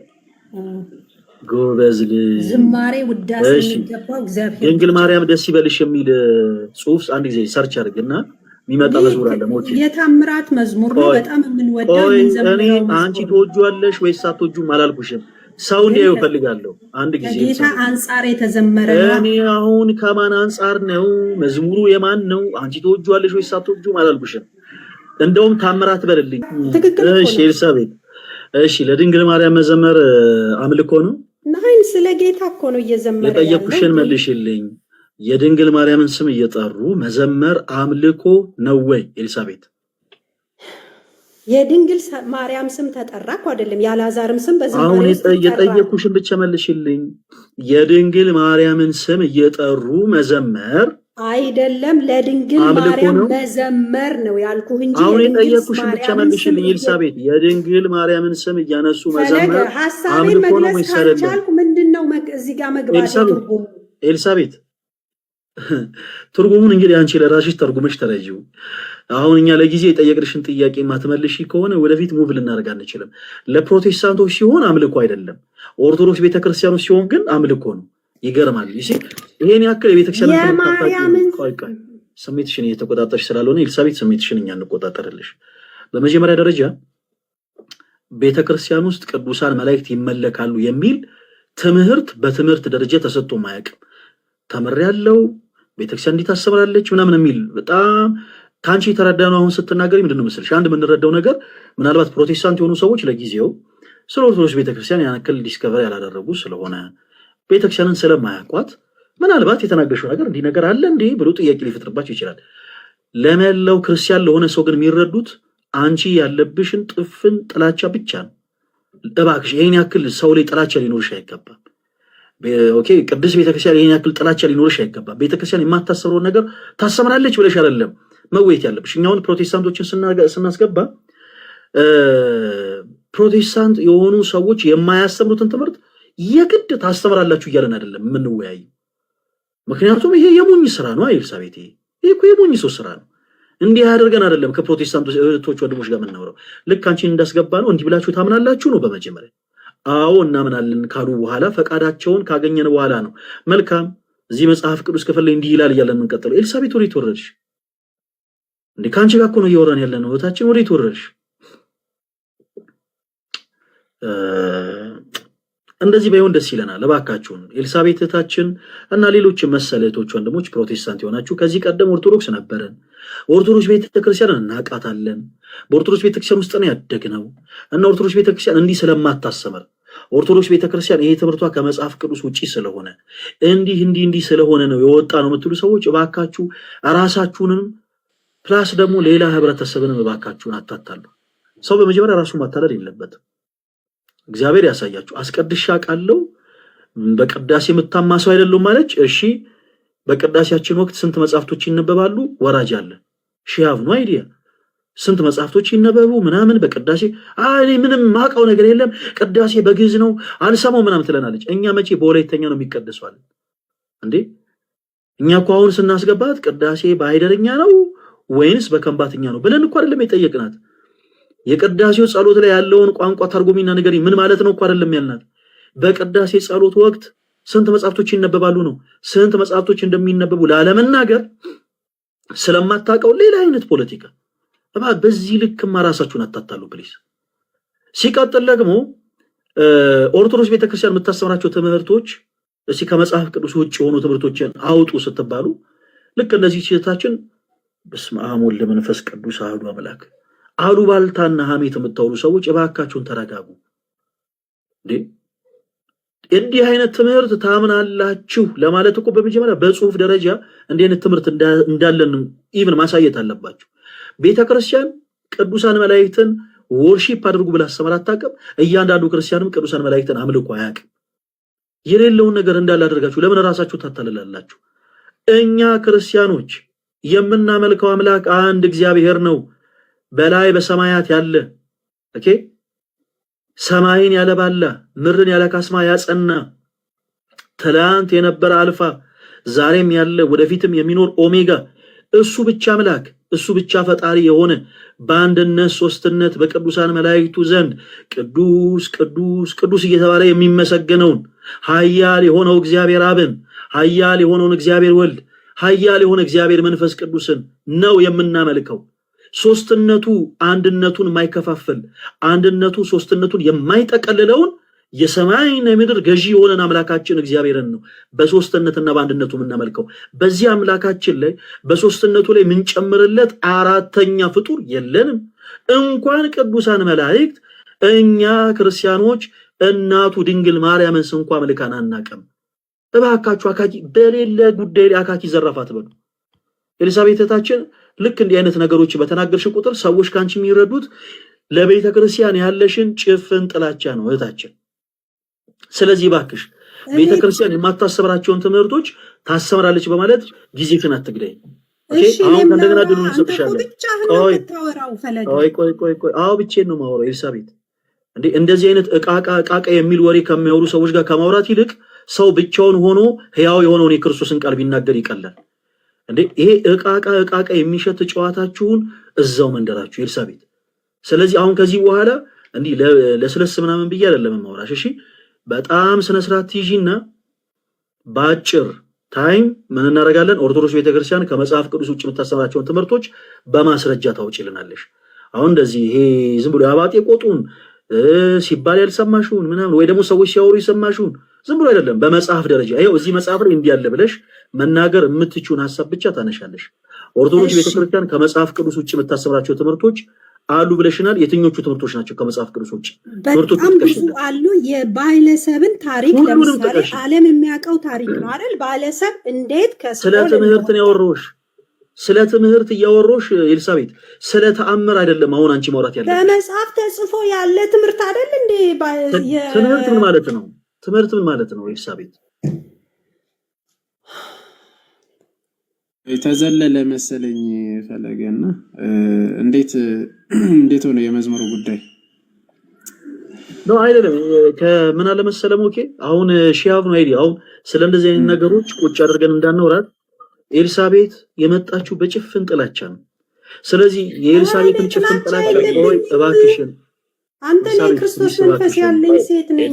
ጎበዝ ልጅ። ዝማሬ ውዳሴ የሚገባው እግዚአብሔር። ድንግል ማርያም ደስ ይበልሽ የሚል ጽሑፍ አንድ ጊዜ ሰርች አድርግና የሚመጣ መዝሙር አለ። ሞት የታምራት መዝሙር ነው። በጣም የምንወደው እኔ አንቺ ትወጂዋለሽ ወይስ አትወጂውም አላልኩሽም። ሰው እንዲያዩ ፈልጋለሁ። አንድ ጊዜ ጌታ አንጻር የተዘመረ ነው። እኔ አሁን ከማን አንጻር ነው መዝሙሩ? የማን ነው? አንቺ ትወጂዋለሽ ወይስ አትወጂውም አላልኩሽም። እንደውም ታምራት በልልኝ። እሺ ኤልሳቤጥ፣ እሺ ለድንግል ማርያም መዘመር አምልኮ ነው? ናይን ስለ ጌታ እኮ ነው እየዘመረ ያለው። የጠየኩሽን መልሽልኝ። የድንግል ማርያምን ስም እየጠሩ መዘመር አምልኮ ነው ወይ ኤልሳቤጥ? የድንግል ማርያም ስም ተጠራ እኮ አይደለም፣ የአልዓዛርም ስም በዝማሬ አሁን የጠየኩሽን ብቻ መልሽልኝ። የድንግል ማርያምን ስም እየጠሩ መዘመር አይደለም፣ ለድንግል ማርያም መዘመር ነው ያልኩህ እንጂ አሁን የጠየኩሽን ብቻ መልሽልኝ ኤልሳቤጥ። የድንግል ማርያምን ስም እያነሱ መዘመር አምልኮ ነው ወይስ አይደለም? ምንድነው እዚህ ጋር መግባት ትርጉሙ? ኤልሳቤጥ ትርጉሙን እንግዲህ አንቺ ለራስሽ ተርጉመሽ ተረጂው። አሁን እኛ ለጊዜ የጠየቅሽን ጥያቄ ማትመልሺ ከሆነ ወደፊት ሙቭ ልናደርግ አንችልም። ለፕሮቴስታንቶች ሲሆን አምልኮ አይደለም፣ ኦርቶዶክስ ቤተክርስቲያኖች ሲሆን ግን አምልኮ ነው። ይገርማል። ይሄን ያክል የቤተክርስቲያን ስሜትሽን እየተቆጣጠርሽ ስላልሆነ ኤልሳቤጥ ስሜትሽን እኛ እንቆጣጠርልሽ። በመጀመሪያ ደረጃ ቤተክርስቲያን ውስጥ ቅዱሳን መላእክት ይመለካሉ የሚል ትምህርት በትምህርት ደረጃ ተሰጥቶ ማያውቅም። ተመሪያለው ቤተክርስቲያን እንዴት ታስተምራለች ምናምን የሚል በጣም ካንቺ የተረዳነው አሁን ስትናገሪ ምንድነው መሰለሽ፣ አንድ የምንረዳው ነገር ምናልባት ፕሮቴስታንት የሆኑ ሰዎች ለጊዜው ስለ ኦርቶዶክስ ቤተክርስቲያን ያንክል ዲስከቨር ያላደረጉ ስለሆነ ቤተክርስቲያንን ስለማያውቋት ምናልባት የተናገረው ነገር እንዲህ ነገር አለ እንዴ ብሎ ጥያቄ ሊፈጥርባቸው ይችላል። ለመላው ክርስቲያን ለሆነ ሰው ግን የሚረዱት አንቺ ያለብሽን ጥፍን ጥላቻ ብቻ ነው። እባክሽ ይሄን ያክል ሰው ላይ ጥላቻ ሊኖርሽ አይገባም። ኦኬ ቅዱስ ቤተክርስቲያን ይሄን ያክል ጥላቻ ሊኖርሽ አይገባም። ቤተክርስቲያን የማታሰበውን ነገር ታስተምራለች ብለሽ አይደለም መወየት ያለብሽ። እኛውን ፕሮቴስታንቶችን ስናስገባ ፕሮቴስታንት የሆኑ ሰዎች የማያስተምሩትን ትምህርት የግድ ታስተምራላችሁ እያለን አይደለም የምንወያይ። ምክንያቱም ይሄ የሞኝ ስራ ነው ኤልሳቤጥ፣ ይሄ እኮ የሞኝ ሰው ስራ ነው። እንዲህ ያደርገን አይደለም ከፕሮቴስታንት እህቶች ወንድሞች ጋር የምናወራው። ልክ አንቺን እንዳስገባ ነው እንዲህ ብላችሁ ታምናላችሁ ነው በመጀመሪያ። አዎ እናምናለን ካሉ በኋላ ፈቃዳቸውን ካገኘን በኋላ ነው መልካም እዚህ መጽሐፍ ቅዱስ ክፍል ላይ እንዲህ ይላል እያለን የምንቀጥለው። ኤልሳቤጥ ወሬት ወረድሽ እንዴ ካንቺ ጋር እኮ ነው እያወራን ያለ ነው። እህታችን ወዴት ወረድሽ? እንደዚህ ባይሆን ደስ ይለናል። እባካችሁን ኤልሳቤት እህታችን እና ሌሎች መሰል እህቶች ወንድሞች ፕሮቴስታንት የሆናችሁ ከዚህ ቀደም ኦርቶዶክስ ነበረን። ኦርቶዶክስ ቤተክርስቲያን እናቃታለን። በኦርቶዶክስ ቤተክርስቲያን ውስጥ ነው ያደግነው እና ኦርቶዶክስ ቤተክርስቲያን እንዲህ ስለማታስተምር ኦርቶዶክስ ቤተክርስቲያን ይሄ ትምህርቷ ከመጽሐፍ ቅዱስ ውጪ ስለሆነ እንዲህ ስለሆነ ነው የወጣ ነው የምትሉ ሰዎች እባካችሁ ራሳችሁንም ፕላስ ደግሞ ሌላ ህብረተሰብንም እባካችሁን አታታሉ። ሰው በመጀመሪያ ራሱ ማታለል የለበትም። እግዚአብሔር ያሳያችሁ። አስቀድሻ ቃለው በቅዳሴ የምታማሰው አይደለም ማለት እሺ፣ በቅዳሴያችን ወቅት ስንት መጽሐፍቶች ይነበባሉ? ወራጅ አለ ሺሃቭ ነው አይዲያ ስንት መጽሐፍቶች ይነበቡ ምናምን በቅዳሴ እኔ ምንም ማቀው ነገር የለም ቅዳሴ በግዕዝ ነው አልሰማው ምናምን ትለናለች። እኛ መቼ በወላይተኛ ነው የሚቀደሰዋል እንዴ? እኛ እኮ አሁን ስናስገባት ቅዳሴ በአይደርኛ ነው ወይንስ በከምባትኛ ነው ብለን እኮ አይደለም የጠየቅናት። የቅዳሴው ጸሎት ላይ ያለውን ቋንቋ ተርጉሚና ንገሪ ምን ማለት ነው እኮ አይደለም ያልናት። በቅዳሴ ጸሎት ወቅት ስንት መጽሐፍቶች ይነበባሉ ነው። ስንት መጽሐፍቶች እንደሚነበቡ ላለመናገር ስለማታውቀው ሌላ አይነት ፖለቲካ በዚህ ልክማ ራሳችሁን አታታሉ ፕሊዝ። ሲቀጥል ደግሞ ኦርቶዶክስ ቤተክርስቲያን የምታስተምራቸው ትምህርቶች እሺ ከመጽሐፍ ቅዱስ ውጭ የሆኑ ትምህርቶችን አውጡ ስትባሉ ልክ እነዚህ ሴታችን በስመ አብ ወወልድ ወመንፈስ ቅዱስ አሐዱ አምላክ አሉባልታና ሐሜት የምታወሩ ሰዎች እባካችሁን ተረጋጉ። እንዲህ አይነት ትምህርት ታምናላችሁ ለማለት እኮ በመጀመሪያ በጽሁፍ ደረጃ እንዲህ አይነት ትምህርት እንዳለን ኢቭን ማሳየት አለባችሁ። ቤተክርስቲያን ቅዱሳን መላእክትን ወርሺፕ አድርጉ ብላ አስተምራ አታውቅም። እያንዳንዱ ክርስቲያንም ቅዱሳን መላእክትን አምልኮ አያውቅም። የሌለውን ነገር እንዳላደርጋችሁ ለምን ራሳችሁ ታታልላላችሁ? እኛ ክርስቲያኖች የምናመልከው አምላክ አንድ እግዚአብሔር ነው፣ በላይ በሰማያት ያለ ኦኬ፣ ሰማይን ያለባላ ምድርን ያለ ካስማ ያጸና ትላንት የነበረ አልፋ ዛሬም ያለ ወደፊትም የሚኖር ኦሜጋ እሱ ብቻ አምላክ እሱ ብቻ ፈጣሪ የሆነ በአንድነት ሶስትነት በቅዱሳን መላእክቱ ዘንድ ቅዱስ ቅዱስ ቅዱስ እየተባለ የሚመሰገነውን ኃያል የሆነው እግዚአብሔር አብን ኃያል የሆነውን እግዚአብሔር ወልድ ኃያል የሆነ እግዚአብሔር መንፈስ ቅዱስን ነው የምናመልከው። ሶስትነቱ አንድነቱን የማይከፋፈል አንድነቱ ሶስትነቱን የማይጠቀልለውን የሰማይና የምድር ገዢ የሆነን አምላካችን እግዚአብሔርን ነው በሶስትነትና በአንድነቱ የምናመልከው። በዚህ አምላካችን ላይ በሶስትነቱ ላይ ምንጨምርለት አራተኛ ፍጡር የለንም። እንኳን ቅዱሳን መላእክት እኛ ክርስቲያኖች እናቱ ድንግል ማርያምን እንኳ መልካን አናቀም። እባካችሁ አካኪ በሌለ ጉዳይ ላይ አካኪ ዘራፋት በሉ። ኤልሳቤታችን ልክ እንዲህ አይነት ነገሮች በተናገርሽ ቁጥር ሰዎች ካንቺ የሚረዱት ለቤተ ክርስቲያን ያለሽን ጭፍን ጥላቻ ነው እህታችን። ስለዚህ ባክሽ ቤተ ክርስቲያን የማታሰብራቸውን ትምህርቶች ታሰምራለች በማለት ጊዜሽን አትግደይ። ኦኬ አሁን እንደገና ድሉን እንሰጥሻለን። ቆይ አዎ ብቻዬን ነው የማወራው ኤልሳቤት። እንደዚህ አይነት እቃቃ የሚል ወሬ ከሚያወሩ ሰዎች ጋር ከማውራት ይልቅ ሰው ብቻውን ሆኖ ሕያው የሆነውን የክርስቶስን ቃል ቢናገር ይቀላል። ይሄ እቃቃ የሚሸት ጨዋታችሁን እዛው መንደራችሁ ኤልሳቤት። ስለዚህ አሁን ከዚህ በኋላ እንዲህ ለስለስ ምናምን ብዬ አይደለም ማውራሽ። እሺ በጣም ስነ ስርዓት ትይዢና ባጭር ታይም ምን እናደርጋለን? ኦርቶዶክስ ቤተክርስቲያን ከመጽሐፍ ቅዱስ ውጭ የምታስተምራቸውን ትምህርቶች በማስረጃ ታውጪልናለሽ። አሁን እንደዚህ ይሄ ዝም ብሎ አባጤ ቆጡን ሲባል ያልሰማሽውን ምናምን ወይ ደግሞ ሰዎች ሲያወሩ ይሰማሽውን ዝም ብሎ አይደለም፣ በመጽሐፍ ደረጃ ይሄው እዚህ መጽሐፍ ላይ እንዲህ ያለ ብለሽ መናገር የምትችውን ሐሳብ ብቻ ታነሻለሽ። ኦርቶዶክስ ቤተክርስቲያን ከመጽሐፍ ቅዱስ ውጭ የምታስተምራቸው ትምህርቶች አሉ ብለሽናል። የትኞቹ ትምህርቶች ናቸው ከመጽሐፍ ቅዱስ ውጭ? በጣም ብዙ አሉ። የባይለሰብን ታሪክ ለምሳሌ ዓለም የሚያውቀው ታሪክ ነው አይደል? ባይለሰብ እንዴት ስለ ትምህርት ነው ያወራሁሽ። ስለ ትምህርት እያወራሁሽ ኤልሳቤት፣ ስለ ተአምር አይደለም አሁን አንቺ ማውራት ያለሽ። በመጽሐፍ ተጽፎ ያለ ትምህርት አይደል እንዴ? ትምህርት ምን ማለት ነው? ትምህርት ምን ማለት ነው ኤልሳቤት? የተዘለለ መሰለኝ ፈለገና እንዴት ሆነ የመዝሙሩ ጉዳይ ነው አይደለም። ከምን አለ መሰለም ኦኬ አሁን ሺሃብ ነው አይዲ አሁን ስለ እንደዚህ አይነት ነገሮች ቁጭ አድርገን እንዳንወራት ኤልሳቤት የመጣችው በጭፍን ጥላቻ ነው። ስለዚህ የኤልሳቤትን ጭፍን ጥላቻ ወይ እባክሽን አንተ ነህ ክርስቶስ መንፈስ ያለኝ ሴት ነኝ።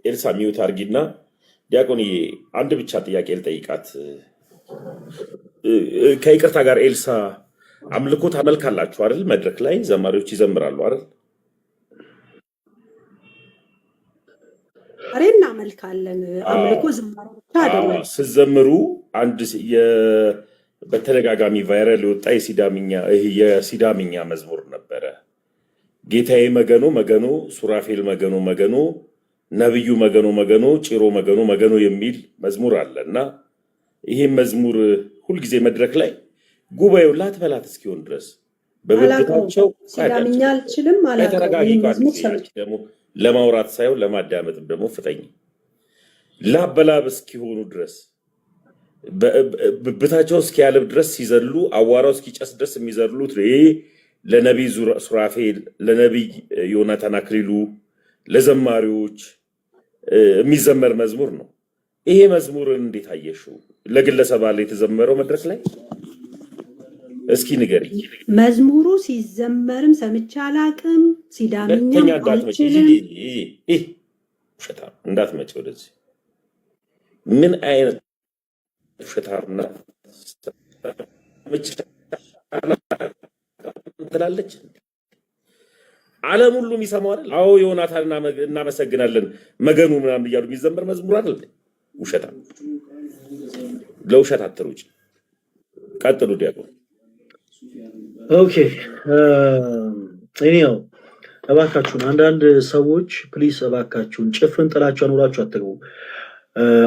ኤልሳ ሚውት አርጊና ዲያቆንዬ አንድ ብቻ ጥያቄ ልጠይቃት ከይቅርታ ጋር ኤልሳ አምልኮ ታመልካላችሁ አይደል? መድረክ ላይ ዘማሪዎች ይዘምራሉ አይደል? ዛሬ እናመልካለን። አምልኮ ዝማሬ ብቻ አይደለም። ስትዘምሩ አንድ በተደጋጋሚ ቫይራል የወጣ የሲዳምኛ መዝሙር ነበረ። ጌታዬ መገኖ መገኖ፣ ሱራፌል መገኖ መገኖ፣ ነብዩ መገኖ መገኖ፣ ጭሮ መገኖ መገኖ የሚል መዝሙር አለ እና ይሄን መዝሙር ሁልጊዜ መድረክ ላይ ጉባኤው ላትበላት እስኪሆን ድረስ በብብታቸው ሲዳምኛ አልችልም ማለት ደግሞ ለማውራት ሳይሆን ለማዳመጥም ደግሞ ፍጠኝ ላበላብ እስኪሆኑ ድረስ ብብታቸው እስኪያልብ ድረስ ሲዘሉ አዋራው እስኪጨስ ድረስ የሚዘሉት ይሄ ለነቢይ ሱራፌል፣ ለነቢይ ዮናታን አክሊሉ፣ ለዘማሪዎች የሚዘመር መዝሙር ነው። ይሄ መዝሙርን እንዴት አየሽው? ለግለሰብ አለ የተዘመረው መድረክ ላይ እስኪ ንገሪኝ። መዝሙሩ ሲዘመርም ሰምቼ አላቅም። ሲዳምኛ አልችልም። እንዳትመጪ ወደዚህ። ምን አይነት ውሸታምና ትላለች? ዓለም ሁሉ የሚሰማው አይደል? አዎ ዮናታን እናመሰግናለን መገኑ ምናምን እያሉ የሚዘመር መዝሙር አይደል? ውሸታም። ለውሸት አትሩጭ። ቀጥሉ ዲያቆን። ኦኬ እኔው እባካችሁን አንዳንድ ሰዎች ፕሊስ እባካችሁን ጭፍን ጥላችሁ አኖራችሁ አትግቡ።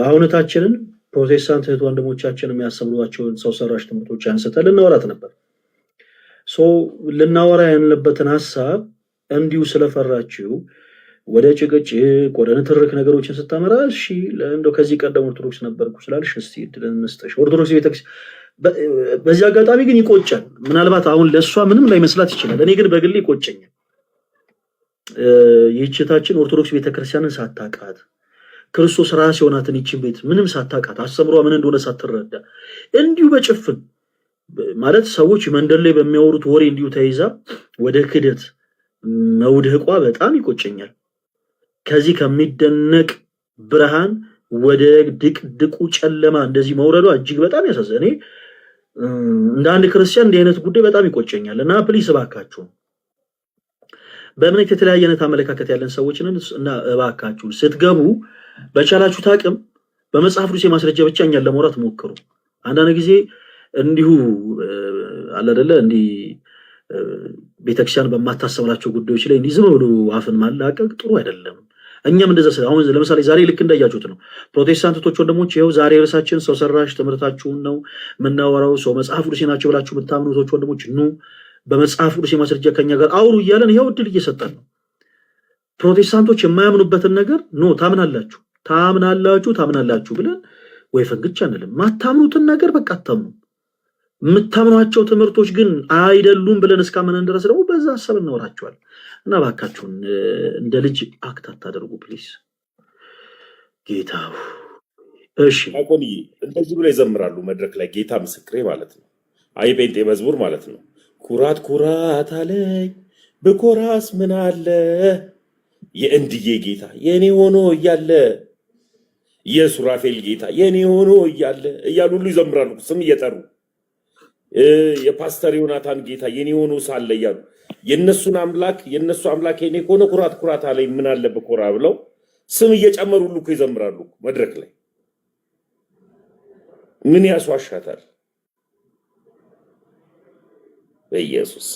አሁነታችንን ፕሮቴስታንት እህት ወንድሞቻችን የሚያስተምሯቸውን ሰው ሰራሽ ትምህርቶች አንስተን ልናወራት ነበር። ልናወራ ያለበትን ሀሳብ እንዲሁ ስለፈራችሁ ወደ ጭቅጭቅ ወደ ንትርክ ነገሮችን ስታመራ እሺ እንደው ከዚህ ቀደም ኦርቶዶክስ ነበርኩ ስላልሽ እስቲ እድልን እንስጥሽ። ኦርቶዶክስ ቤተክርስቲያን በዚህ አጋጣሚ ግን ይቆጫል። ምናልባት አሁን ለእሷ ምንም ላይመስላት ይችላል። እኔ ግን በግሌ ይቆጨኛል። ይህችታችን ኦርቶዶክስ ቤተክርስቲያንን ሳታቃት ክርስቶስ ራስ የሆናትን ይችን ቤት ምንም ሳታቃት አስተምሯ ምን እንደሆነ ሳትረዳ እንዲሁ በጭፍን ማለት ሰዎች መንደር ላይ በሚያወሩት ወሬ እንዲሁ ተይዛ ወደ ክደት መውደቋ በጣም ይቆጨኛል። ከዚህ ከሚደነቅ ብርሃን ወደ ድቅድቁ ጨለማ እንደዚህ መውረዷ እጅግ በጣም ያሳዝናል። እኔ እንደ አንድ ክርስቲያን እንዲህ አይነት ጉዳይ በጣም ይቆጨኛል እና ፕሊስ እባካችሁ በእምነት የተለያየ አይነት አመለካከት ያለን ሰዎችን እና እባካችሁ ስትገቡ በቻላችሁት አቅም በመጽሐፍ ቅዱስ የማስረጃ ብቻ እኛን ለማውራት ሞክሩ። አንዳንድ ጊዜ እንዲሁ አለ አይደለ እንዲህ ቤተክርስቲያን በማታሰብላቸው ጉዳዮች ላይ እንዲህ ዝም ብሎ አፍን ማላቀቅ ጥሩ አይደለም። እኛም እንደዛ አሁን ለምሳሌ ዛሬ ልክ እንዳያችሁት ነው ፕሮቴስታንቶች ወንድሞች ይኸው ዛሬ ርዕሳችን ሰው ሰራሽ ትምህርታችሁን ነው የምናወራው። ሰው መጽሐፍ ቅዱስ ናቸው ብላችሁ የምታምኑቶች ወንድሞች ኑ በመጽሐፍ ቅዱስ የማስረጃ ከኛ ጋር አውሩ እያለን ይኸው እድል እየሰጠን ነው። ፕሮቴስታንቶች የማያምኑበትን ነገር ኖ ታምናላችሁ ብለን ወይ ፈንግቻ አንልም። ማታምኑትን ነገር በቃ አታምኑ። የምታምኗቸው ትምህርቶች ግን አይደሉም ብለን እስካመነን ድረስ ደግሞ በዛ ሐሳብ እናወራቸዋል እና ባካችሁን እንደ ልጅ አክት አታደርጉ ፕሊስ። ጌታው እሺ አቆንዬ እንደዚህ ብለው ይዘምራሉ መድረክ ላይ ጌታ ምስክሬ ማለት ነው። አይ ጴንጤ መዝሙር ማለት ነው። ኩራት ኩራት አለኝ ብኮራስ ምን አለ የእንድዬ ጌታ የኔ ሆኖ እያለ የሱራፌል ጌታ የኔ ሆኖ እያለ እያሉ ሁሉ ይዘምራሉ ስም እየጠሩ የፓስተር ዮናታን ጌታ የኔ ሆኖ ሳለ እያሉ የነሱ አምላክ የኔ ከሆነ ኩራት ኩራት አለኝ ምን አለ ብኮራ ብለው ስም እየጨመሩ ሁሉ ይዘምራሉ መድረክ ላይ። ምን ያስዋሻታል? በኢየሱስ